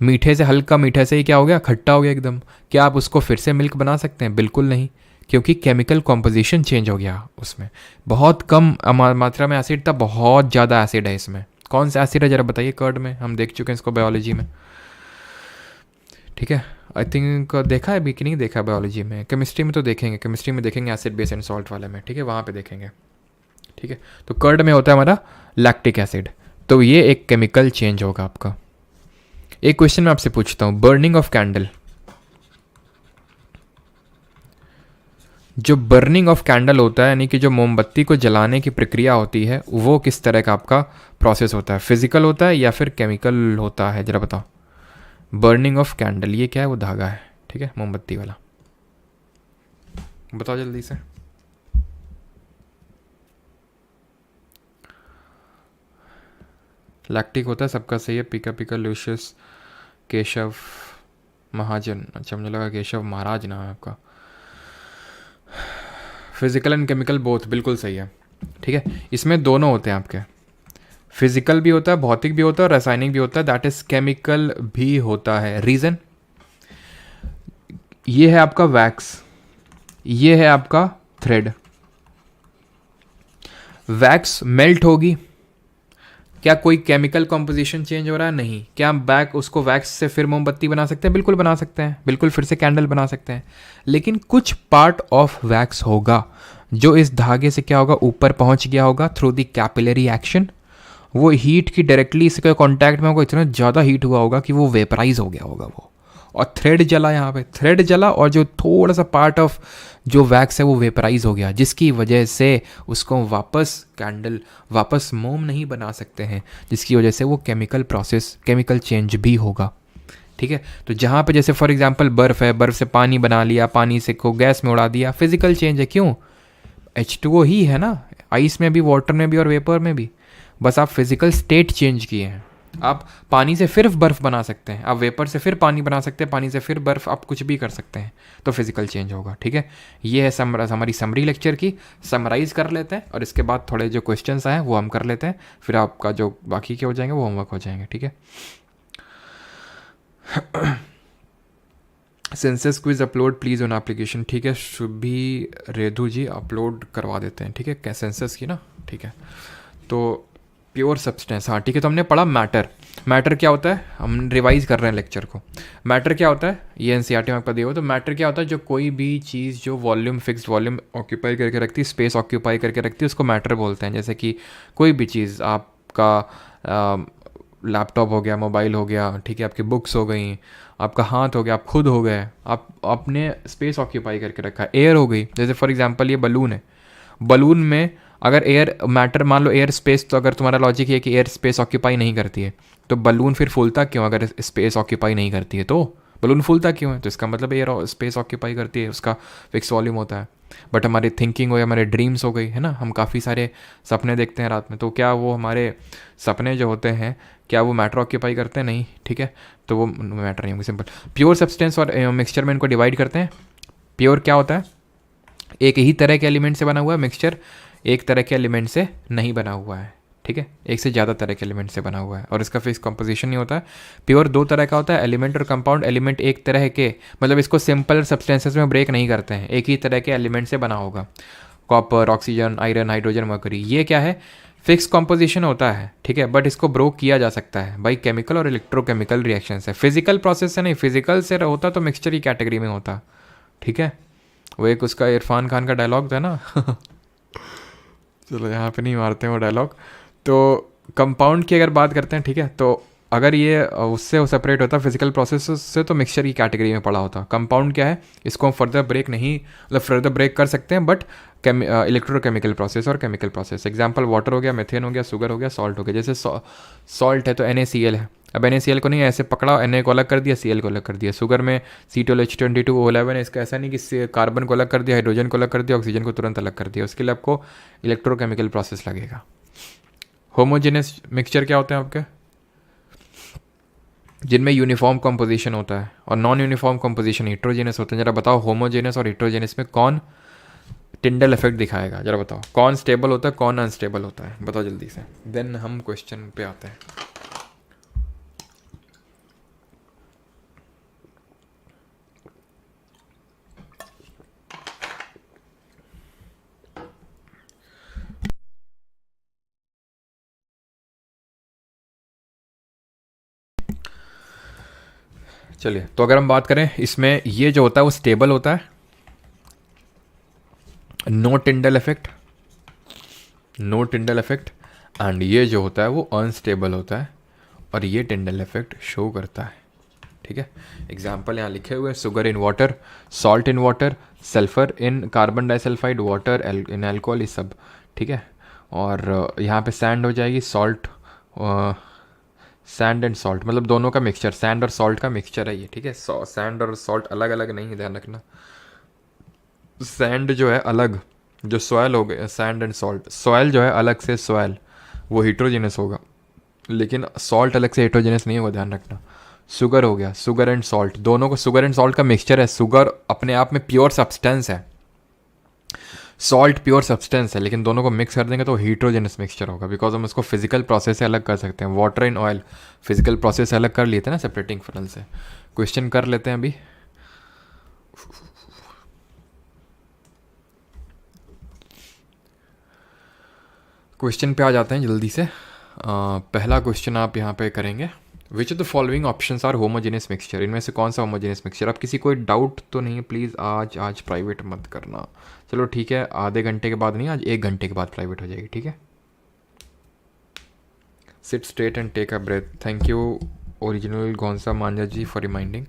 Speaker 2: मीठे से, हल्का मीठे से ही क्या हो गया, खट्टा हो गया एकदम। क्या आप उसको फिर से मिल्क बना सकते हैं? बिल्कुल नहीं, क्योंकि केमिकल कॉम्पोजिशन चेंज हो गया उसमें। बहुत कम मात्रा में एसिड था, बहुत ज़्यादा एसिड है इसमें। कौन सा एसिड है जरा बताइए कर्ड में? हम देख चुके हैं इसको बायोलॉजी में, ठीक है। आई थिंक देखा है भी कि नहीं देखा बायोलॉजी में, केमिस्ट्री में तो देखेंगे, केमिस्ट्री में देखेंगे एसिड बेस एंड सॉल्ट वाले में, ठीक है, वहाँ पे देखेंगे, ठीक है। तो कर्ड में होता है हमारा लैक्टिक एसिड, तो ये एक केमिकल चेंज होगा आपका। एक क्वेश्चन मैं आपसे पूछता हूँ, बर्निंग ऑफ कैंडल, जो बर्निंग ऑफ कैंडल होता है, यानी कि जो मोमबत्ती को जलाने की प्रक्रिया होती है, वो किस तरह का आपका प्रोसेस होता है? फिजिकल होता है या फिर केमिकल होता है, जरा बताओ। बर्निंग ऑफ कैंडल, ये क्या है? वो धागा है, ठीक है, मोमबत्ती वाला, बताओ जल्दी से। लैक्टिक होता है, सबका सही है। पीका पीका लूशियस, केशव महाजन, अच्छा मुझे लगा केशव महाराज नाम है आपका। फिजिकल एंड केमिकल बोथ, बिल्कुल सही है, ठीक है। इसमें दोनों होते हैं आपके, फिजिकल भी होता है, भौतिक भी होता है, और रासायनिक भी होता है, दैट इज केमिकल भी होता है। रीजन, ये है आपका वैक्स, ये है आपका थ्रेड। वैक्स मेल्ट होगी, क्या कोई केमिकल कॉम्पोजिशन चेंज हो रहा है? नहीं। क्या हम बैक उसको वैक्स से फिर मोमबत्ती बना सकते हैं? बिल्कुल बना सकते हैं, बिल्कुल फिर से कैंडल बना सकते हैं। लेकिन कुछ पार्ट ऑफ वैक्स होगा जो इस धागे से क्या होगा, ऊपर पहुंच गया होगा थ्रू द कैपिलरी एक्शन। वो हीट की डायरेक्टली इसके कांटेक्ट में होगा, इतना ज़्यादा हीट हुआ होगा कि वो वेपराइज हो गया होगा वो, और थ्रेड जला, यहाँ पे थ्रेड जला, और जो थोड़ा सा पार्ट ऑफ जो वैक्स है वो वेपराइज हो गया, जिसकी वजह से उसको वापस कैंडल, वापस मोम नहीं बना सकते हैं, जिसकी वजह से वो केमिकल प्रोसेस, केमिकल चेंज भी होगा, ठीक है। तो जहाँ पे जैसे फॉर एग्जांपल बर्फ़ है, बर्फ़ से पानी बना लिया, पानी से को गैस में उड़ा दिया, फिजिकल चेंज है। क्यों? H2O ही है ना, आइस में भी, वाटर में भी और वेपर में भी, बस आप फिजिकल स्टेट चेंज किए हैं, आप पानी से फिर बर्फ़ बना सकते हैं, आप वेपर से फिर पानी बना सकते हैं, पानी से फिर बर्फ़, आप कुछ भी कर सकते हैं, तो फिजिकल चेंज होगा। ठीक है, ये है हमारी समरी लेक्चर की। समराइज़ कर लेते हैं और इसके बाद थोड़े जो क्वेश्चंस आए वो हम कर लेते हैं, फिर आपका जो बाकी के हो जाएंगे वो होमवर्क हो जाएंगे। ठीक है, census quiz upload please on application. ठीक है, शुभी रेधु जी अपलोड करवा देते हैं। ठीक है, क्या सेंसस की ना। ठीक है, तो प्योर सब्सटेंस, हाँ ठीक है। तो हमने पढ़ा मैटर। मैटर क्या होता है, हम रिवाइज कर रहे हैं लेक्चर को। मैटर क्या होता है, ये एनसीईआरटी में आपका दिया हुआ। तो मैटर क्या होता है, जो कोई भी चीज़ जो वॉल्यूम, फिक्स्ड वॉल्यूम ऑक्यूपाई करके रखती है, स्पेस ऑक्यूपाई करके रखती है, उसको मैटर बोलते हैं। जैसे कि कोई भी चीज़, आपका लैपटॉप हो गया, मोबाइल हो गया, ठीक है, आपकी बुक्स हो गई, आपका हाथ हो गया, आप खुद हो गए, आपने स्पेस ऑक्यूपाई करके रखा है। एयर हो गई, जैसे फॉर एग्जांपल ये बलून है, बलून में अगर एयर मैटर, मान लो एयर स्पेस, तो अगर तुम्हारा लॉजिक है कि एयर स्पेस ऑक्यूपाई नहीं करती है, तो बलून फिर फूलता क्यों? अगर स्पेस ऑक्यूपाई नहीं करती है तो बलून फूलता क्यों है? तो इसका मतलब एयर स्पेस ऑक्यूपाई करती है, उसका फिक्स वॉल्यूम होता है। बट हमारी थिंकिंग हो या हमारे ड्रीम्स हो गई है ना, हम काफ़ी सारे सपने देखते हैं रात में, तो क्या वो हमारे सपने जो होते हैं, क्या वो मैटर ऑक्यूपाई करते हैं? नहीं। ठीक है, तो वो मैटर नहीं होंगे, सिंपल। प्योर सब्सटेंस और मिक्सचर में इनको डिवाइड करते हैं। प्योर क्या होता है, एक ही तरह के एलिमेंट से बना हुआ है। मिक्सचर एक तरह के एलिमेंट से नहीं बना हुआ है। ठीक है, एक से ज़्यादा तरह के एलिमेंट से बना हुआ है और इसका फिक्स कंपोजिशन नहीं होता है। प्योर दो तरह का होता है, एलिमेंट और कंपाउंड। एलिमेंट एक तरह के, मतलब इसको सिंपल सब्सटेंसेस में ब्रेक नहीं करते हैं, एक ही तरह के एलिमेंट से बना होगा। Copper, oxygen, iron, hydrogen, mercury, ये क्या है, फिक्स कॉम्पोजिशन होता है। ठीक है, बट इसको ब्रोक किया जा सकता है बाई केमिकल और इलेक्ट्रोकेमिकल रिएक्शन से। फिजिकल प्रोसेस से नहीं, फिजिकल से होता तो मिक्सचर की कैटेगरी में होता। ठीक है, वो एक उसका इरफान खान का डायलॉग था ना चलो यहाँ पे नहीं मारते हैं वो डायलॉग। तो कंपाउंड की अगर बात करते हैं, ठीक है, तो अगर ये उससे सेपरेट होता फिजिकल प्रोसेस से, तो मिक्सचर की कैटेगरी में पड़ा होता। कंपाउंड क्या है, इसको हम फर्दर ब्रेक नहीं, मतलब फर्दर ब्रेक कर सकते हैं, बट इलेक्ट्रोकेमिकल प्रोसेस और केमिकल प्रोसेस। एग्जांपल वाटर हो गया, मेथेन हो गया, शुगर हो गया, सॉल्ट हो गया। जैसे सॉल्ट है तो NaCl है, अब NaCl को नहीं ऐसे पकड़ा, Na को अलग कर दिया, Cl को अलग कर दिया। शुगर में C12H22O11 है, इसका ऐसा नहीं कि कार्बन को अलग कर दिया, हाइड्रोजन को अलग कर दिया, ऑक्सीजन को तुरंत अलग कर दिया, उसके लिए आपको इलेक्ट्रोकेमिकल प्रोसेस लगेगा। होमोजेनस मिक्सचर क्या होते हैं आपके, जिनमें यूनिफॉर्म कंपोजिशन होता है, और नॉन यूनिफॉर्म कंपोजिशन हिट्रोजेनस होते हैं। जरा बताओ होमोजेनस और हिट्रोजेनस में कौन टिंडल इफेक्ट दिखाएगा, जरा बताओ कौन स्टेबल होता है, कौन अनस्टेबल होता है, बताओ जल्दी से, देन हम क्वेश्चन पे आते हैं। चलिए, तो अगर हम बात करें इसमें, ये जो होता है वो स्टेबल होता है, no Tyndall effect, no Tyndall effect. And ये जो होता है वो अनस्टेबल होता है और ये टिंडल इफेक्ट शो करता है। ठीक है, एग्जाम्पल यहाँ लिखे हुए हैं, sugar in water, salt in water, sulphur in carbon disulphide, water in alcohol, ये सब। ठीक है, और यहाँ पे सैंड हो जाएगी, सॉल्ट, सैंड एंड सॉल्ट, मतलब दोनों का मिक्सचर, सैंड और सॉल्ट का मिक्सचर है ये। ठीक है, सैंड और सॉल्ट अलग अलग नहीं है, ध्यान रखना। सैंड जो है अलग, जो सॉयल हो गया, सैंड एंड सॉल्ट, सॉयल जो है अलग से सॉयल, वो हिट्रोजेनस होगा, लेकिन सॉल्ट अलग से हिट्रोजेनस नहीं होगा, ध्यान रखना। शुगर हो गया, शुगर एंड सॉल्ट, दोनों को, शुगर एंड सॉल्ट का मिक्सचर है। शुगर अपने आप में प्योर सब्सटेंस है, सॉल्ट प्योर सब्सटेंस है, लेकिन दोनों को मिक्स कर देंगे तो हीट्रोजेनस मिक्सचर होगा, बिकॉज हम इसको फिजिकल प्रोसेस से अलग कर सकते हैं। Water in oil physical process से अलग कर लेते हैं ना, सेपरेटिंग फनल से। क्वेश्चन कर लेते हैं अभी। क्वेश्चन पे आ जाते हैं जल्दी से। पहला क्वेश्चन आप यहाँ पे करेंगे, which of the following options are homogeneous mixture, इनमें से कौन सा होमोजेनियस मिक्सचर। अब किसी कोई डाउट तो नहीं है, प्लीज़ आज प्राइवेट मत करना। चलो ठीक है, आधे घंटे के बाद नहीं, आज 1 घंटे के बाद प्राइवेट हो जाएगी। ठीक है, sit straight and take a breath. Thank you original Gonsa Manjha ji for reminding.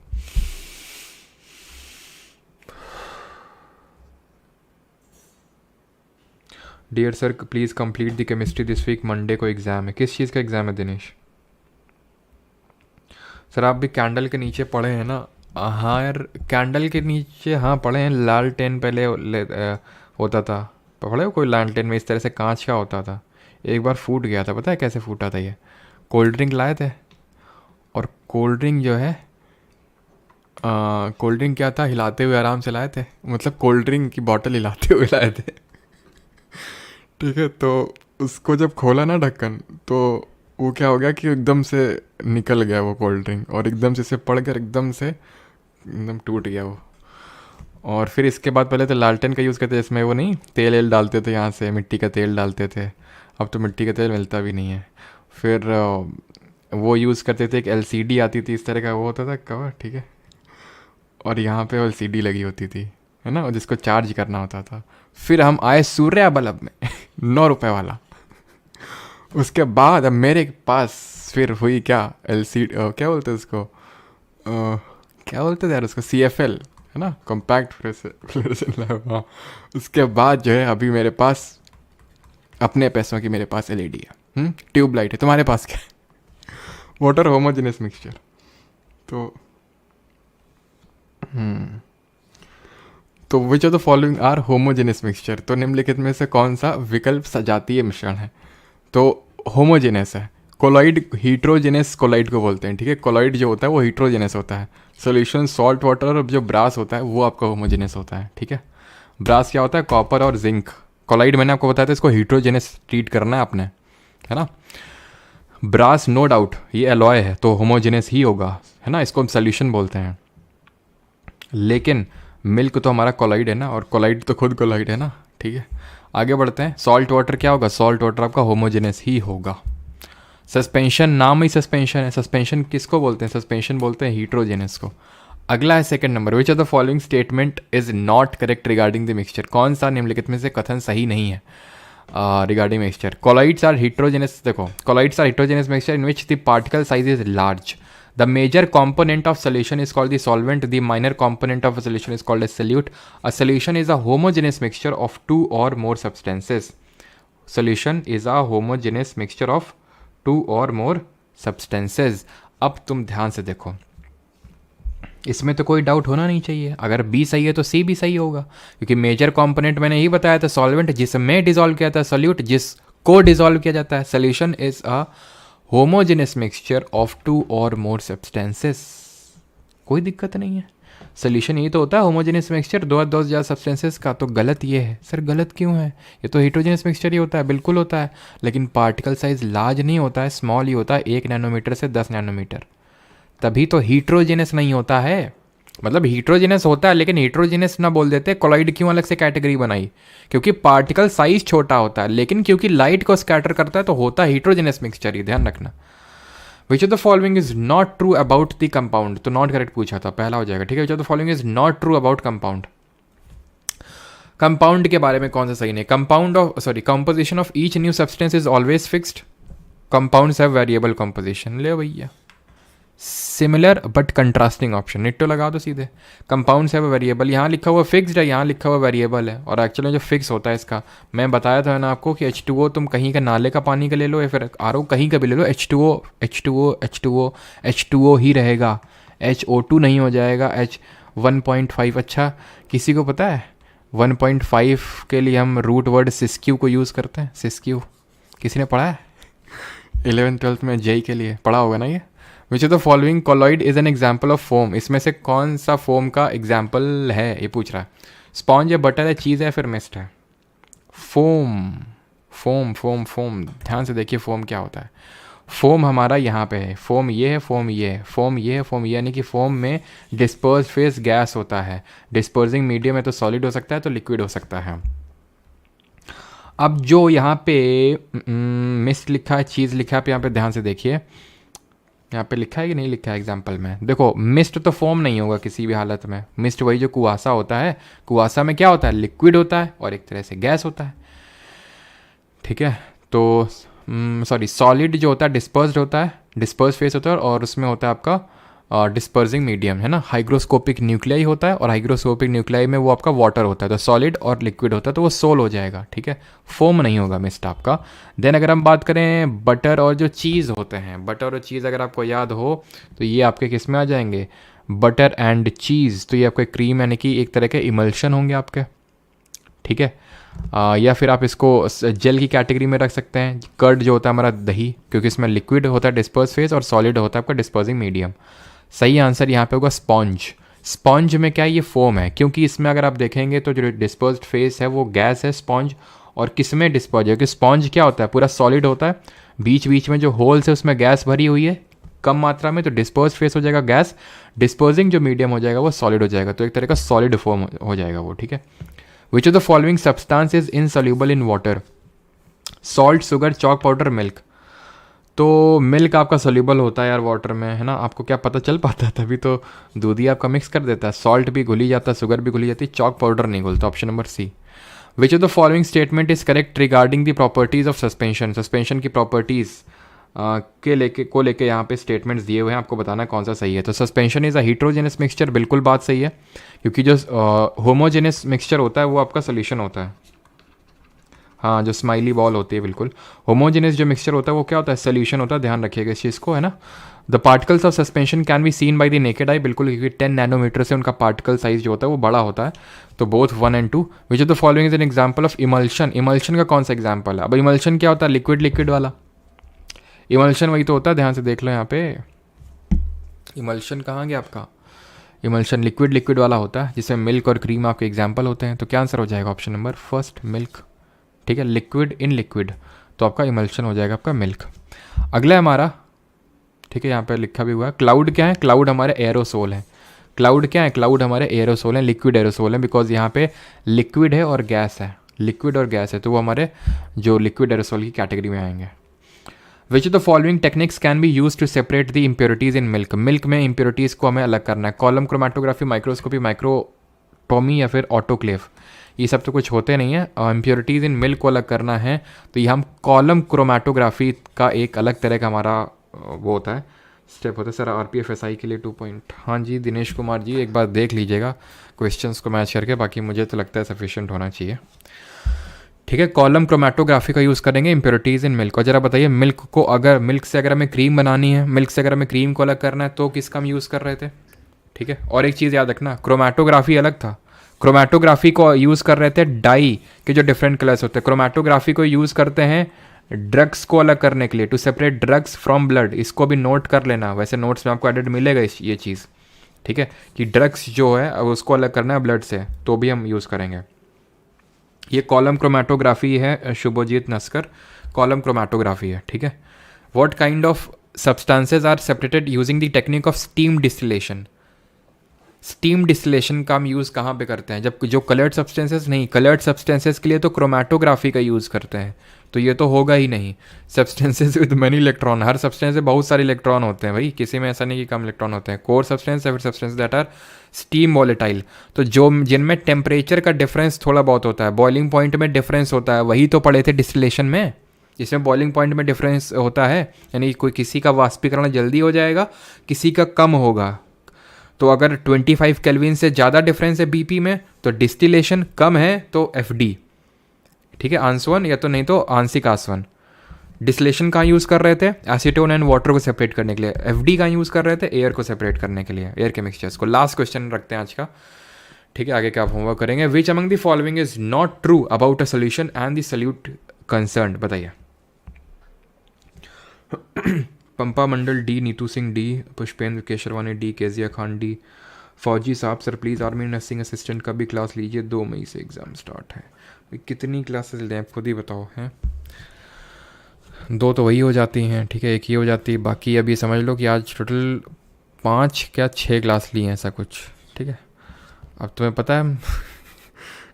Speaker 2: Dear sir please complete the chemistry this week, Monday को एग्ज़ाम है। किस चीज़ का एग्ज़ाम है दिनेश? सर आप भी कैंडल के नीचे पढ़े हैं ना? हाँ यार, कैंडल के नीचे हाँ पढ़े हैं। लालटेन पहले होता था, पढ़े हो कोई लालटेन में इस तरह से कांच का होता था, एक बार फूट गया था, पता है कैसे फूटा था ये?
Speaker 1: कोल्ड ड्रिंक लाए थे, और कोल्ड ड्रिंक जो है कोल्ड ड्रिंक क्या था, हिलाते हुए आराम से लाए थे, मतलब कोल्ड ड्रिंक की बॉटल हिलाते हुए लाए थे। ठीक है, तो उसको जब खोला ना ढक्कन, तो वो क्या हो गया कि एकदम से निकल गया वो कोल्ड ड्रिंक, और एकदम से पड़कर एकदम से एकदम टूट गया वो। और फिर इसके बाद पहले तो लालटेन का यूज़ करते थे, जिसमें वो नहीं तेल एल डालते थे, यहाँ से मिट्टी का तेल डालते थे। अब तो मिट्टी का तेल मिलता भी नहीं है। फिर वो यूज़ करते थे, एक एलसीडी आती थी इस तरह का, वो होता था कवर, ठीक है, और यहाँ पे एलसीडी लगी होती थी, है ना, और जिसको चार्ज करना होता था। फिर हम आए सूर्या बल्ब में 9 रुपए वाला। उसके बाद अब मेरे पास फिर हुई क्या, एलसीडी क्या बोलते हैं उसको, क्या बोलते थे यार उसको, CFL, है ना, कॉम्पैक्ट फ्लोरेसेंट लैम्प। हाँ, उसके बाद जो है अभी मेरे पास अपने पैसों की मेरे पास LED है, ट्यूब लाइट है। तुम्हारे पास क्या है? Water homogeneous mixture. तो which of the following are homogeneous mixture, तो निम्नलिखित में से कौन सा विकल्प सजातीय मिश्रण है? तो होमोजेनियस है। कोलॉइड हीट्रोजेनस कोलॉइड को बोलते हैं, ठीक है। कोलॉइड जो होता है वो हीट्रोजेनस होता है। सोल्यूशन सॉल्ट वाटर, और जो ब्रास होता है वो आपका होमोजेनस होता है, ठीक है। ब्रास क्या होता है, कॉपर और जिंक। कोलॉइड मैंने आपको बताया था, इसको हीट्रोजेनस ट्रीट करना है आपने, है ना। ब्रास नो डाउट ये एलॉय है तो होमोजेनस ही होगा, है ना, इसको हम सोल्यूशन बोलते हैं। लेकिन मिल्क तो हमारा कोलॉइड है ना, और कोलॉइड तो खुद कोलॉइड है ना, ठीक है। आगे बढ़ते हैं। सॉल्ट वाटर क्या होगा, सॉल्ट वाटर आपका होमोजेनस ही होगा। सस्पेंशन, नाम ही सस्पेंशन है। सस्पेंशन किसको बोलते हैं, सस्पेंशन बोलते हैं हीट्रोजेनस को। अगला है second number, which of the following statement is not correct regarding the mixture, कौन सा निम्नलिखित में से कथन सही नहीं है regarding mixture. Colloids are heterogeneous, देखो colloids are heterogeneous mixture in which the particle size is large. The major component of solution is called the solvent. The minor component of a solution is called a solute. A solution is a homogeneous mixture of two or more substances. Solution is a homogeneous mixture of two or more substances. अब तुम ध्यान से देखो, इसमें तो कोई doubt होना नहीं चाहिए। अगर बी सही है तो सी भी सही होगा, क्योंकि मेजर कंपोनेंट मैंने ही बताया था, सॉल्वेंट जिसमें डिसॉल्व किया था, सोल्यूट जिसको डिसॉल्व किया जाता है। Solution is a homogenous mixture of two or more substances. कोई दिक्कत नहीं है, सोल्यूशन ये तो होता है होमोजेनस मिक्सचर दो या ज़्यादा सब्सटेंसेस का। तो गलत ये है सर, गलत क्यों है, ये तो हीट्रोजेनस मिक्सचर ही होता है, बिल्कुल होता है। लेकिन पार्टिकल साइज लार्ज नहीं होता है, स्मॉल ही होता है, 1 नैनोमीटर से 10 नैनोमीटर, तभी तो हीट्रोजेनस नहीं होता है। मतलब हीट्रोजेनस होता है, लेकिन हीट्रोजेनस ना बोल देते। कोलॉइड क्यों अलग से कैटेगरी बनाई, क्योंकि पार्टिकल साइज छोटा होता है, लेकिन क्योंकि लाइट को स्कैटर करता है तो होता है हीट्रोजेनस मिक्सचर ही, ध्यान रखना। विच of the following is not true about the compound, तो नॉट करेक्ट पूछा था, पहला हो जाएगा, ठीक है। विच of the following is not true about compound, compound के बारे में कौन सा सही नहीं। Compound of composition of each new substance is always fixed. Compounds have variable composition, ले भैया। Similar but contrasting option, Nitto लगा दो सीधे। कंपाउंड्स है वो वेरिएबल, यहाँ लिखा हुआ फिक्स्ड है, यहाँ लिखा हुआ वेरिएबल है। और एक्चुअली जो फिक्स होता है इसका, मैं बताया था ना आपको कि H2O तुम कहीं का नाले का पानी का ले लो या फिर RO कहीं का भी ले लो, H2O ही रहेगा, HO2 नहीं हो जाएगा, 1.5। अच्छा, किसी को पता है 1.5 के लिए हम रूट वर्ड सिस्क्यू को यूज़ करते हैं, सिस्क्यू किसी ने पढ़ा है 11th-12th में, JEE के लिए पढ़ा होगा ना ये। विच of the following colloid is an example of foam, इसमें से कौन सा फोम का एग्जाम्पल है, ये पूछ रहा है। स्पॉन्ज है, बटर है, चीज़ है, फिर मिस्ट है। फोम फोम फोम फोम, ध्यान से देखिए फोम क्या होता है। फोम हमारा यहाँ पे है, फोम ये है, फोम ये है, फोम ये है, फोम ये, यानी कि फोम में डिस्पर्स फेस गैस होता है। डिस्पर्सिंग मीडियम है तो सॉलिड हो सकता है, तो लिक्विड हो सकता है। अब जो यहाँ पे मिस्ट लिखा है, चीज़ लिखा है, यहाँ पे ध्यान से देखिए, यहाँ पे लिखा है कि नहीं लिखा है एग्जाम्पल में, देखो मिस्ट तो फॉर्म नहीं होगा किसी भी हालत में। मिस्ट वही जो कुआसा होता है, कुआसा में क्या होता है, लिक्विड होता है और एक तरह से गैस होता है, ठीक है। तो सॉलिड जो होता है डिस्पर्स्ड होता है, डिस्पर्स फेस होता है, और उसमें होता है आपका डिस्पर्सिंग मीडियम, है ना। हाइग्रोस्कोपिक न्यूक्लियाई होता है, और हाइग्रोस्कोपिक न्यूक्लियाई में वो आपका वाटर होता है, तो सॉलिड और लिक्विड होता है, तो वो सोल हो जाएगा, ठीक है। फोम नहीं होगा मिस्ट आपका। देन अगर हम बात करें बटर और जो चीज़ होते हैं, बटर और चीज़ अगर आपको याद हो तो ये आपके किस में आ जाएंगे, बटर एंड चीज़। तो ये आपके क्रीम यानी कि एक तरह के इमल्शन होंगे आपके, ठीक है।
Speaker 2: या फिर आप इसको जेल की कैटेगरी में रख सकते हैं। कर्ड जो होता है हमारा दही, क्योंकि इसमें लिक्विड होता है डिस्पर्स फेज और सॉलिड होता है आपका डिस्पर्सिंग मीडियम। सही आंसर यहाँ पे होगा स्पॉन्ज। स्पॉन्ज में क्या है, ये फोम है, क्योंकि इसमें अगर आप देखेंगे तो जो डिस्पर्स्ड फेज है वो गैस है स्पॉन्ज, और किस में डिस्पर्ज है, क्योंकि स्पॉन्ज क्या होता है, पूरा सॉलिड होता है, बीच बीच में जो होल्स है उसमें गैस भरी हुई है कम मात्रा में, तो डिस्पर्स फेस हो जाएगा गैस, डिस्पर्सिंग जो मीडियम हो जाएगा वो सॉलिड हो जाएगा, तो एक तरह का सॉलिड फॉर्म हो जाएगा वो, ठीक है। विच of the following substance is insoluble in water? Salt, sugar, chalk powder, milk. तो मिल्क आपका सोल्यूबल होता है यार वाटर में, है ना, आपको क्या पता चल पाता है, तभी तो दूध ही आपका मिक्स कर देता है। सॉल्ट भी घुली जाता है, शुगर भी घुली जाती है, चॉक पाउडर नहीं घुलता। Option number C. Which of the following statement is correct regarding the properties of suspension? Suspension की प्रॉपर्टीज को लेके यहाँ पे स्टेटमेंट्स दिए हुए हैं, आपको बताना कौन सा सही है। तो सस्पेंशन इज अ हीट्रोजेनस मिक्सचर, बिल्कुल बात सही है, क्योंकि जो होमोजेनस मिक्सचर होता है वो आपका सोल्यूशन होता है। हाँ, जो स्माइली बॉल होती है, बिल्कुल। होमोजेनस जो मिक्सचर होता है वो क्या होता है, सोल्यूशन होता है, ध्यान रखिएगा इस चीज़ को, है ना। The particles of suspension can be scene by the naked eye, बिल्कुल, क्योंकि 10 नैनोमीटर से उनका पार्टिकल साइज जो होता है वो बड़ा होता है। तो both 1 and 2। Which of the following is an example of emulsion? Emulsion का कौन सा एग्जाम्पल है? अब इमल्शन क्या होता है, लिक्विड लिक्विड वाला इमल्शन वही तो होता है, ध्यान से देख लो यहाँ पे। इमल्शन कहाँ गया आपका? इमल्शन लिक्विड लिक्विड वाला होता है, जिसमें मिल्क और क्रीम आपके एग्जाम्पल होते हैं। तो क्या आंसर हो जाएगा? ऑप्शन नंबर फर्स्ट, मिल्क, ठीक है। लिक्विड इन लिक्विड, तो आपका इमल्शन हो जाएगा आपका मिल्क। अगला है हमारा, ठीक है, यहाँ पे लिखा भी हुआ है, क्लाउड क्या है? क्लाउड हमारे एरोसोल है। क्लाउड क्या है? क्लाउड हमारे एरोसोल हैं, लिक्विड एरोसोल हैं, बिकॉज यहाँ पे लिक्विड है और गैस है, लिक्विड और गैस है, तो वो हमारे जो लिक्विड एरोसोल की कैटेगरी में आएंगे। Which of the following techniques can be use to separate the impurities in milk? Milk में इम्प्योरिटीज़ को हमें अलग करना है। कॉलम क्रोमेटोग्राफी, माइक्रोस्कोपी, माइक्रोटोमी या फिर ऑटोक्लेव, ये सब तो कुछ होते नहीं है। इम्प्योरिटीज़ इन मिल्क को अलग करना है, तो ये हम कॉलम क्रोमेटोग्राफी का एक अलग तरह का हमारा वो होता है, स्टेप होता है। सर RPFSI के लिए 2 पॉइंट। हाँ जी दिनेश कुमार जी, एक बार देख लीजिएगा क्वेश्चंस को मैच करके, बाकी मुझे तो लगता है सफिशिएंट होना चाहिए, ठीक है। कॉलम क्रोमेटोग्राफी का यूज़ करेंगे इम्प्योरिटीज़ इन मिल्क। और जरा बताइए, मिल्क को अगर मिल्क से अगर हमें क्रीम बनानी है, मिल्क से अगर हमें क्रीम को अलग करना है, तो किसका हम यूज़ कर रहे थे, ठीक है। और एक चीज़ याद रखना, क्रोमेटोग्राफी अलग था, क्रोमेटोग्राफी को यूज़ कर रहे थे डाई के जो डिफरेंट कलर्स होते हैं। क्रोमेटोग्राफी को यूज़ करते हैं ड्रग्स को अलग करने के लिए, to separate drugs from blood. इसको भी नोट कर लेना, वैसे नोट्स में आपको एडेड मिलेगा ये चीज़, ठीक है, कि ड्रग्स जो है अब उसको अलग करना है ब्लड से, तो भी हम यूज़ करेंगे। ये कॉलम क्रोमेटोग्राफी है, शुभजीत नस्कर, कॉलम क्रोमेटोग्राफी है, ठीक है। What kind of substances are separated using the technique of steam distillation? Steam distillation का हम यूज़ कहाँ पे करते हैं? जब जो कलर्ड सब्सटेंसेस नहीं, कलर्ड सब्सटेंसेस के लिए तो क्रोमेटोग्राफी का यूज़ करते हैं, तो ये तो होगा ही नहीं। Substances with many electron, her substance में बहुत सारे इलेक्ट्रॉन होते हैं भाई, किसी में ऐसा नहीं कि कम इलेक्ट्रॉन होते हैं। कोर सब्सटेंस या फिर substance that are steam volatile, तो जो जिनमें टेम्परेचर का डिफरेंस थोड़ा बहुत होता है, बॉइलिंग पॉइंट में डिफरेंस होता है, वही तो पढ़े थे डिस्टिलेशन में, जिसमें बॉइलिंग पॉइंट में डिफरेंस होता है, यानी कोई किसी का वाष्पीकरण जल्दी हो जाएगा, किसी का कम होगा। तो अगर 25 केल्विन से ज़्यादा डिफरेंस है BP में, तो डिस्टिलेशन कम है तो FD, ठीक है, आंसवन, या तो नहीं तो आंशिक आसवन। डिस्टिलेशन कहाँ यूज़ कर रहे थे? एसीटोन एंड वाटर को सेपरेट करने के लिए। FD कहाँ यूज़ कर रहे थे? एयर को सेपरेट करने के लिए, एयर के मिक्सचर्स को। लास्ट क्वेश्चन रखते हैं आज का, ठीक है, आगे क्या आप होमवर्क करेंगे। Which among the following is not true about a solution and the solute concern? बताइए। पंपा मंडल D, Neetu Singh D, Pushpendra Kesharwani D, Kezia Khan D, फौजी साहब sir please army nursing assistant का भी क्लास लीजिए, 2 मई से एग्ज़ाम स्टार्ट है। कितनी क्लासेस लें आप खुद ही बताओ हैं? 2 तो वही हो जाती हैं, ठीक है, एक ही हो जाती है, बाकी अभी समझ लो कि आज टोटल 5 क्या 6 क्लास ली हैं ऐसा कुछ, ठीक है। अब तुम्हें पता है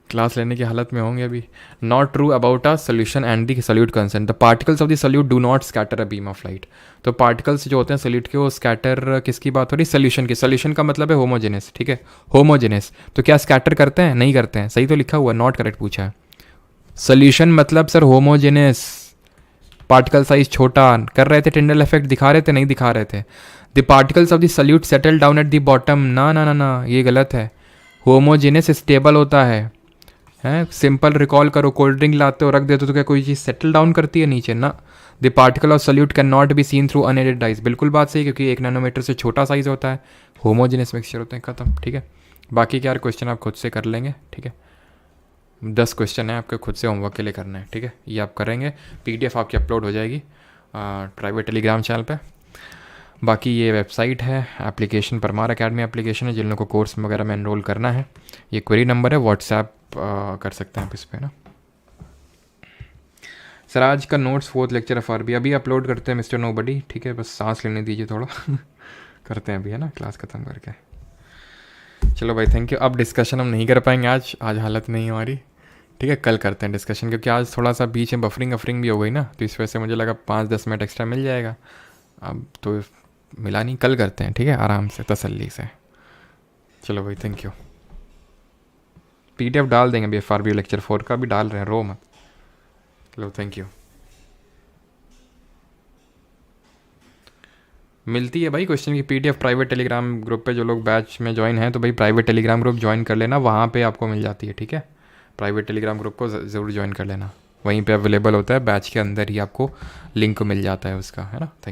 Speaker 2: क्लास लेने की हालत में होंगे अभी। Not true about a solution and the solute concern, the particles of the solute do not scatter a beam of light. तो पार्टिकल्स जो होते हैं सॉल्यूट के, वो स्कैटर किसकी बात हो रही? सोल्यूशन की। सोल्यूशन का मतलब है होमोजेनस, ठीक है, होमोजेनस। तो क्या स्कैटर करते हैं? नहीं करते हैं, सही तो लिखा हुआ, नॉट करेक्ट पूछा है। सोल्यूशन मतलब सर होमोजेनस, पार्टिकल साइज छोटा। कर रहे थे टिंडल इफेक्ट, दिखा रहे थे? नहीं दिखा रहे थे। The particles of the solute settle down at the bottom, ना ना ना ना, ये गलत है। होमोजेनस स्टेबल होता है, सिंपल रिकॉल करो, कोल्ड ड्रिंक लाते हो रख देते हो तो क्या कोई चीज़ सेटल डाउन करती है नीचे? ना। The particle of solute can not be seen through unaided eyes, बिल्कुल बात सही, क्योंकि 1 नैनोमीटर से छोटा साइज होता है, होमोजेनस मिक्सचर होते हैं, खत्म, ठीक है। बाकी क्या क्वेश्चन आप खुद से कर लेंगे, ठीक है।
Speaker 1: 10 क्वेश्चन है आपके खुद से होमवर्क के लिए करना है, ठीक है। ये आप करेंगे, PDF आपकी अपलोड हो जाएगी प्राइवेट टेलीग्राम चैनल पे। बाकी ये वेबसाइट है, एप्लीकेशन परमार एकेडमी एप्लीकेशन है, जिन लोगों को कोर्स वगैरह में एनरोल करना है। ये क्वेरी नंबर है, व्हाट्सएप कर सकते हैं आप इस पर ना। सर आज का नोट्स 4th लेक्चर FRB अभी अपलोड करते हैं मिस्टर नोबडी, ठीक है, बस सांस लेने दीजिए थोड़ा करते हैं अभी, है ना, क्लास ख़त्म करके। चलो भाई, थैंक यू। अब डिस्कशन हम नहीं कर पाएंगे आज हालत नहीं है हमारी, ठीक है, कल करते हैं डिस्कशन, क्योंकि आज थोड़ा सा बीच में बफरिंग भी हो गई ना, तो इस वजह से मुझे लगा 5-10 मिनट एक्स्ट्रा मिल जाएगा, अब तो मिला नहीं, कल करते हैं, ठीक है, आराम से तसल्ली से। चलो भाई, थैंक यू। PDF डाल देंगे अभी, FRB लेक्चर 4 का भी डाल रहे हैं, रो मत। चलो, थैंक यू। मिलती है भाई क्वेश्चन की PDF प्राइवेट टेलीग्राम ग्रुप पे, जो लोग बैच में ज्वाइन हैं तो भाई प्राइवेट टेलीग्राम ग्रुप ज्वाइन कर लेना, वहाँ पे आपको मिल जाती है, ठीक है। प्राइवेट टेलीग्राम ग्रुप को ज़रूर ज्वाइन कर लेना, वहीं पे अवेलेबल होता है, बैच के अंदर ही आपको लिंक मिल जाता है उसका, है ना। थैंक